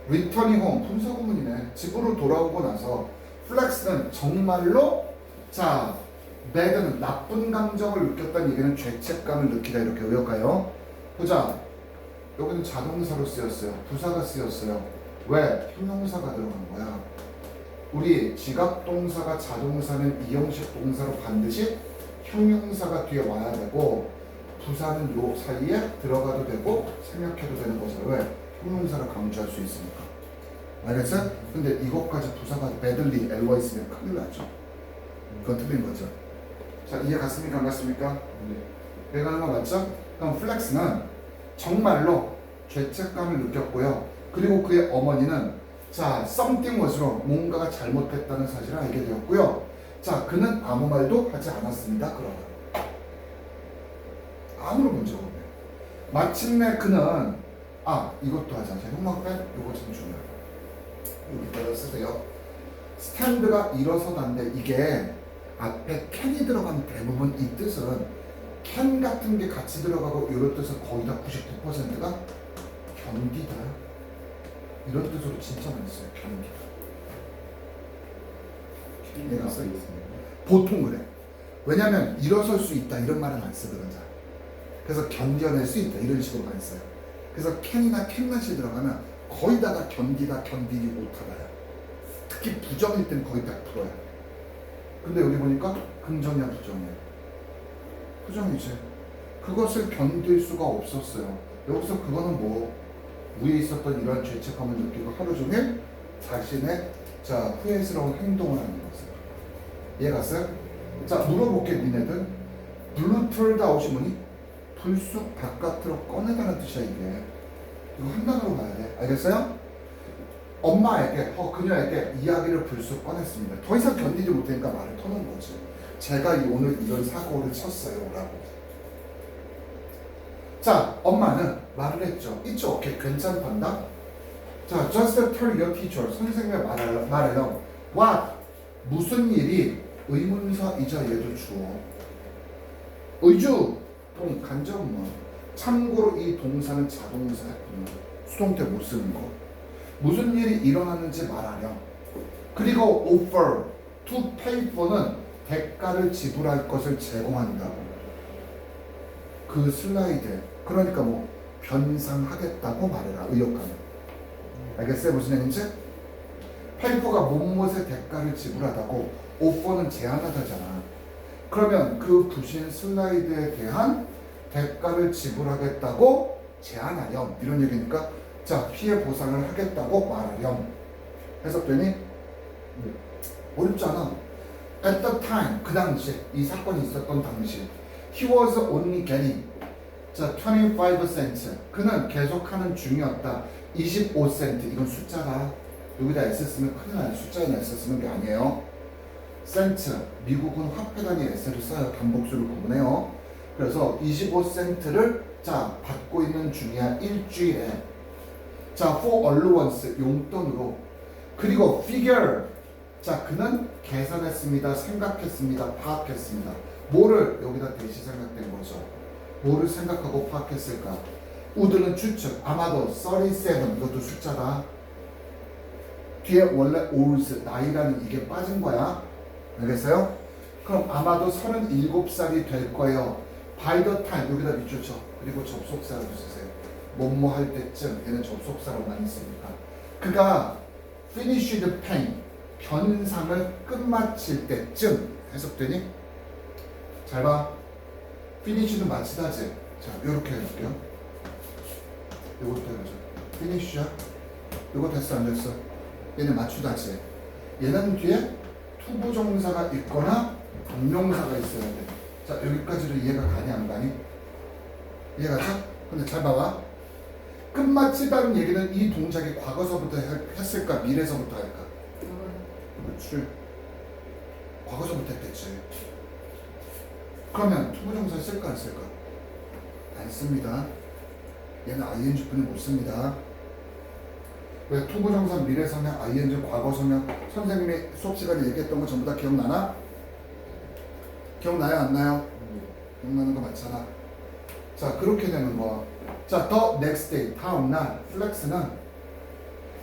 [SPEAKER 1] Returning home 분사구문이네. 집으로 돌아오고 나서 flex는 정말로 자 bad는 나쁜 감정을 느꼈다는 얘기는 죄책감을 느끼다 이렇게 외울까요? 보자. 여기는 자동사로 쓰였어요. 부사가 쓰였어요. 왜? 형용사가 들어간 거야. 우리 지각동사가 자동사는 이형식 동사로 반드시 형용사가 뒤에 와야 되고 부사는 요 사이에 들어가도 되고 생략해도 되는 거죠. 왜? 형용사를 강조할 수 있으니까. 알겠어요? 근데 이것까지 부사가 badly LY 있으면 큰일 나죠. 그건 틀린 거죠. 자 이해 갔습니까? 안 갔습니까?
[SPEAKER 2] 네.
[SPEAKER 1] 이해가는 거 맞죠? 그럼 플렉스는 정말로 죄책감을 느꼈고요. 그리고 그의 어머니는 자 something was wrong 뭔가가 잘못됐다는 사실을 알게 되었고요. 자 그는 아무 말도 하지 않았습니다. 그러나 아무런 문제가 없네요. 마침내 그는 이것도 하자. 자 형광펜 이거 참 중요해요. 여기다가 쓰세요. 스탠드가 일어서다인데 이게 앞에 캔이 들어가면 대부분 이 뜻은 캔 같은 게 같이 들어가고 이런 뜻은 거의 다 99%가 견디다. 이런 뜻으로 진짜 많이 써요. 견디다.
[SPEAKER 2] 내가 쓰고 있습니다.
[SPEAKER 1] 보통 그래. 왜냐면 일어설 수 있다 이런 말은 안 쓰거든 잘. 그래서 견뎌낼 수 있다 이런 식으로 많이 써요. 그래서 캔이나 캔낫이 들어가면 거의 다가 견디다 견디지 못하다야. 특히 부정일 때는 거의 100%야. 근데 여기 보니까 긍정이야 부정이야. 부정이지. 그것을 견딜 수가 없었어요. 여기서 그거는 뭐 위에 있었던 이러한 죄책감을 느끼고 하루 종일 자신의 자 후회스러운 행동을 하는 거죠. 이해갔어요? 자 물어볼게 니네들. 블루 툴드 아웃이 뭐니? 불쑥 바깥으로 꺼내다는 뜻이야 이게. 이거 한 단어로 봐야 돼. 알겠어요? 엄마에게 그녀에게 이야기를 불쑥 꺼냈습니다. 더 이상 견디지 못하니까 말을 터는 거지. 제가 오늘 이런 사고를 쳤어요 라고. 자 엄마는 말을 했죠. It's okay 괜찮단다. 자 just tell your teacher 선생님이 말해요. What 무슨 일이 의문사이자 얘도 주어. 의주 동 간접문. 참고로 이 동사는 자동사야. 수동태 못 쓰는 거. 무슨 일이 일어났는지 말하렴. 그리고 offer to pay for는 대가를 지불할 것을 제공한다. 그 슬라이드에 그러니까 뭐 변상하겠다고 말해라. 의역하면. 알겠어요? 무슨 얘기인지? pay for가 무엇의 대가를 지불하다고 offer는 제한하다잖아. 그러면 그 부신 슬라이드에 대한 대가를 지불하겠다고 제안하렴 이런 얘기니까 자 피해 보상을 하겠다고 말하렴. 해석되니? 어렵지 않아. At the time 그 당시 이 사건이 있었던 당시 he was only getting 자 25 cents 그는 계속하는 중이었다. 25센트 이건 숫자가 여기다 S 쓰면 큰일 나요. 숫자에는 S 쓰는 게 아니에요. 센트 미국은 화폐 단위 S를 써요. 단복수를 구분해요. 그래서 25센트를 자 받고 있는 중이야. 일주일에. 자 for allowance 용돈으로. 그리고 figure 자 그는 계산했습니다. 생각했습니다. 파악했습니다. 뭐를 여기다 대시 생각된 거죠. 뭐를 생각하고 파악했을까? would는 추측, 아마도 37 이것도 숫자다. 뒤에 원래 olds 나이라는 이게 빠진 거야. 알겠어요? 그럼 아마도 37살이 될 거예요. by the time 여기다 밑줄 쳐. 그리고 접속사를 쓰세요. 뭐뭐 할 때쯤 얘는 접속사로 많이 쓰니까. 그가 finished pain 변상을 끝마칠 때쯤 해석되니? 잘 봐. finish는 마치다지. 자, 요렇게 해볼게요. 요것도 해보자. finish야. 요거 됐어 안 됐어? 얘는 맞추다지. 얘는 뒤에 투부정사가 있거나 동명사가 있어야 돼. 자, 여기까지도 이해가 가니 안 가니? 이해가 가? 근데 잘 봐봐. 끝마치다는 얘기는 이 동작이 과거서부터 했을까 미래서부터 할까? 그렇지. 과거서부터 했겠지. 그러면 투부정사 쓸까 안 쓸까? 안 씁니다. 얘는 ing뿐이 못 씁니다. 왜 투부정사 미래서명, ing 과거서명 선생님이 수업 시간에 얘기했던 거 전부 다 기억나나? 기억나요 안 나요? 기억나는 거 맞잖아. 자, 그렇게 되는 거. 자, the next day 다음 날 플렉스는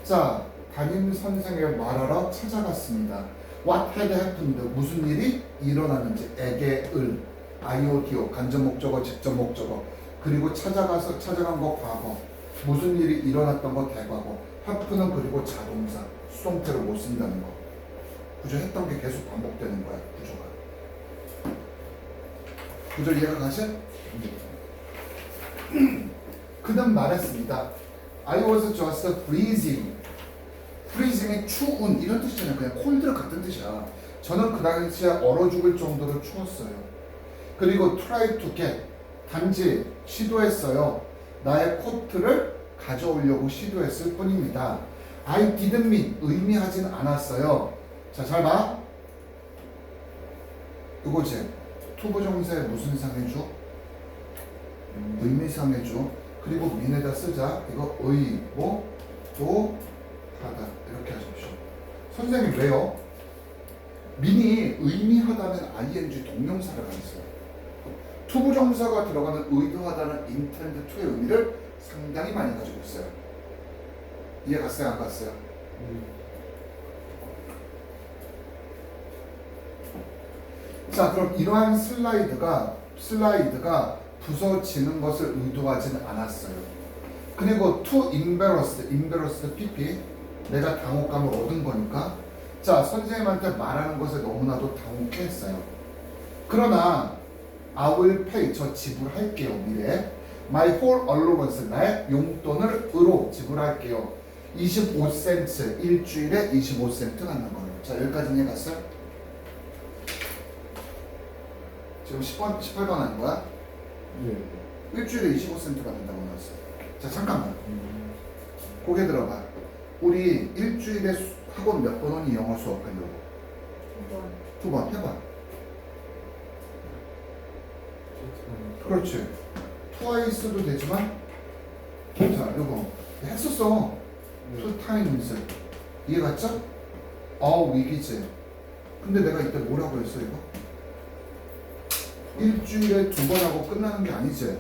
[SPEAKER 1] 자, 담임 선생을 말하러 찾아갔습니다. What had happened? 무슨 일이 일어나는지 에게 을 IODO 간접 목적어 직접 목적어 그리고 찾아간 거 과거 무슨 일이 일어났던 거 대과거 happen은 그리고 자동사 수동태로 못 쓴다는 거 구조 했던 게 계속 반복되는 거야 구조가. 구조 이해가 가시? 그는 말했습니다. I was just freezing. freezing이 추운 이런 뜻이잖아요. 그냥 콜드랑 같은 뜻이야. 저는 그 당시에 얼어 죽을 정도로 추웠어요. 그리고 try to get 단지 시도했어요. 나의 코트를 가져오려고 시도했을 뿐입니다. I didn't mean 의미하진 않았어요. 자, 잘 봐. 이거지. 투부정사에 무슨 상해줘? 의미상해줘. 그리고 민에다 쓰자. 이거 의도 하다 이렇게 하십시오. 선생님 왜요? 민이 의미하다는 ing 동명사를 가졌어요. 투부정사가 들어가는 의도하다는 intend to의 의미를 상당히 많이 가지고 있어요. 이해 갔어요? 안 갔어요? 자, 그럼 이러한 슬라이드가 부서지는 것을 의도하지는 않았어요. 그리고 to embarrassed pp 내가 당혹감을 얻은 거니까 자, 선생님한테 말하는 것에 너무나도 당혹해 했어요. 그러나 I will pay 저 지불할게요 미래에 my whole allowance 나의 용돈을 으로 지불할게요. 25센트 일주일에 25센트 갖는 거예요. 자, 여기까지 이해 갔어요? 지금 18번 하는 거야?
[SPEAKER 2] 네.
[SPEAKER 1] 일주일에 25센트 받는다고 나왔어. 자, 잠깐만. 고개 들어봐. 우리 일주일에 학원 몇 번 오니 영어 수업하려고?
[SPEAKER 3] 2번.
[SPEAKER 1] 2번 해봐. 그렇지. 트와이스도 되지만 자, 이거 했었어. two times. 이해 갔죠? 위기지. 근데 내가 이때 뭐라고 했어 이거? 일주일에 2번 하고 끝나는 게 아니지.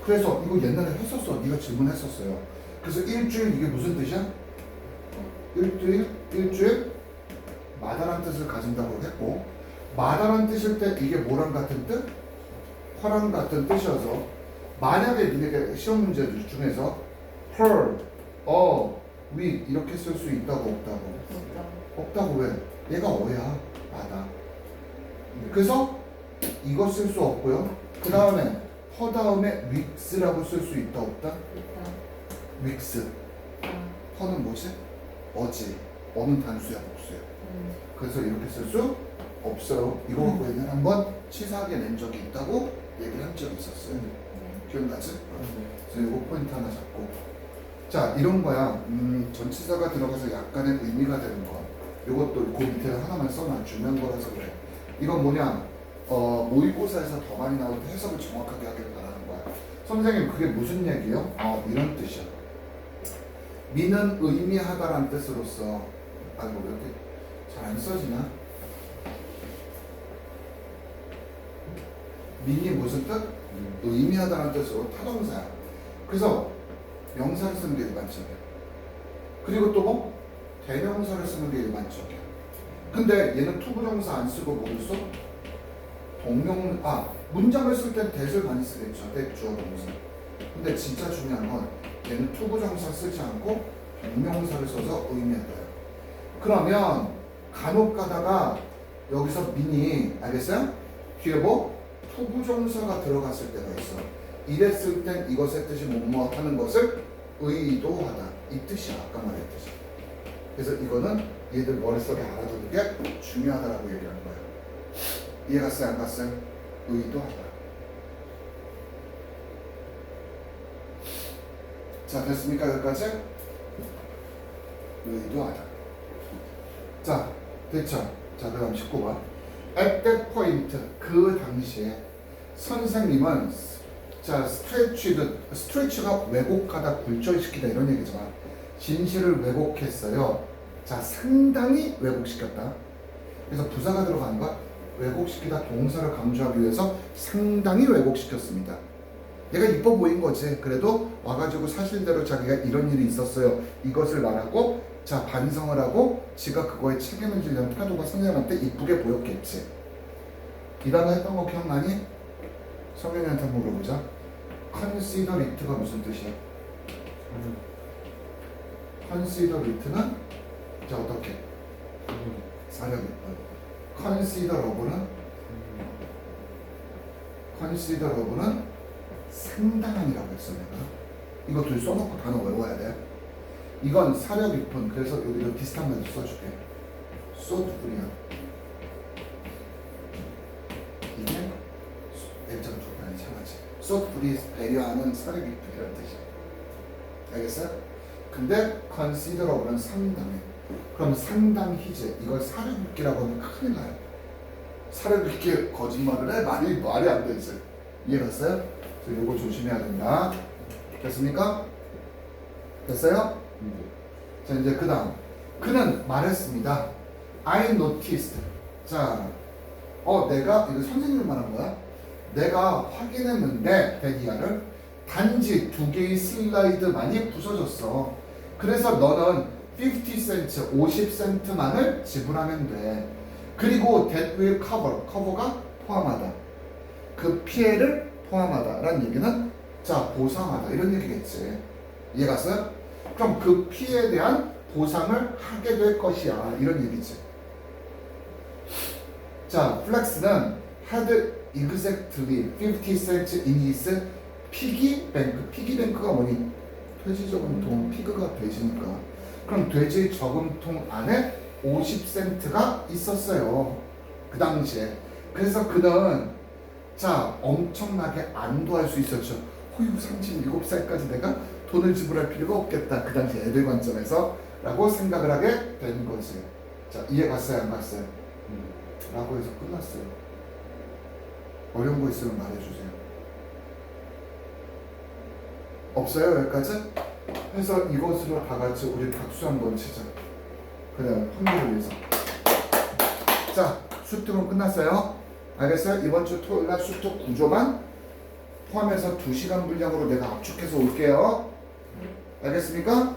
[SPEAKER 1] 그래서 이거 옛날에 했었어. 네가 질문했었어요. 그래서 일주일 이게 무슨 뜻이야? 일주일 마다란 뜻을 가진다고 했고 마다란 뜻일 때 이게 뭐랑 같은 뜻? 화랑 같은 뜻이어서 만약에 니네가 시험 문제 중에서 per, week 이렇게 쓸 수 있다고 없다고? 없다고 왜? 얘가 어야 마다. 그래서 이거 쓸 수 없고요. 그 다음에 허 다음에 weeks라고 쓸 수 있다 없다? weeks. 허는 뭐지? 어지. 어는 단수야 복수야. 그래서 이렇게 쓸 수 없어요. 이거 갖고 얘는 한번 치사하게 낸 적이 있다고 얘기를 한 적이 있었어요. 기억나지? 그래서 이거 포인트 하나 잡고 자 이런 거야. 전치사가 들어가서 약간의 의미가 되는 거. 이것도 그 밑에 하나만 써놔주면 거라서 그래. 이건 뭐냐? 모의고사에서 더 많이 나올 때 해석을 정확하게 하길 바라는 거야. 선생님 그게 무슨 얘기예요? 이런 뜻이야. 미는 의미하다란 뜻으로서 아이고 왜 이렇게 잘 안 써지나? 민이 무슨 뜻? 의미하다는 뜻으로 타동사야. 그래서 명사를 쓰는 게 일반적이야. 그리고 또 뭐? 대명사를 쓰는 게 일반적이야. 근데 얘는 투부정사 안 쓰고 뭐를 써? 문장을 쓸 땐 that을 많이 쓰겠죠. that 주어 동사. 근데 진짜 중요한 건 얘는 투부정사 쓰지 않고 동명사를 써서 의미하다요. 그러면 간혹 가다가 여기서 미니 알겠어요? 뒤에 뭐? 투부정사가 들어갔을 때가 있어. 이랬을 땐 이것의 뜻이 뭐뭐 하는 것을 의도하다. 이 뜻이야. 아까 말했듯이. 그래서 이거는 얘들 머릿속에 알아두는 게 중요하다라고 얘기하는 거야. 이해 갔어요? 안 갔어요? 의도하다. 자, 됐습니까? 여기까지? 의도하다. 자, 됐죠? 자, 그 다음 19번. At that point, 그 당시에 선생님은 자, 스트레치가 왜곡하다, 굴절시키다 이런 얘기잖아. 진실을 왜곡했어요. 자, 상당히 왜곡시켰다. 그래서 부사가 들어가는 거야. 왜곡시키다 동사를 강조하기 위해서 상당히 왜곡시켰습니다. 얘가 이뻐 보인 거지. 그래도 와가지고 사실대로 자기가 이런 일이 있었어요. 이것을 말하고 자 반성을 하고 지가 그거에 책임을 지려는 태도가 선생님한테 이쁘게 보였겠지. 이 단어 했던 거 기억나니? 성현이한테 한번 물어보자. consider it가 무슨 뜻이야? consider it는 자 어떻게? 사려 깊은. consider of는 상당한이라고 했어 내가. 이거 둘 써놓고 단어 외워야 돼. 이건 사려 깊은. 그래서 여기도 비슷한 말 써줄게. 소드풀이야. 이게 액정 조건이 참하지. 소드풀이 배려하는 사려 깊은이라는 뜻이야. 알겠어요? 근데 consider of는 상당해. 그럼 상당히제 이걸 사려 깊기라고 하면 큰일 나요. 사려 깊게 거짓말을 해? 말이 안 되지. 이해갔어요? 그래서 이거 조심해야 된다. 됐습니까? 됐어요? 자 이제 그 다음 그는 말했습니다. I noticed. 자, 내가 이거 선생님을 말한 거야. 내가 확인했는데 데디아를 단지 2개의 슬라이드만이 부서졌어. 그래서 너는 50센트, 50센트만을 지불하면 돼. 그리고 that will cover, cover가 포함하다. 그 피해를 포함하다 라는 얘기는 자 보상하다 이런 얘기겠지. 이해갔어요? 그럼 그 피해에 대한 보상을 하게 될 것이야 이런 얘기지. 자, 플렉스는 had exactly 50 cents in his piggy bank. piggy bank가 뭐니? 돼지 저금통. 피그가 돼지니까. 그럼 돼지 저금통 안에 50센트가 있었어요. 그 당시에. 그래서 그는 자 엄청나게 안도할 수 있었죠. 호유 37살까지 내가 돈을 지불할 필요가 없겠다. 그 당시 애들 관점에서 라고 생각을 하게 된 거지. 자, 이해 갔어요? 안 갔어요? 라고 해서 끝났어요. 어려운 거 있으면 말해주세요. 없어요? 여기까지? 해서 이것으로 다 같이 우리 박수 한번 치자. 그냥 확률을 위해서. 자, 수특은 끝났어요. 알겠어요? 이번 주 토요일 날 수특 구조만 포함해서 2시간 분량으로 내가 압축해서 올게요. 알겠습니까?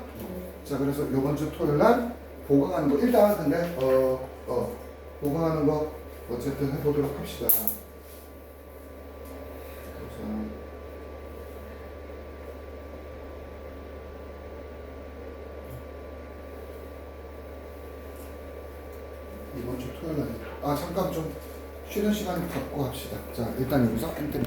[SPEAKER 1] 자, 그래서 이번 주 토요일 날 보강하는 거 일단 근데 보강하는 거 어쨌든 해보도록 합시다. 자, 이번 주 토요일 날 잠깐 좀 쉬는 시간 갖고 합시다. 자, 일단 여기서 한 템포